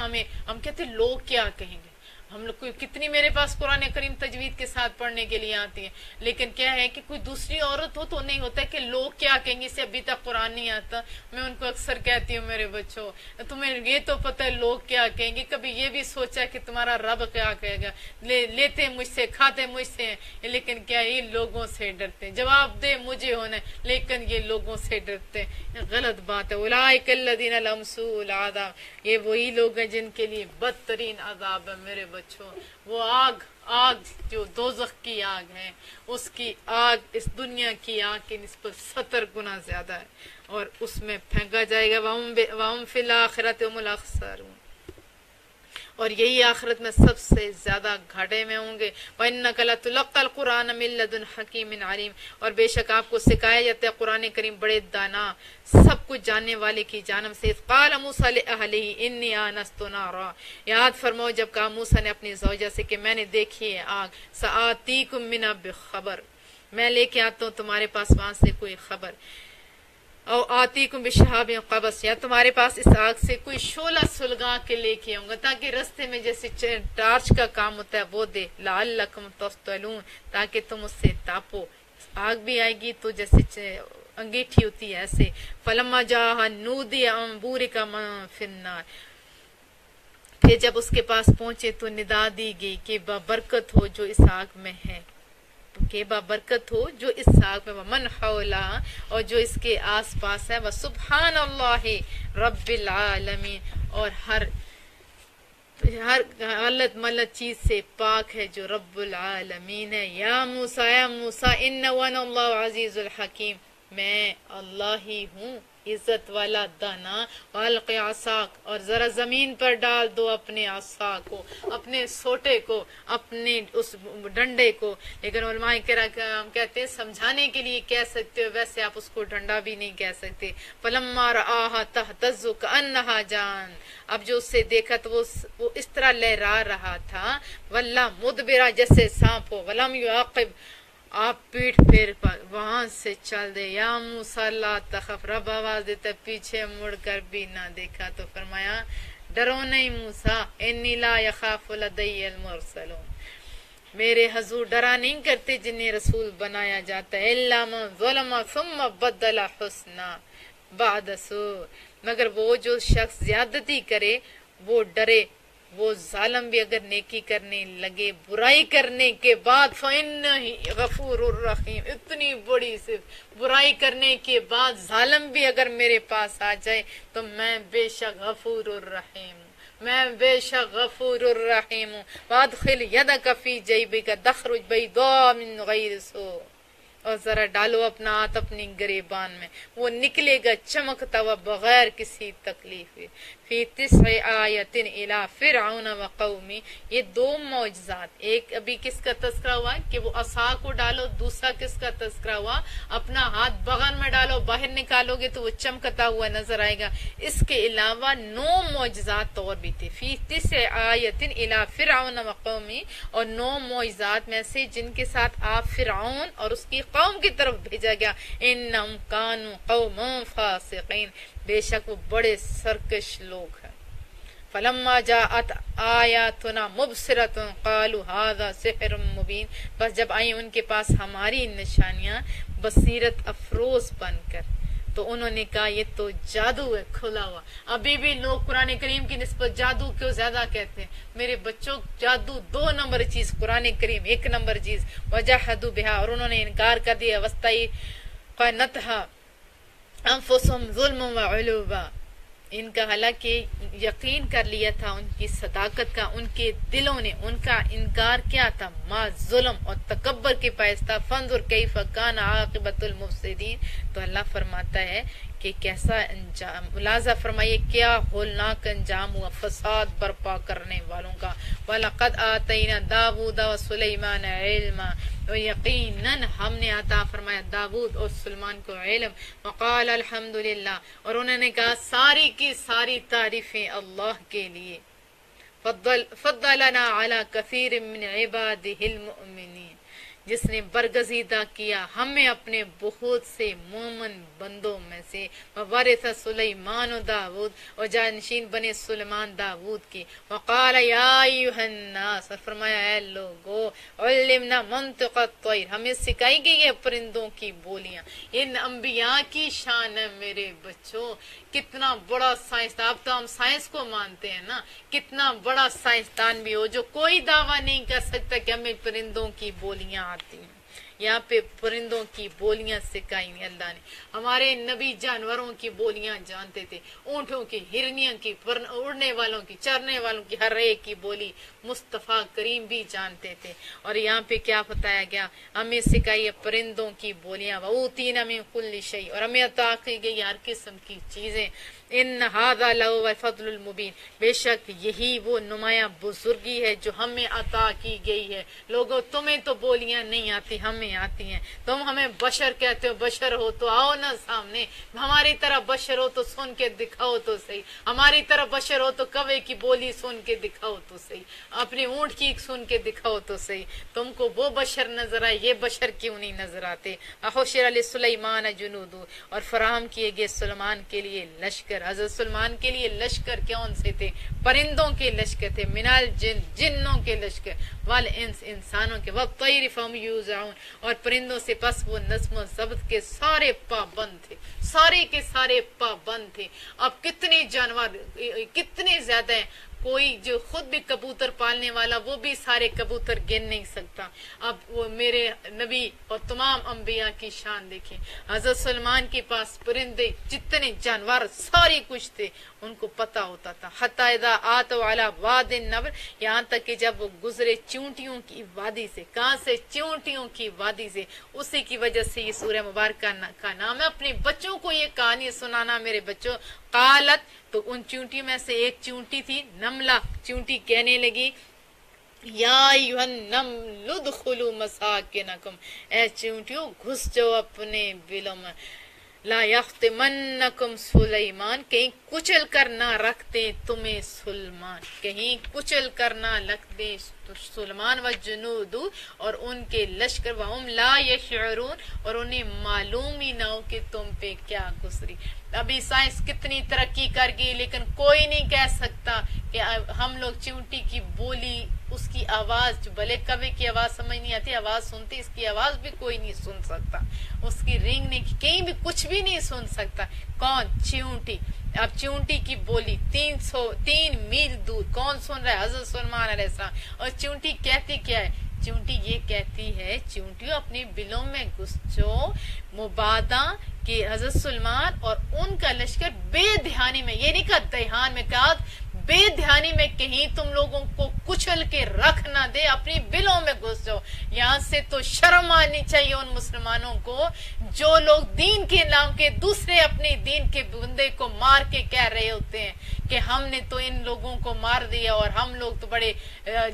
ہم کہتے ہیں لوگ کیا کہیں گے، ہم لوگ کو کتنی میرے پاس قرآن کریم تجوید کے ساتھ پڑھنے کے لیے آتی ہے، لیکن کیا ہے کہ کوئی دوسری عورت ہو تو نہیں ہوتا ہے کہ لوگ کیا کہیں گے، اسے ابھی تک قرآن نہیں آتا۔ میں ان کو اکثر کہتی ہوں میرے بچوں، تمہیں یہ تو پتہ ہے لوگ کیا کہیں گے، کبھی یہ بھی سوچا کہ تمہارا رب کیا کہے گا؟ لیتے مجھ سے، کھاتے مجھ سے ہیں، لیکن کیا یہ لوگوں سے ڈرتے ہیں، جواب دے مجھے ہونا ہے، لیکن یہ لوگوں سے ڈرتے ہیں۔ غلط بات ہے۔ اولئک الذین لهم سوء العذاب، یہ وہی لوگ ہیں جن کے لیے بدترین عذاب ہے میرے بچوں۔ وہ آگ جو دوزخ کی آگ ہے، اس کی آگ اس دنیا کی آگ کی نسبت 70 گنا زیادہ ہے، اور اس میں پھینکا جائے گا۔ وَهُمْ فِي الْآخِرَةِ هُمُ الْأَخْسَرُونَ، اور یہی آخرت میں سب سے زیادہ گھاٹے میں ہوں گے۔ وَإِنَّكَ لَتُلَقَّى الْقُرْآنَ مِن لَّدُنْ حَكِيمٍ عَلِيمٍ، اور بے شک آپ کو سکھایا جاتا ہے قرآن کریم بڑے دانا سب کچھ جاننے والے کی جانب سے۔ قال موسیٰ لِأَهْلِهِ إِنِّي آنَسْتُ نَارًا، یاد فرماؤ جب کہا موسیٰ نے اپنی زوجہ سے کہ میں نے دیکھی ہے آگ، سَآتِيكُم مِّنْهَا بِخَبَرٍ، میں لے کے آتا ہوں تمہارے پاس وہاں سے کوئی خبر، او آتیکم بشہاب قبس، یا تمہارے پاس اس آگ سے کوئی شعلہ سلگا کے لے کے آؤں گا، تاکہ رستے میں جیسے ٹارچ کا کام ہوتا ہے وہ دے، لعلکم تصطلون، تاکہ تم اس سے تاپو۔ آگ بھی آئے گی تو جیسے انگیٹھی ہوتی ہے ایسے۔ فلما جاء نودی ان بورک من فی النار، پھر جب اس کے پاس پہنچے تو ندا دی گئی کہ بابرکت ہو جو اس آگ میں ہے، کہ بابرکت ہو جو اس آگ میں، ومن حولہ، اور جو اس کے آس پاس ہے، وسبحان اللہ رب العالمین، اور ہر غلط ملت چیز سے پاک ہے جو رب العالمین ہے۔ یا موسیٰ، یا موسیٰ، وانا اللہ عزیز الحکیم، میں اللہ ہی ہوں عزت والا دانا۔ والق عصاک، اور ذرا زمین پر ڈال دو اپنے عصا کو، اپنے سوٹے کو، اپنے اس ڈنڈے کو، لیکن علماء کرام کہتے ہیں سمجھانے کے لیے کہہ سکتے ہو، ویسے آپ اس کو ڈنڈا بھی نہیں کہہ سکتے۔ فلما رآہا تہتز کأنہا جان، اب جو اسے دیکھا تو وہ اس طرح لہرا رہا تھا، واللہ مدبرہ، جیسے سانپ ہو، ولم یعقب، آپ پیٹھ پھیر پر وہاں سے چل دے۔ یا موسیٰ لا تخف، رب آواز دیتا پیچھے مڑ کر بھی نہ دیکھا تو فرمایا ڈرو نہیں موسیٰ، انی لا یخاف لدی المرسلون، میرے حضور ڈرا نہیں کرتے جنہیں رسول بنایا جاتا ہے، الا من ظلم ثم بدل حسنا بعد سوء، مگر وہ جو شخص زیادتی کرے وہ ڈرے، وہ ظالم بھی اگر نیکی کرنے لگے برائی کرنے کے بعد، فَإِنَّهِ غَفُورٌ الرحیم، اتنی بڑی صرف برائی کرنے کے بعد ظالم بھی اگر میرے پاس آ جائے تو میں بے شک غفور الرحیم ہوں، میں بے شک غفور الرحیم ہوں۔ وَأَدْخِلْ يَدَكَ فِي جَيْبِكَ تَخْرُجْ بَيْضَاءَ مِنْ غَيْرِ سُوءٍ، اور ذرا ڈالو اپنا ہاتھ اپنی گریبان میں، وہ نکلے گا چمکتا ہوا بغیر کسی تکلیف کے۔ فی 9 آیات الی فرعون وقومی، یہ 2 معجزات، ایک ابھی کس کا تذکرہ ہوا کہ وہ عصا کو ڈالو، دوسرا کس کا تذکرہ ہوا اپنا ہاتھ بغل میں ڈالو، باہر نکالو گے تو وہ چمکتا ہوا نظر آئے گا۔ اس کے علاوہ 9 معجزات اور بھی تھے، فی 9 آیات الی فرعون وقومی، اور 9 معجزات میں سے جن کے ساتھ آپ فرعون اور اس کی قوم کی طرف بھیجا گیا، انہم کانوا قوم فاسقین، بے شک وہ بڑے سرکش لوگ ہیں۔ فلما جاءت آیاتنا مبصرۃ قالوا ھذا سحر مبین، بس جب آئی ان کے پاس ہماری نشانیاں بصیرت افروز بن کر، تو انہوں نے کہا یہ تو جادو ہے کھلا ہوا۔ ابھی بھی لوگ قرآن کریم کی نسبت جادو کیوں زیادہ کہتے ہیں؟ میرے بچوں، جادو 2 نمبر چیز، قرآن کریم 1 نمبر چیز۔ وجحدوا بها، اور انہوں نے انکار کر دیا، واستيقنتها انفسهم ظلما وعلوا، ان کا حالانکہ یقین کر لیا تھا ان کی صداقت کا، ان کے دلوں نے ان کا انکار کیا تھا، ما ظلم اور تکبر کے باعث تھا۔ فانظر کیف کان عاقبۃ المفسدین، تو اللہ فرماتا ہے کہ کیسا انجام، ملاحظہ فرمائیے کیا ہولناک انجام ہوا فساد برپا کرنے والوں کا۔ وَلَقَدْ آتَيْنَا دَاوُودَ وَسُلَيْمَانَ عِلْمًا، اور یقیناً ہم نے عطا فرمایا داود اور سلیمان کو علم۔ وقال الحمدللہ، اور انہوں نے کہا ساری کی ساری تعریفیں اللہ کے لیے۔ فضلنا علی کثیر من عبادہ المؤمنین، جس نے برگزیدہ کیا ہمیں اپنے بہت سے مومن بندوں میں سے، وارث سلیمان و داود، اور جانشین بنے سلیمان داود کی، وقال یا ایھا الناس، اور فرمایا اے لوگو، علمنا منطق الطیر، ہمیں سکھائی گئی ہے پرندوں کی بولیاں۔ ان انبیاء کی شان ہے میرے بچوں، کتنا بڑا سائنسدان، اب تو ہم سائنس کو مانتے ہیں نا، کتنا بڑا سائنسدان بھی ہو جو کوئی دعویٰ نہیں کر سکتا کہ ہمیں پرندوں کی بولیاں آتی ہیں۔ یہاں پہ پرندوں کی بولیاں سکھائی ہیں اللہ نے۔ ہمارے نبی جانوروں کی بولیاں جانتے تھے، اونٹوں کی، ہرنیوں کی، اڑنے والوں کی، چرنے والوں کی، ہر ایک کی بولی مصطفیٰ کریم بھی جانتے تھے۔ اور یہاں پہ کیا بتایا گیا، ہمیں سکھائی ہے پرندوں کی بولیاں، وَأُوتِينَ مِن كُلِّ شَيْءٍ، اور ہمیں عطا کی گئی ہر قسم کی چیزیں۔ ان هذا لهو الفضل المبین، بے شک یہی وہ نمایاں بزرگی ہے جو ہمیں عطا کی گئی ہے۔ لوگوں تمہیں تو بولیاں نہیں آتی، ہمیں آتی ہیں۔ تم ہمیں بشر کہتے ہو، بشر ہو تو آؤ نا سامنے، ہماری طرح بشر ہو تو سن کے دکھاؤ تو صحیح، ہماری طرح بشر ہو تو کوے کی بولی سن کے دکھاؤ تو صحیح، اپنی اونٹ کی سن کے دکھاؤ تو صحیح۔ تم کو وہ بشر نظر آئے، یہ بشر کیوں نہیں نظر آتے؟ احشر لسلیمان جنود، اور فراہم کیے گئے سلیمان کے لیے لشکر۔ حضرت سلیمان کے لیے لشکر کون سے تھے؟ پرندوں کے لشکر تھے، منال جن، جنوں کے لشکر، والانس، انسانوں کے، والطیر فہم یوزعون، اور پرندوں سے پس وہ نظم و ضبط کے سارے پابند تھے، سارے کے سارے پابند تھے۔ اب کتنے جانور، کتنے زیادہ ہیں، کوئی جو خود بھی کبوتر پالنے والا وہ بھی سارے کبوتر گن نہیں سکتا۔ اب وہ میرے نبی اور تمام انبیاء کی شان دیکھیں، حضرت سلیمان کے پاس پرندے جتنے جانور سارے کچھ تھے ان کو پتہ ہوتا تھا۔ حتی اذا آتوا علی واد النمل، یہاں تک کہ جب وہ گزرے چیونٹیوں کی وادی سے، کہاں سے؟ چیونٹیوں کی وادی سے۔ اسی کی وجہ سے یہ سورہ مبارکہ کا نام ہے۔ اپنے بچوں کو یہ کہانی سنانا میرے بچوں۔ قالت، تو ان چیونٹیوں میں سے ایک چیونٹی تھی، نملہ چیونٹی کہنے لگی، یا ایھا النمل ادخلوا مساکنکم، اے چیونٹیوں گھس جاؤ اپنے بلوں میں، لا یختمنکم سلیمان، کہیں کچل کر نہ رکھ دے تمہیں سلیمان، کہیں کچل کر نہ رکھ دے سلیمان و جنود، اور ان کے لشکر، وہم لا یشعرون، اور انہیں معلوم ہی نہ ہو کہ تم پہ کیا گزری۔ ابھی سائنس کتنی ترقی کر گئی لیکن کوئی نہیں کہہ سکتا کہ ہم لوگ چیونٹی کی بولی، اس کی آواز، جو بھلے کوے کی آواز سمجھ نہیں آتی، آواز سنتی، اس کی آواز بھی کوئی نہیں سن سکتا، اس کی رنگ نہیں، کہیں بھی کچھ بھی نہیں سن سکتا۔ کون؟ چیونٹی۔ اب چیونٹی کی بولی 3 میل دور کون سن رہا ہے؟ حضرت سلیمان علیہ السلام۔ اور چیونٹی کہتی کیا ہے؟ چیونٹی یہ کہتی ہے، چیونٹیوں اپنے بلوں میں گھس جاؤ، مبادا کہ حضرت سلیمان اور ان کا لشکر بے دہانی میں، یہ نہیں کہا دہان میں، کہا بے دہانی میں کہیں تم لوگوں کو کچل کے رکھ نہ دے، اپنی بلوں میں گھس جاؤ۔ یہاں سے تو شرم آنی چاہیے ان مسلمانوں کو جو لوگ دین کے نام کے دوسرے اپنے دین کے بندے کو مار کے کہہ رہے ہوتے ہیں کہ ہم نے تو ان لوگوں کو مار دیا اور ہم لوگ تو بڑے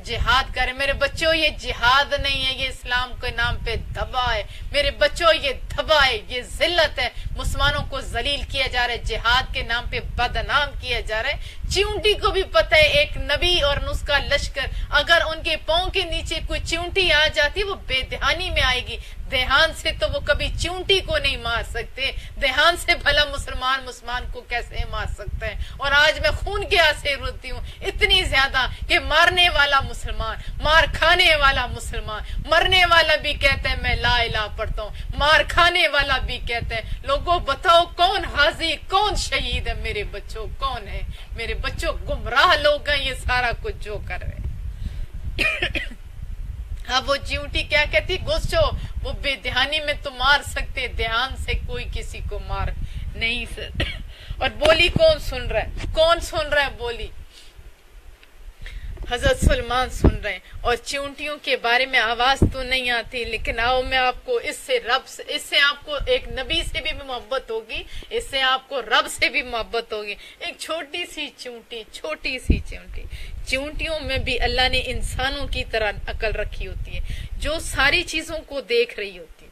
جہاد کریں۔ میرے بچوں یہ جہاد نہیں ہے، یہ اسلام کے نام پہ دھبا ہے۔ میرے بچوں یہ دھبا ہے، یہ ذلت ہے، مسلمانوں کو ذلیل کیا جا رہا ہے، جہاد کے نام پہ بدنام کیا جا رہا ہے۔ چیونٹی کو بھی پتہ ہے ایک نبی اور اس کا لشکر، اگر ان کے پاؤں کے نیچے کوئی چیونٹی آ جاتی وہ بے دہانی میں آئے گی، دہان سے تو وہ کبھی چیونٹی کو نہیں مار سکتے، دہان سے بھلا مسلمان کو کیسے مار سکتا ہے؟ اور آج میں خون کے آنسو روتی ہوں اتنی زیادہ کہ مارنے والا مسلمان، مار کھانے والا مسلمان، مرنے والا بھی کہتا ہے میں لا الہ پڑھتا ہوں، مار کھانے والا بھی کہتا ہے۔ لوگوں بتاؤ کون غازی، کون شہید ہے؟ میرے بچوں کون ہے؟ میرے بچوں گمراہ لوگ ہیں یہ سارا کچھ جو کر رہے ہیں۔ اب وہ چیونٹی کیا کہتی؟ گھس جاؤ، وہ بے دہانی میں تو مار سکتے، دھیان سے کوئی کسی کو مار نہیں سکتا۔ اور بولی کون سن رہا ہے؟ کون سن رہا ہے بولی؟ حضرت سلیمان سن رہے ہیں۔ اور چیونٹیوں کے بارے میں آواز تو نہیں آتی، لیکن آؤ میں آپ کو اس سے آپ کو ایک نبی سے بھی محبت ہوگی، اس سے آپ کو رب سے بھی محبت ہوگی۔ ایک چھوٹی سی چیونٹی، چھوٹی سی چیونٹی، چیونٹیوں میں بھی اللہ نے انسانوں کی طرح عقل رکھی ہوتی ہے، جو ساری چیزوں کو دیکھ رہی ہوتی ہے۔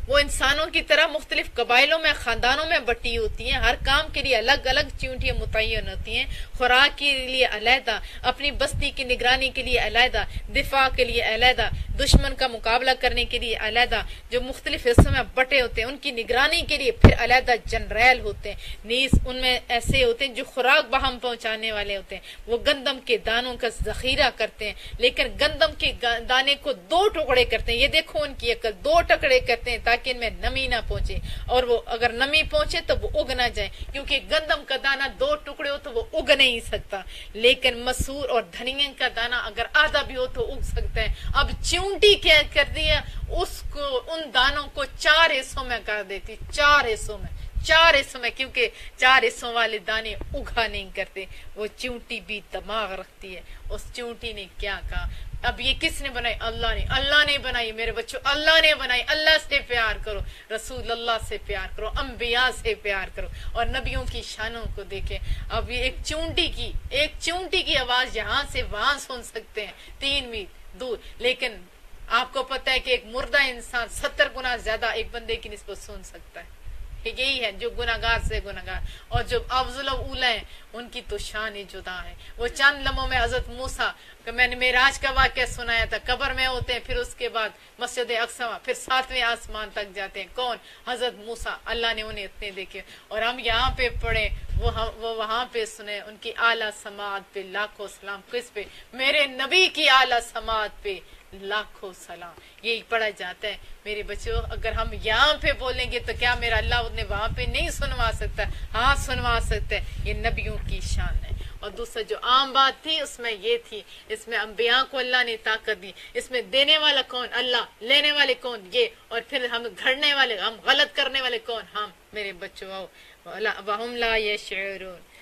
وہ انسانوں کی طرح مختلف قبائلوں میں، خاندانوں میں بٹی ہوتی ہیں، ہر کام کے لیے الگ الگ چیونٹیاں متعین ہوتی ہیں، خوراک کے لیے علیحدہ، اپنی بستی کی نگرانی کے لیے علیحدہ، دفاع کے لیے علیحدہ، دشمن کا مقابلہ کرنے کے لیے علیحدہ جو مختلف حصوں میں بٹے ہوتے ہیں، ان کی نگرانی کے لیے پھر علیحدہ جنرل ہوتے ہیں، نیز ان میں ایسے ہوتے ہیں جو خوراک بہم پہنچانے والے ہوتے ہیں، وہ گندم کے دانوں کا ذخیرہ کرتے ہیں، لیکن گندم کے دانے کو 2 ٹکڑے کرتے ہیں۔ یہ دیکھو ان کی عقل، 2 ٹکڑے کرتے ہیں تاکہ ان میں نمی نہ پہنچے، اور وہ اگر نمی پہنچے تو وہ اگ نہ جائے، کیونکہ گندم کا دانہ 2 ٹکڑے ہو تو وہ اگ نہیں سکتا، لیکن مسور اور دھنیا کا دانہ اگر آدھا بھی ہو تو اگ سکتا ہے۔ اب چونٹی کیا کر دیا، اس کو ان دانوں کو 4 حصوں میں کر دیتی، 4 حصوں میں، کیونکہ 4 حصوں والے دانے اگا نہیں کرتے۔ وہ چونٹی بھی دماغ رکھتی ہے، اس چونٹی نے کیا کہا، اب یہ کس نے بنائی؟ اللہ نے بنائی میرے بچوں، اللہ نے بنائی۔ اللہ سے پیار کرو، رسول اللہ سے پیار کرو، انبیاء سے پیار کرو، اور نبیوں کی شانوں کو دیکھیں۔ اب یہ ایک چونٹی کی آواز یہاں سے وہاں سن سکتے ہیں 3 میل دور، لیکن آپ کو پتہ ہے کہ ایک مردہ انسان 70 گنا زیادہ ایک بندے کی نسبت سن سکتا ہے۔ یہی ہے جو گناہگار سے گناہگار، اور جو افضل اولا ہیں ان کی تو شان ہی جدا ہے۔ وہ چند لمحوں میں حضرت موسیٰ، میں نے معراج کا واقعہ سنایا تھا، قبر میں ہوتے ہیں، پھر اس کے بعد مسجد اقصی، پھر 7ویں آسمان تک جاتے ہیں۔ کون؟ حضرت موسیٰ، اللہ نے انہیں اتنے دیکھے، اور ہم یہاں پہ پڑھیں، وہ وہاں پہ سنیں، ان کی اعلیٰ سماعت پہ لاکھوں سلام۔ کس پہ؟ میرے نبی کی اعلیٰ سماعت پہ لاکھوں سلام، یہی پڑھا جاتا ہے۔ میرے بچوں، اگر ہم یہاں پہ بولیں گے تو کیا میرا اللہ انہیں وہاں پہ نہیں سنوا سکتا؟ ہاں سنوا سکتا ہے، یہ نبیوں کی شان ہے۔ اور دوسرا جو عام بات تھی اس میں یہ تھی، اس میں انبیاء کو اللہ نے طاقت دی، اس میں دینے والا کون؟ اللہ، لینے والے کون؟ یہ، اور پھر ہم گھڑنے والے، ہم غلط کرنے والے کون؟ ہم۔ میرے بچوں آؤ، وَهُمْ لَا يَشْعُرُونَ،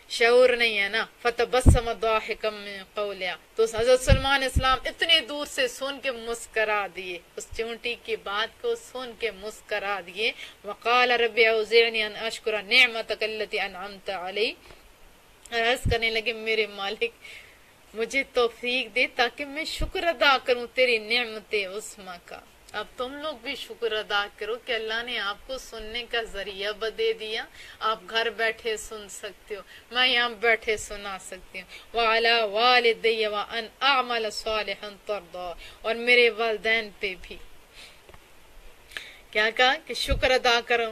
شعور نہیں ہے نا۔ فتبسم ضاحکا من قولها، تو حضرت سلمان اسلام اتنے دور سے سن کے مسکرا دیے، اس چونٹی کی بات کو سن کے مسکرا دیے۔ وقال رب اوزعنی ان اشکر نعمتک التی انعمت علی، عرض کرنے لگے میرے مالک مجھے توفیق دے تاکہ میں شکر ادا کروں تیری نعمت عظمیٰ کا۔ اب تم لوگ بھی شکر ادا کرو کہ اللہ نے آپ کو سننے کا ذریعہ دے دیا، آپ گھر بیٹھے سن سکتے ہو، میں یہاں بیٹھے سنا سکتی ہوں۔ وَعَلَى وَالِدَيَّ وَأَنْ أَعْمَلَ صَالِحًا تَرْضَاهُ، اور میرے والدین پہ بھی کیا کہا کہ شکر ادا کرو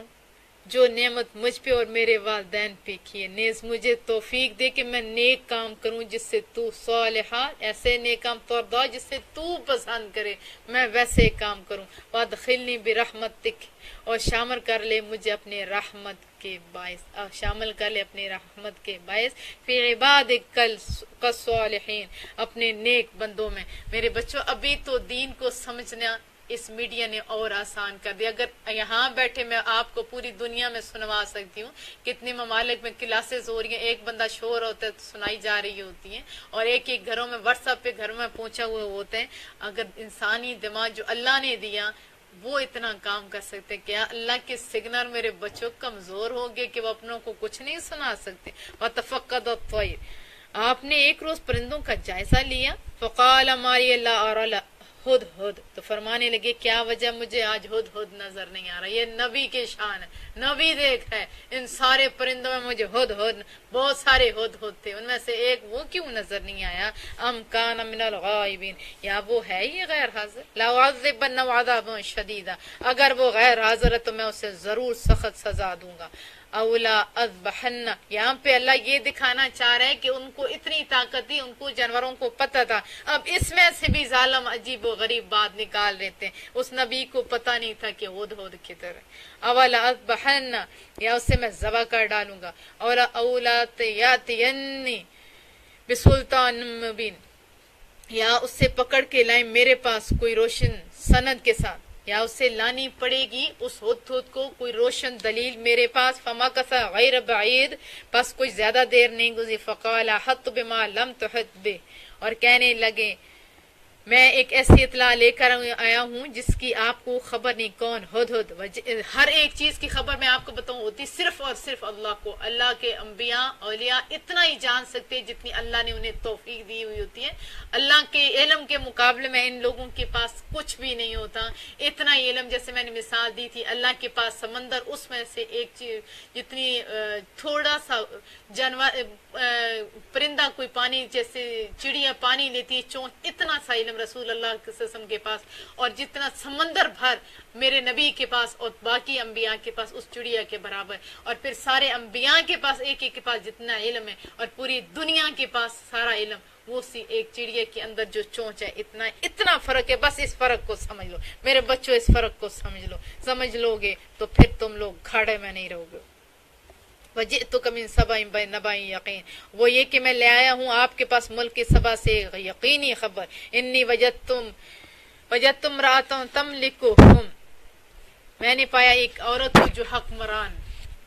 جو نعمت مجھ پہ اور میرے والدین پہ کی ہے، نیز مجھے توفیق دے کہ میں نیک کام کروں جس سے تو صالحہ، ایسے نیک کام ترضا جس سے تو پسند کرے، میں ویسے کام کروں۔ وادخلنی برحمتک، اور شامل کر لے مجھے اپنے رحمت کے باعث، شامل کر لے اپنے رحمت کے باعث فی عبادک الصالحین، اپنے نیک بندوں میں۔ میرے بچوں، ابھی تو دین کو سمجھنا اس میڈیا نے اور آسان کر دیا۔ اگر یہاں بیٹھے میں آپ کو پوری دنیا میں سنوا سکتی ہوں، کتنے ممالک میں کلاسز ہو رہی ہیں، ایک بندہ شور ہوتا ہے تو سنائی جا رہی ہوتی ہیں، اور ایک ایک گھروں میں واٹس ایپ پہ گھروں میں پہنچا ہوئے ہوتے ہیں۔ اگر انسانی دماغ جو اللہ نے دیا وہ اتنا کام کر سکتے، کیا اللہ کے سگنل میرے بچوں کمزور ہو گئے کہ وہ اپنوں کو کچھ نہیں سنا سکتے؟ وَتَفَقَّدَ الطَّيْرَ، آپ نے ایک روز پرندوں کا جائزہ لیا، فَقَالَ مَا لِيَ لَا أَرَى ہد ہد، تو فرمانے لگے کیا وجہ مجھے آج ہد ہد نظر نہیں آ رہا؟ یہ نبی کے شان ہے، نبی دیکھ ہے، ان سارے پرندوں میں مجھے ہد ہد، بہت سارے ہد ہد تھے، ان میں سے ایک وہ کیوں نظر نہیں آیا؟ ام کان من الغائبین، یا وہ ہے یہ غیر حاضر؟ لَأُعَذِّبَنَّهُ عَذَابًا شَدِيدًا، اگر وہ غیر حاضر ہے تو میں اسے ضرور سخت سزا دوں گا۔ اولا اذبحن، یہاں پہ اللہ یہ دکھانا چاہ رہے ہیں کہ ان کو اتنی طاقت تھی، ان کو جانوروں کو پتہ تھا۔ اب اس میں سے بھی ظالم عجیب و غریب بات نکال لیتے ہیں، اس نبی کو پتہ نہیں تھا کہ ہد ہد کدھر ہے۔ اولا اذبحن، یا اسے میں ذبح کر ڈالوں گا۔ اولا یاتینی بسلطان مبین، یا اسے پکڑ کے لائیں میرے پاس کوئی روشن سند کے ساتھ، یا اسے لانی پڑے گی اس ہد ہد کو کوئی روشن دلیل میرے پاس۔ فمکث غیر بعید، پس کوئی زیادہ دیر نہیں گزری، فقال احط بما لم تحط بہ، اور کہنے لگے میں ایک ایسی اطلاع لے کر آیا ہوں جس کی آپ کو خبر نہیں۔ کون؟ ہد ہد۔ ہر ایک چیز کی خبر میں آپ کو بتاؤں ہوتی صرف اور صرف اللہ کو، اللہ کے انبیاء اولیاء اتنا ہی جان سکتے جتنی اللہ نے انہیں توفیق دی ہوئی ہوتی ہے۔ اللہ کے علم کے مقابلے میں ان لوگوں کے پاس کچھ بھی نہیں ہوتا، اتنا ہی علم، جیسے میں نے مثال دی تھی، اللہ کے پاس سمندر، اس میں سے ایک چیز جتنی تھوڑا سا جانور پرندہ کوئی پانی، جیسے چڑیا پانی لیتی ہے چونچ، اتنا سا علم رسول اللہ صلی اللہ علیہ وسلم کے پاس اور جتنا سمندر بھر میرے نبی کے پاس اور باقی انبیاء کے پاس اس چڑیا کے برابر، اور پھر سارے انبیاء کے پاس ایک ایک کے پاس جتنا علم ہے اور پوری دنیا کے پاس سارا علم، وہ سی ایک چڑیا کے اندر جو چونچ ہے، اتنا فرق ہے. بس اس فرق کو سمجھ لو میرے بچوں، اس فرق کو سمجھ لو گے تو پھر تم لوگ گھاڑے میں نہیں رہو گے. وجئتک من سبأ بنبأ یقین، وہ یہ کہ میں لے آیا ہوں آپ کے پاس ملک سبا سے یقینی خبر. انی وجدتم امرأۃ تملکہم، میں نے پایا ایک عورت کو جو حکمران،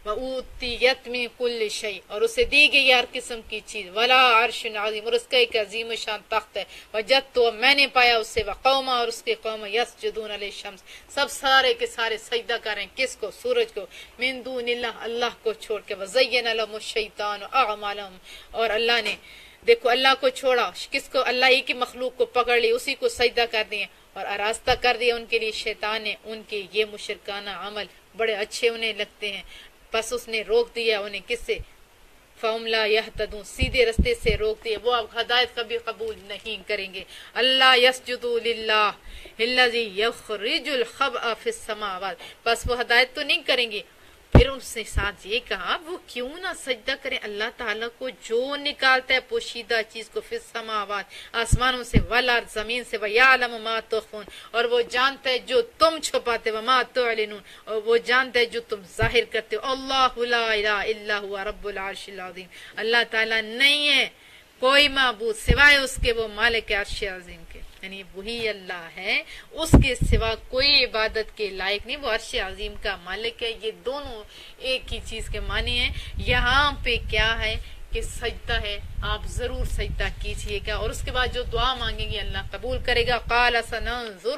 وَأُوتِيَتْ مِن كُلِّ شَيْءٍ، اور اسے دی گئی ہر قسم کی چیز، وَلَا عَرْشٌ عَظِيمٌ، اور اس کا ایک عظیم شان تخت ہے. وَجَدتُّ، میں نے پایا اسے، وَقَوْمًا، اور اس کے قوم، يَسْجُدُونَ لِلشَّمْسِ، سب سارے کے سارے سجدہ کریں کس کو؟ سورج کو، مِن دُونِ اللَّهِ، اللہ کو چھوڑ کے، وَزَيَّنَ لَهُمُ الشَّيْطَانُ أَعْمَالَهُمْ، اور اللہ نے دیکھو اللہ کو چھوڑا، کس کو؟ اللہ ہی کی مخلوق کو پکڑ لی، اسی کو سجدہ کر دیے اور آراستہ کر دیا ان کے لیے شیطان نے ان کے یہ مشرکانہ عمل بڑے اچھے انہیں لگتے ہیں، بس اس نے روک دیا انہیں کس سے؟ فَهُمْ لَا يَهْتَدُونَ، سیدھے رستے سے روک دیا، وہ اب ہدایت کبھی قبول نہیں کریں گے. اللہ يَسْجُدُوا لِلَّهِ الَّذِي يُخْرِجُ الْخَبْءَ فِي السَّمَاوَاتِ، بس وہ ہدایت تو نہیں کریں گے. پھر اس نے ساتھ یہ کہا وہ کیوں نہ سجدہ کریں اللہ تعالیٰ کو جو نکالتا ہے پوشیدہ چیز کو، فی السماوات، آسمانوں سے، والارض، زمین سے، وَيَعْلَمُ مَا تُخْفُونَ، اور وہ جانتا ہے جو تم چھپاتے، وَمَا تُعْلِنُونَ، اور وہ جانتا ہے جو تم ظاہر کرتے ہو. اللہ لا الہ الا هو رب العرش العظیم، اللہ تعالیٰ نہیں ہے کوئی معبود سوائے اس کے، وہ مالک عرش عظیم کے، یعنی وہی اللہ ہے، اس کے سوا کوئی عبادت کے لائق نہیں، وہ عرش عظیم کا مالک ہے. یہ دونوں ایک ہی چیز کے معنی ہیں. یہاں پہ کیا ہے کہ سجدہ ہے، آپ ضرور سجدہ کیجئے گا، اور اس کے بعد جو دعا مانگیں گے اللہ قبول کرے گا. قال سننظر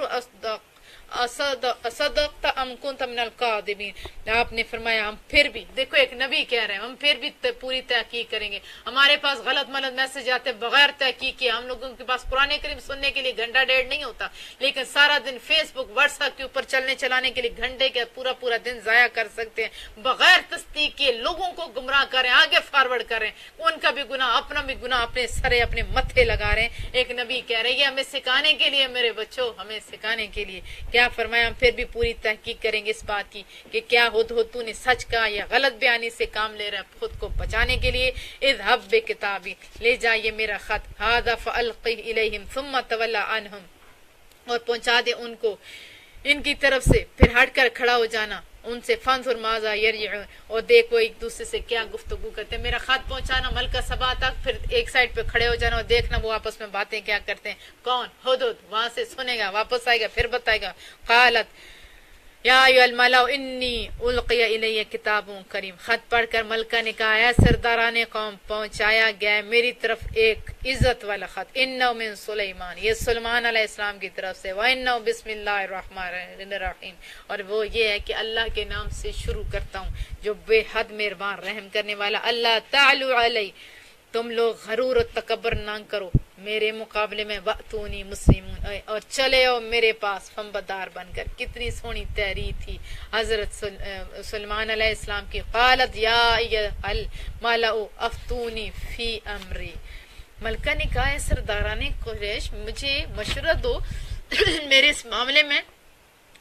اصدقت ام کنت من الکاذبین، آپ نے فرمایا ہم پھر بھی، دیکھو ایک نبی کہہ رہے ہیں ہم پھر بھی پوری تحقیق کریں گے. ہمارے پاس غلط ملط میسج آتے بغیر تحقیق کے، ہم لوگوں کے پاس قرآن کریم سننے کے لیے گھنٹہ ڈیڑھ نہیں ہوتا، لیکن سارا دن فیس بک واٹس ایپ کے اوپر چلانے کے لیے گھنٹے کے پورا دن ضائع کر سکتے ہیں بغیر تصدیق کے. لوگوں کو گمراہ کریں، آگے فارورڈ کریں، ان کا بھی گناہ اپنا بھی گناہ اپنے سرے اپنے متھے لگا رہے ہیں. ایک نبی کہہ رہے ہیں ہمیں سکھانے کے لیے، میرے بچوں ہمیں سکھانے کے لیے. کیا فرمایا ہم پھر بھی پوری تحقیق کریں گے اس بات کی کہ کیا ہدہد نے سچ کہا یا غلط بیانی سے کام لے رہا ہے خود کو بچانے کے لیے. اذهب بکتابی، لے جائیے میرا خط، هذا فالقه الیہم ثم تولى عنهم، اور پہنچا دے ان کو ان کی طرف سے، پھر ہٹ کر کھڑا ہو جانا ان سے. فانظر ماذا یرجعون، اور دیکھو ایک دوسرے سے کیا گفتگو کرتے ہیں. میرا خط پہنچانا ملکہ سبا تک، پھر ایک سائڈ پہ کھڑے ہو جانا اور دیکھنا وہ آپس میں باتیں کیا کرتے ہیں. کون؟ ہدہد، وہاں سے سنے گا، واپس آئے گا، پھر بتائے گا. قالت یا ایھا الملأ انی القی الی کتاب کریم، خط پڑھ کر ملکہ نے کہا اے سرداران قوم پہنچایا گیا میری طرف ایک عزت والا خط. انہ من سلیمان، یہ سلیمان علیہ السلام کی طرف سے. وانہ بسم اللہ الرحمن الرحیم، اور وہ یہ ہے کہ اللہ کے نام سے شروع کرتا ہوں جو بے حد مہربان رحم کرنے والا. اللہ تعالی علی، تم لوگ غرور و تکبر نہ کرو میرے مقابلے میں، واتونی مسلمون، اور چلے آؤ میرے پاس فنبدار بن کر. کتنی سونی تحریر تھی حضرت سلیمان علیہ السلام کی. قالت یا ایھا الملأ افتونی فی امری، ملکہ نے کہا اے سرداران قریش مجھے مشورہ دو میرے اس معاملے میں.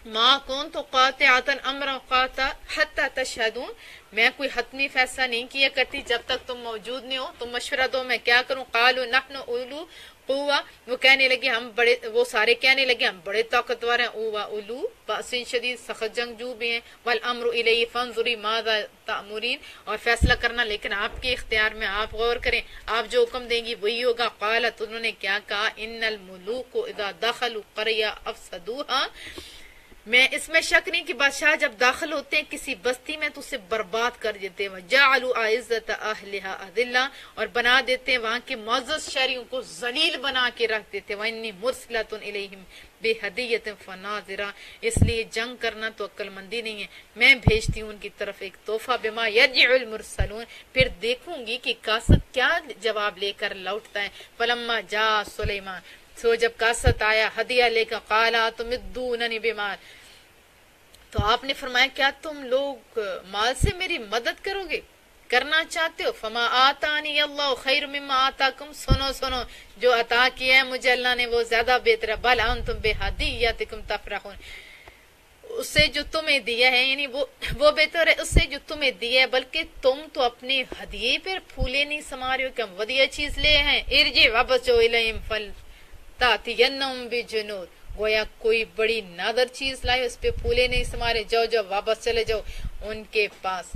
ما كنت قاطعة امرا قاطع حتى تشهدون، میں کوئی حتمی فیصلہ نہیں کیا کرتی جب تک تم موجود نہیں ہو، تم مشورہ دو میں کیا کروں. قالوا نحن اولو قوة، وہ کہنے لگے ہم بڑے، وہ سارے کہنے لگے ہم بڑے طاقتور ہیں. اولو بأس شدید، سخت جنگجو بھی ہیں. والامر الیہ فانظری ماذا تأمرین، اور فیصلہ کرنا لیکن آپ کے اختیار میں، آپ غور کریں، آپ جو حکم دیں گی وہی ہوگا. قالت، انہوں نے کیا کہا، ان الملوک اذا دخلوا قرية افسدوها، میں اس میں شک نہیں کہ بادشاہ جب داخل ہوتے ہیں کسی بستی میں تو اسے برباد کر دیتے ہیں. وَجَعَلُوا أَعِزَّةَ أَهْلِهَا أَذِلَّةً، اور بنا دیتے ہیں وہاں کے معزز شہریوں کو ذلیل بنا کے رکھ دیتے ہیں. وَإِنِّي مُرْسِلَةٌ إِلَيْهِمْ بِهَدِيَّةٍ فَنَاظِرَةٍ، اس لیے جنگ کرنا تو عقل مندی نہیں ہے، میں بھیجتی ہوں ان کی طرف ایک تحفہ. بِمَا يَرْجِعُ الْمُرْسَلُونَ، پھر دیکھوں گی کہ قاصد کیا جواب لے کر لوٹتا ہے. فَلَمَّا جَاءَ سُلَيْمَانُ، سو جب قاصد آیا ہدیہ لے کر، قَالَ أَتُمِدُّونَنِي بِمَالٍ، تو آپ نے فرمایا کیا تم لوگ مال سے میری مدد کرو گے. کرنا چاہتے ہو فما آتانی اللہ خیر مما آتاکم، سنو جو عطا کیا ہے مجھے اللہ نے وہ زیادہ بہتر ہے، بل انتم بہدیتکم تفرحون، اس سے جو تمہیں دیا ہے یعنی وہ بہتر ہے اس سے جو تمہیں دیا ہے، بلکہ تم تو اپنے ہدیے پر پھولے نہیں سما رہے ہو کہ ہم ودیع چیز لے ہیں۔ ارجع واپس جو الیہم فلتاتینہم بجنود، گویا کوئی بڑی نادر چیز لائے اس پہ پھولے نہیں سما رہے، جاؤ واپس چلے جاؤ ان کے پاس۔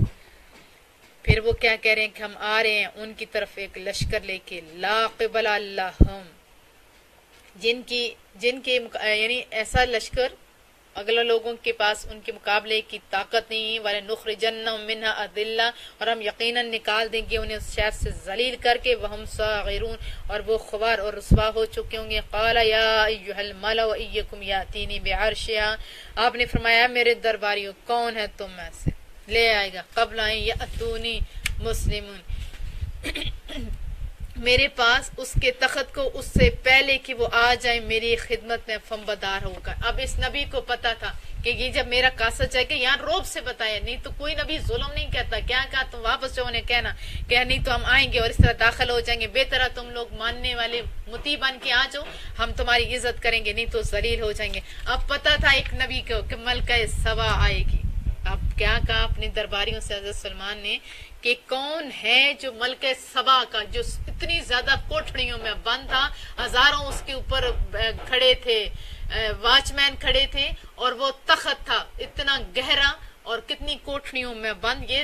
پھر وہ کیا کہہ رہے ہیں کہ ہم آ رہے ہیں ان کی طرف ایک لشکر لے کے، لا قبل اللہم، جن کے یعنی ایسا لشکر اگلا لوگوں کے پاس ان کے مقابلے کی طاقت نہیں ہے، وَلَنُخْرِجَنَّهُم مِّنْهَا أَذِلَّةً، اور ہم یقیناً نکال دیں گے انہیں اس شہر سے ذلیل کر کے، وَهُمْ صَاغِرُونَ، اور وہ خوار اور رسوا ہو چکے ہوں گے۔ قَالَ يَا أَيُّهَا الْمَلَأُ أَيُّكُمْ يَأْتِينِي بِعَرْشِهَا، آپ نے فرمایا میرے درباریوں کون ہے تم میں سے لے آئے گا قبل ان یأتونی مسلمون، میرے پاس اس کے تخت کو اس سے پہلے کہ وہ آ جائیں میری خدمت میں فنبدار ہوگا۔ اب اس نبی کو پتا تھا کہ یہ جب میرا قاصد جائے گا، یہاں روب سے بتایا، نہیں تو کوئی نبی ظلم نہیں کہتا، کیا کہا تم واپس جاؤ، انہیں کہنا کہ نہیں تو ہم آئیں گے اور اس طرح داخل ہو جائیں گے، بہتر ہے تم لوگ ماننے والے مطیع بن کے آ جاؤ، ہم تمہاری عزت کریں گے، نہیں تو ذلیل ہو جائیں گے۔ اب پتا تھا ایک نبی کو کہ ملکہ سبا آئے گی۔ اب کیا کہا اپنی درباریوں سے حضرت سلمان نے کہ کون ہے جو ملکہ سبا کا، جو اتنی زیادہ کوٹھڑیوں میں بند تھا، ہزاروں اس کے اوپر کھڑے تھے، واچ مین کھڑے تھے، اور وہ تخت تھا اتنا گہرا اور کتنی کوٹھڑیوں میں بند، یہ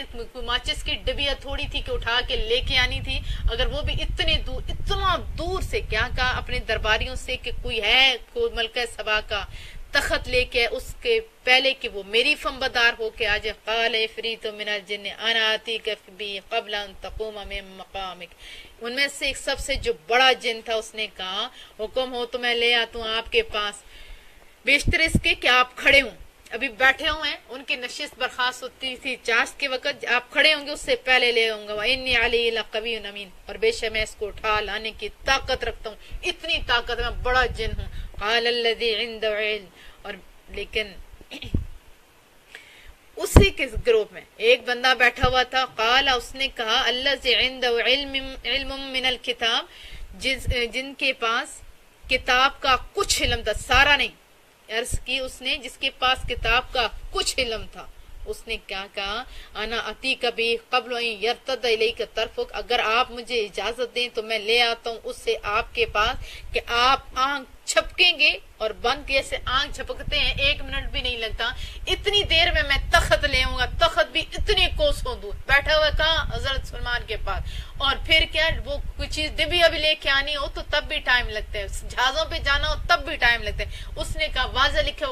ماچس کی ڈبیا تھوڑی تھی کہ اٹھا کے لے کے آنی تھی، اگر وہ بھی اتنا دور سے، کیا کہا اپنے درباریوں سے کہ کوئی ہے کوئی ملکہ سبا کا تخت لے کے اس کے پہلے کہ وہ میری فنبدار ہو کے آج۔ قال عفریت من الجن انا آتیک بی قبل ان تقوم من مقامک، ان میں سے ایک سب سے جو بڑا جن تھا اس نے کہا حکم ہو تو میں لے آتا ہوں آپ کے پاس، بیشتر اس کے کہ آپ کھڑے ہوں، ابھی بیٹھے ہوئے ہیں، ان کی نشست برخاست ہوتی تھی چاشت کے وقت، آپ کھڑے ہوں گے اس سے پہلے لے آؤں گا۔ وَإِنِّي عَلَيْهِ لَقَوِيٌّ أَمِينٌ، اور بے شک میں اس کو اٹھا لانے کی طاقت رکھتا ہوں، اتنی طاقت، میں بڑا جن ہوں۔ قال الذي عنده علم، اور لیکن اسی کے گروپ میں ایک بندہ بیٹھا ہوا تھا، قال اس نے کہا الذي عنده علم من الكتاب، جن کے پاس کتاب کا کچھ علم تھا، سارا نہیں، عرض کی اس نے جس کے پاس کتاب کا کچھ علم تھا، اس نے کیا کہا انا اتیک بھی قبل ان یرتد الیک طرفک، اگر آپ مجھے اجازت دیں تو میں لے آتا ہوں اس سے آپ کے پاس کہ آپ آنکھ چھپکیں گے، اور بند جیسے آنکھ چھپکتے ہیں 1 منٹ بھی نہیں لگتا، اتنی دیر میں میں تخت لے آؤں گا، تخت بھی اتنے کوسوں دور بیٹھا ہوا کہاں حضرت سلمان کے پاس، اور پھر کیا وہ کوئی چیز ڈبی ابھی لے کے آنی ہو تو تب بھی ٹائم لگتا ہے، جہازوں پہ جانا ہو تب بھی ٹائم لگتا ہے۔ اس نے کہا واضح لکھا،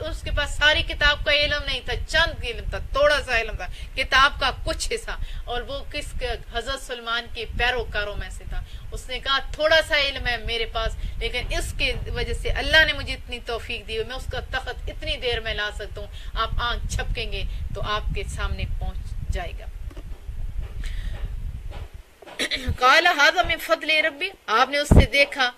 اس کے پاس ساری کتاب کا علم نہیں تھا، چند علم تھا، تھوڑا سا علم تھا کتاب کا کچھ حصہ، اور وہ کس حضرت سلمان کے پیروکاروں میں سے تھا۔ اس نے کہا تھوڑا سا علم ہے میرے پاس، لیکن اس کی وجہ سے اللہ نے مجھے اتنی توفیق دی، میں اس کا تخت اتنی دیر میں لا سکتا ہوں، آپ آنکھ چھپکیں گے تو آپ کے سامنے پہنچ جائے گا۔ قال هذا من فضل ربی، آپ نے اس سے دیکھا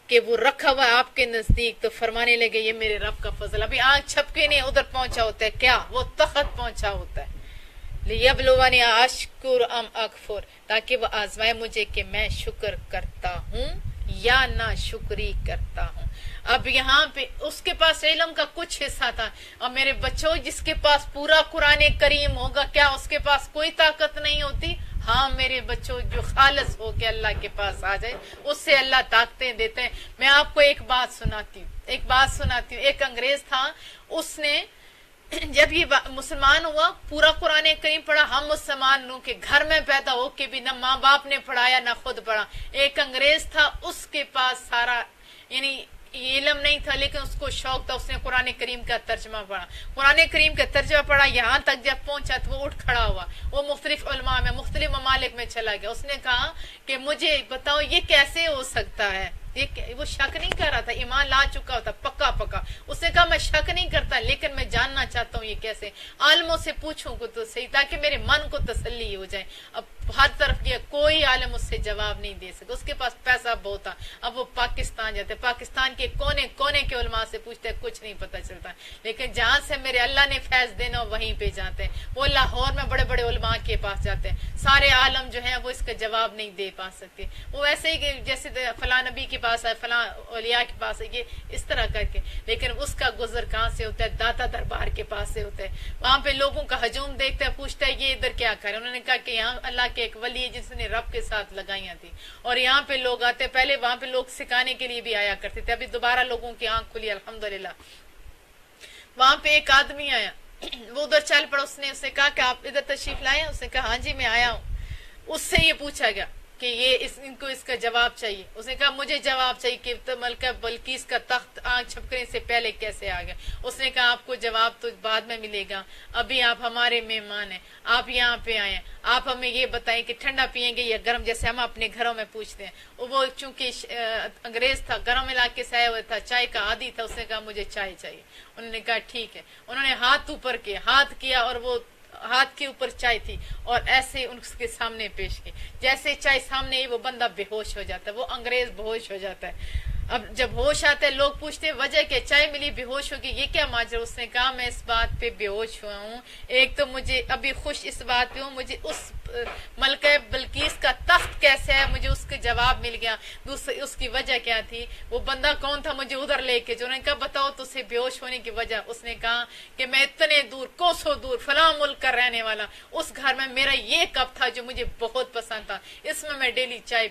کہ وہ رکھا ہوا آپ کے نزدیک، تو فرمانے لگے یہ میرے رب کا فضل، ابھی آنکھ چھپکے نہیں ادھر پہنچا ہوتا ہے، کیا وہ تخت پہنچا ہوتا ہے، لیبلونی اشکر ام اکفر، تاکہ وہ آزمائے مجھے کہ میں شکر کرتا ہوں یا نہ شکری کرتا ہوں۔ اب یہاں پہ اس کے پاس علم کا کچھ حصہ تھا، اور میرے بچوں جس کے پاس پورا قرآن کریم ہوگا کیا اس کے پاس کوئی طاقت نہیں ہوتی؟ ہاں میرے بچوں، جو خالص ہو کے اللہ کے پاس آ جائے اس سے اللہ طاقتیں دیتے ہیں۔ میں آپ کو ایک بات سناتی ہوں، ایک انگریز تھا، اس نے جب یہ مسلمان ہوا پورا قرآن کریم پڑھا، ہم مسلمان لوگ کے گھر میں پیدا ہو کے بھی نہ ماں باپ نے پڑھایا نہ خود پڑھا، ایک انگریز تھا اس کے پاس سارا یعنی علم نہیں تھا، لیکن اس کو شوق تھا، اس نے قرآن کریم کا ترجمہ پڑھا، قرآن کریم کا ترجمہ پڑھا، یہاں تک جب پہنچا تو وہ اٹھ کھڑا ہوا، وہ مختلف علماء میں مختلف ممالک میں چلا گیا، اس نے کہا کہ مجھے بتاؤ یہ کیسے ہو سکتا ہے وہ شک نہیں کر رہا تھا، ایمان لا چکا ہوتا پکا پکا. اس نے کہا میں شک نہیں کرتا لیکن میں جاننا چاہتا ہوں یہ کیسے، عالموں سے پوچھوں کو تو صحیح تاکہ میرے من کو تسلی ہو جائے. اب ہر طرف کیا، کوئی عالم اس سے جواب نہیں دے سکا. اس کے پاس پیسہ بہت تھا. اب وہ پاکستان جاتے، پاکستان کے کونے کونے کے علماء سے پوچھتے کچھ نہیں پتا چلتا. لیکن جہاں سے میرے اللہ نے فیض دینا وہیں پہ جاتے ہیں. وہ لاہور میں بڑے بڑے علماء کے پاس جاتے ہیں. سارے عالم جو ہیں وہ اس کا جواب نہیں دے پا سکتے. وہ ایسے ہی کہ جیسے فلاں نبی کے پاس ہے، فلاں اولیاء کے پاس ہے، یہ اس طرح کر کے. لیکن اس کا گزر کہاں سے ہوتا ہے؟ داتا دربار کے پاس سے ہوتا ہے. وہاں پہ لوگوں کا ہجوم دیکھتا ہے، پوچھتا ہے یہ ادھر کیا کرے. انہوں نے کہا کہ یہاں اللہ کے ایک ولی ہے جس نے رب کے ساتھ لگائیاں تھی اور یہاں پہ لوگ آتے. پہلے وہاں پہ لوگ سکھانے کے لیے بھی آیا کرتے تھے. ابھی دوبارہ لوگوں کی آنکھ کھلی الحمدللہ. وہاں پہ ایک آدمی آیا، وہ ادھر چل پڑا. اس نے کہا کہ آپ ادھر تشریف لائے؟ اس نے کہا ہاں جی میں آیا ہوں. اس سے یہ پوچھا گیا کہ یہ ان کو اس کا جواب چاہیے. اس نے کہا مجھے جواب چاہیے کہ ملکہ بلقیس کا تخت آنکھ چھپکنے سے پہلے کیسے آ گیا. اس نے کہا آپ کو جواب تو بعد میں ملے گا، ابھی آپ ہمارے مہمان ہیں، آپ یہاں پہ آئے ہیں، آپ ہمیں یہ بتائیں کہ ٹھنڈا پئیں گے یا گرم، جیسے ہم اپنے گھروں میں پوچھتے ہیں. وہ چونکہ انگریز تھا، گرم علاقے سے آیا ہوا تھا، چائے کا عادی تھا. اس نے کہا مجھے چائے چاہیے. انہوں نے کہا ٹھیک ہے. انہوں نے ہاتھ اوپر کیا، ہاتھ کیا اور وہ ہاتھ کے اوپر چائے تھی اور ایسے اس کے سامنے پیش کی. جیسے چائے سامنے ہی وہ بندہ بے ہوش ہو جاتا ہے، وہ انگریز بے ہوش ہو جاتا ہے. اب جب ہوش آتا ہے لوگ پوچھتے ہیں وجہ کہ چائے ملی بے ہوش ہوگی، یہ کیا ماجرا؟ اس نے کہا میں اس بات پہ بے ہوش ہوا ہوں، ایک تو مجھے ابھی خوش اس بات پہ ہوں مجھے اس ملکہ بلقیس کا تخت کیسے ہے، مجھے اس کے جواب مل گیا. دوسری اس کی وجہ کیا تھی؟ وہ بندہ کون تھا مجھے ادھر لے کے جو نے کہا بتاؤ تو اسے بے ہوش ہونے کی وجہ. اس نے کہا کہ میں اتنے دور کوسوں دور فلاں ملک کا رہنے والا، اس گھر میں میرا یہ کپ تھا جو مجھے بہت پسند تھا، اس میں ڈیلی چائے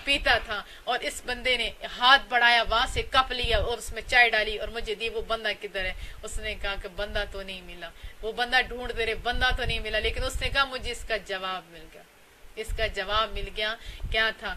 پیتا تھا اور اس بندے نے ہاتھ بڑھایا، وہاں سے کپ لیا اور اس میں چائے ڈالی اور مجھے دی. وہ بندہ کدھر ہے؟ اس نے کہا کہ بندہ تو نہیں ملا. وہ بندہ ڈھونڈتے رہے، بندہ تو نہیں ملا. لیکن اس نے کہا مجھے اس کا جواب مل گیا. اس کا جواب مل گیا. کیا تھا؟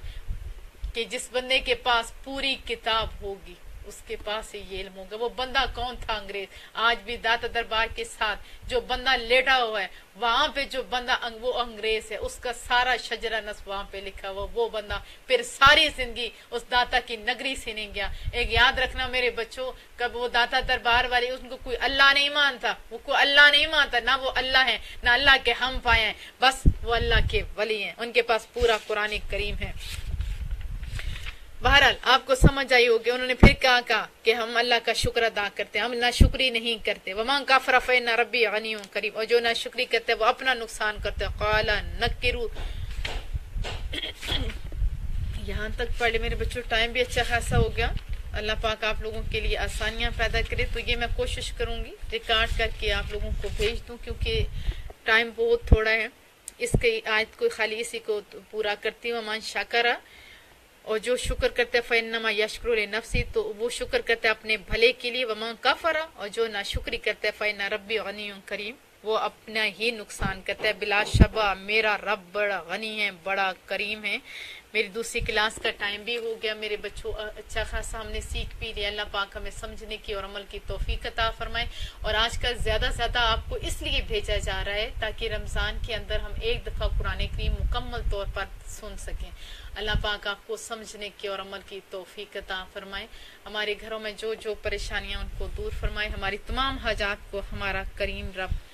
کہ جس بندے کے پاس پوری کتاب ہوگی اس کے پاس ہی یہ علم ہوگا. وہ بندہ کون تھا؟ انگریز. آج بھی داتا دربار کے ساتھ جو بندہ لیٹا ہوا ہے وہاں پہ جو بندہ وہ انگریز ہے، اس کا سارا شجرہ نصب وہاں پہ لکھا ہوا. وہ بندہ پھر ساری زندگی اس داتا کی نگری سے نہیں گیا. ایک یاد رکھنا میرے بچوں، کب وہ داتا دربار والے ان کو کوئی اللہ نہیں مانتا، وہ کوئی اللہ نہیں مانتا، نہ وہ اللہ ہے نہ اللہ کے ہم پائے ہیں، بس وہ اللہ کے ولی ہیں. ان کے پاس پورا قرآن کریم ہے. بہرحال آپ کو سمجھ آئی ہوگی. انہوں نے پھر کہا کہ ہم اللہ کا شکر ادا کرتے ہیں، ہم ناشکری نہیں کرتے. وَمَن كَفَرَ فَإِنَّ رَبِّي غَنِيٌّ كَرِيمٌ. اور جو ناشکری کرتے ہیں وہ اپنا نقصان کرتے ہیں. قَالَ نَكِّرُوا. یہاں تک پڑھ لے میرے بچوں، ٹائم بھی اچھا خاصا ہو گیا. اللہ پاک آپ لوگوں کے لیے آسانیاں پیدا کرے. تو یہ میں کوشش کروں گی ریکارڈ کر کے آپ لوگوں کو بھیج دوں کیونکہ ٹائم بہت تھوڑا ہے. اس کی آیت کو خالی اسی کو پورا کرتی ہوں. من شکر، اور جو شکر کرتے فإنما یشکر لنفسی، تو وہ شکر کرتے اپنے بھلے کے لیے. ومن کفر، اور جو ناشکری کرتے فإن ربی غنی کریم، وہ اپنا ہی نقصان کرتا ہے. بلا شبہ میرا رب بڑا غنی ہے، بڑا کریم ہے. میری دوسری کلاس کا ٹائم بھی ہو گیا میرے بچوں. اچھا خاصا ہم نے سیکھ بھی لیا. اللہ پاک ہمیں سمجھنے کی اور عمل کی توفیق عطا فرمائے. اور آج کل زیادہ سے زیادہ آپ کو اس لیے بھیجا جا رہا ہے تاکہ رمضان کے اندر ہم ایک دفعہ قرآن کریم مکمل طور پر سن سکیں. اللہ پاک آپ کو سمجھنے کی اور عمل کی توفیق عطا فرمائے. ہمارے گھروں میں جو جو پریشانیاں ان کو دور فرمائے. ہماری تمام حاجات کو ہمارا کریم رب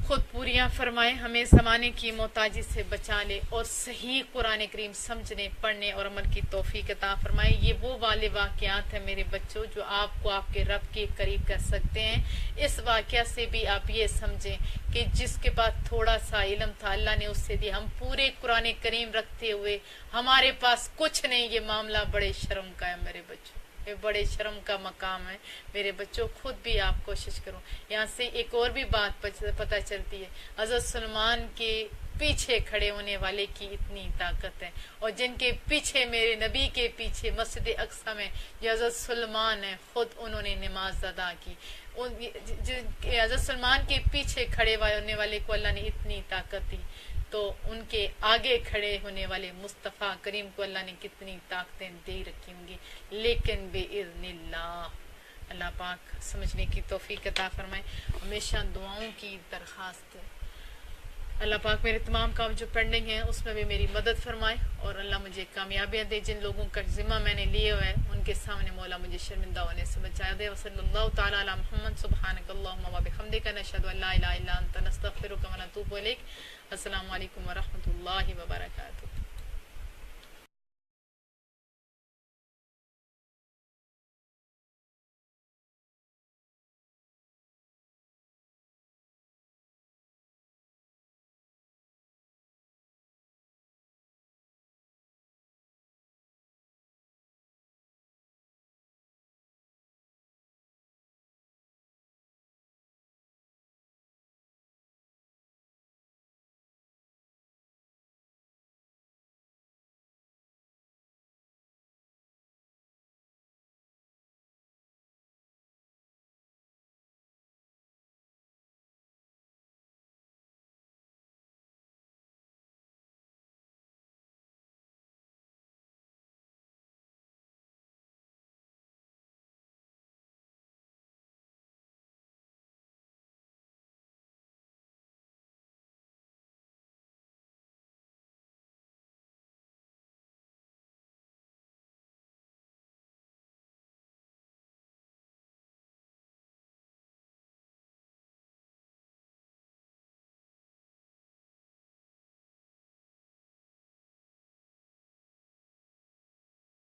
خود پوریاں فرمائے. ہمیں زمانے کی محتاجی سے بچا لے اور صحیح قرآن کریم سمجھنے، پڑھنے اور عمل کی توفیق عطا فرمائے. یہ وہ والے واقعات ہیں میرے بچوں جو آپ کو آپ کے رب کے قریب کر سکتے ہیں. اس واقعہ سے بھی آپ یہ سمجھیں کہ جس کے پاس تھوڑا سا علم تھا اللہ نے اس سے دیا. ہم پورے قرآن کریم رکھتے ہوئے ہمارے پاس کچھ نہیں. یہ معاملہ بڑے شرم کا ہے میرے بچوں، یہ بڑے شرم کا مقام ہے میرے بچوں. خود بھی آپ کوشش کرو. یہاں سے ایک اور بھی بات پتہ چلتی ہے، حضرت سلمان کے پیچھے کھڑے ہونے والے کی اتنی طاقت ہے. اور جن کے پیچھے میرے نبی کے پیچھے مسجد اقصی میں جو حضرت سلمان ہے خود انہوں نے نماز ادا کی. حضرت سلمان کے پیچھے کھڑے ہونے والے کو اللہ نے اتنی طاقت دی، تو ان کے آگے کھڑے ہونے والے مصطفیٰ کریم کو اللہ نے کتنی طاقتیں دے رکھی ہوں گی. لیکن بِإِذْنِ اللہ. اللہ پاک سمجھنے کی توفیق عطا فرمائے. ہمیشہ دعاؤں کی درخواست ہے. اللہ پاک میرے تمام کام جو پینڈنگ ہیں اس میں بھی میری مدد فرمائے، اور اللہ مجھے کامیابیاں دے. جن لوگوں کا ذمہ میں نے لیے ہوئے ان کے سامنے مولا مجھے شرمندہ ہونے سے بچا دے. وصلی اللہ تعالیٰ علی محمد. سبحانک اللہم و بحمدک، نشہد ان لا الہ الا انت، نستغفرک و نتوب الیک. السلام علیکم ورحمۃ اللہ وبرکاتہ.